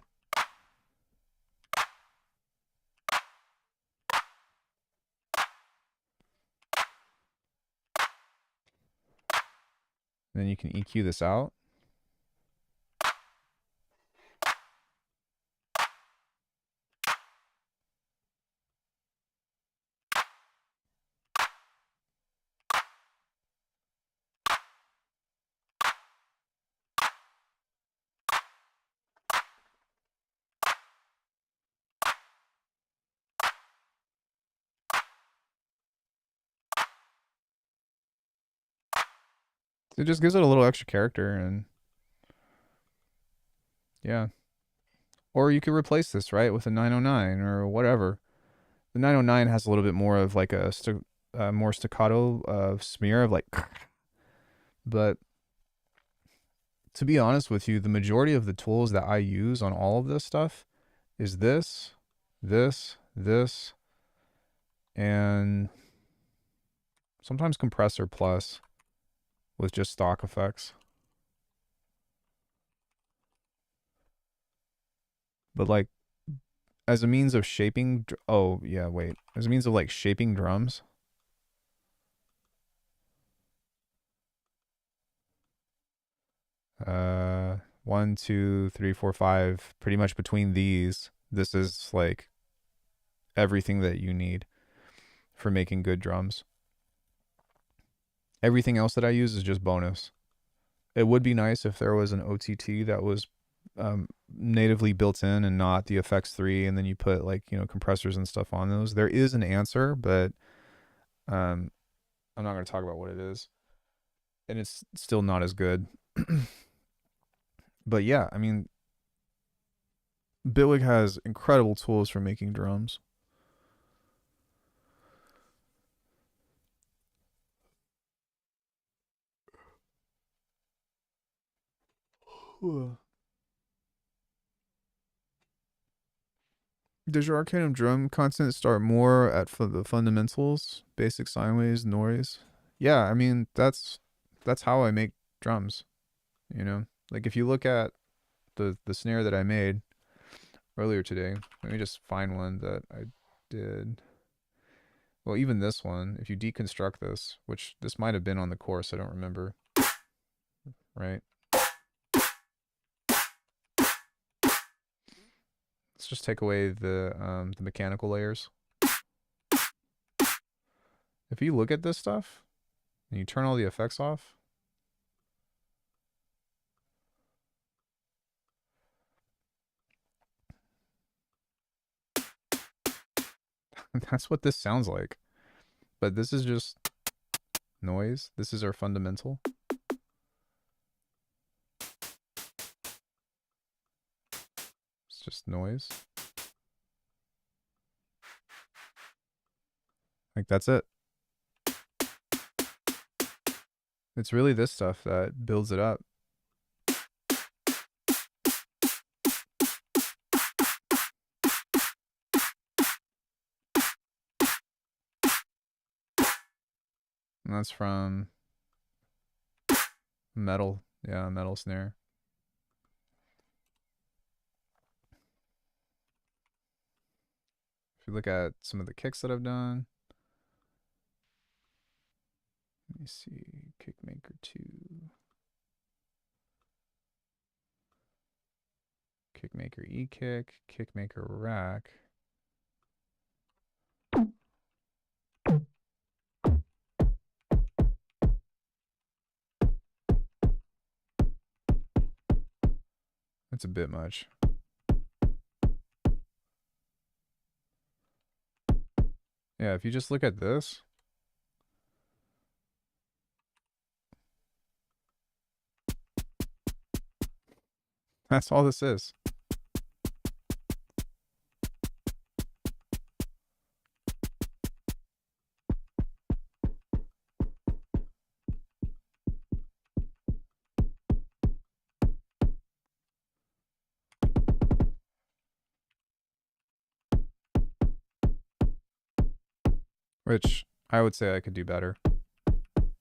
And then you can EQ this out. It just gives it a little extra character and yeah. Or you could replace this, right, with a 909 or whatever. The 909 has a little bit more of like a more staccato smear of like, but to be honest with you, the majority of the tools that I use on all of this stuff is this, and sometimes compressor plus with just stock effects. But like as a means of shaping, oh yeah, wait, as a means of like shaping drums. One, two, three, four, five. Pretty much between these, this is like everything that you need for making good drums. Everything else that I use is just bonus. It would be nice if there was an OTT that was natively built in and not the FX3, and then you put like compressors and stuff on those. There is an answer, but I'm not going to talk about what it is, and it's still not as good. But yeah, I mean, Bitwig has incredible tools for making drums. Does your Arcanum drum content start more at the fundamentals, basic sine waves, noise? Yeah, I mean that's how I make drums. Like if you look at the snare that I made earlier today, let me just find one that I did. Well, even this one, if you deconstruct this, which this might have been on the course, I don't remember. Right? Let's just take away the mechanical layers. If you look at this stuff and you turn all the effects off, that's what this sounds like. But this is just noise. This is our fundamental. It's just noise. Like that's it. It's really this stuff that builds it up. And that's from metal. Yeah, metal snare. If you look at some of the kicks that I've done, Let me see. Kickmaker 2. Kickmaker E-kick. Kickmaker rack. That's a bit much. Yeah, if you just look at this. That's all this is. Which I would say I could do better.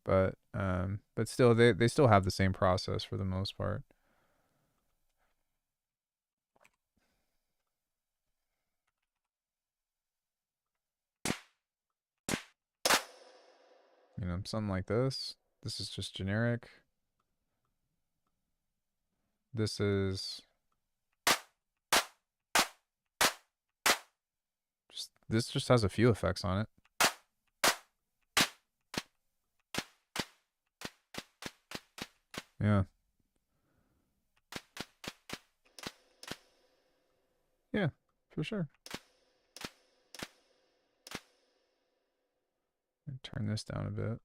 But still they still have the same process for the most part. You know, something like this. This is just generic. This is just, this just has a few effects on it. Yeah. Yeah, for sure. Turn this down a bit.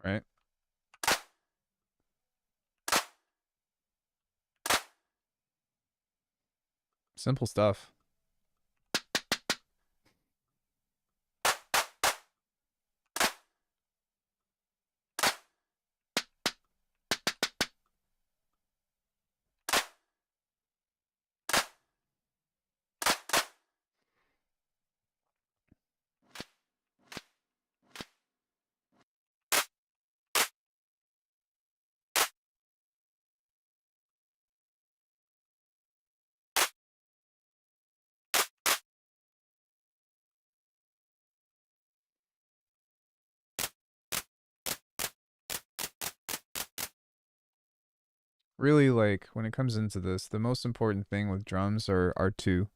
Right? Simple stuff. Really, like when it comes into this, the most important thing with drums are two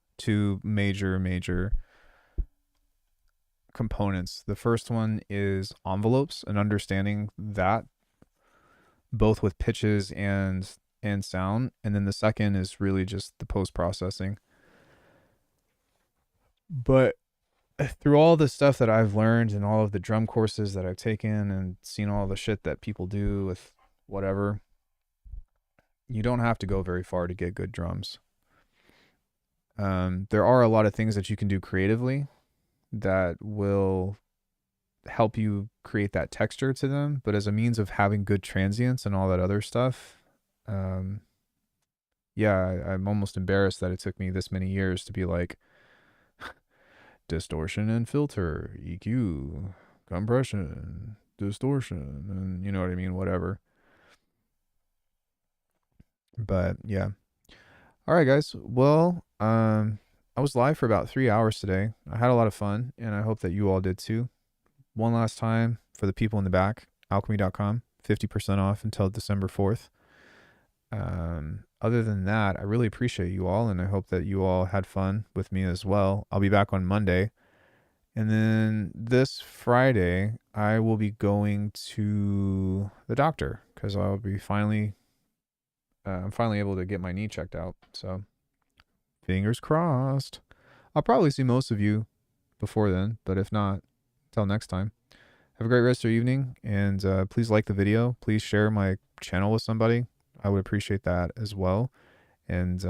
major components. The first one is envelopes and understanding that both with pitches and sound, and then the second is really just the post processing. But through all the stuff that I've learned and all of the drum courses that I've taken and seen all the shit that people do with whatever, you don't have to go very far to get good drums. There are a lot of things that you can do creatively that will help you create that texture to them, but as a means of having good transients and all that other stuff, yeah, I'm almost embarrassed that it took me this many years to be like distortion and filter, EQ, compression, distortion, and you know what I mean, whatever. But yeah. All right, guys. Well, I was live for about 3 hours today. I had a lot of fun, and I hope that you all did too. One last time for the people in the back, alchemy.com, 50% off until December 4th. Other than that, I really appreciate you all, and I hope that you all had fun with me as well. I'll be back on Monday. And then this Friday, I will be going to the doctor because I'll be I'm finally able to get my knee checked out. So fingers crossed. I'll probably see most of you before then, but if not, until next time. Have a great rest of your evening, and please like the video. Please share my channel with somebody. I would appreciate that as well. And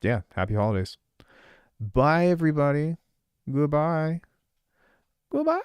yeah, happy holidays. Bye, everybody. Goodbye. Goodbye.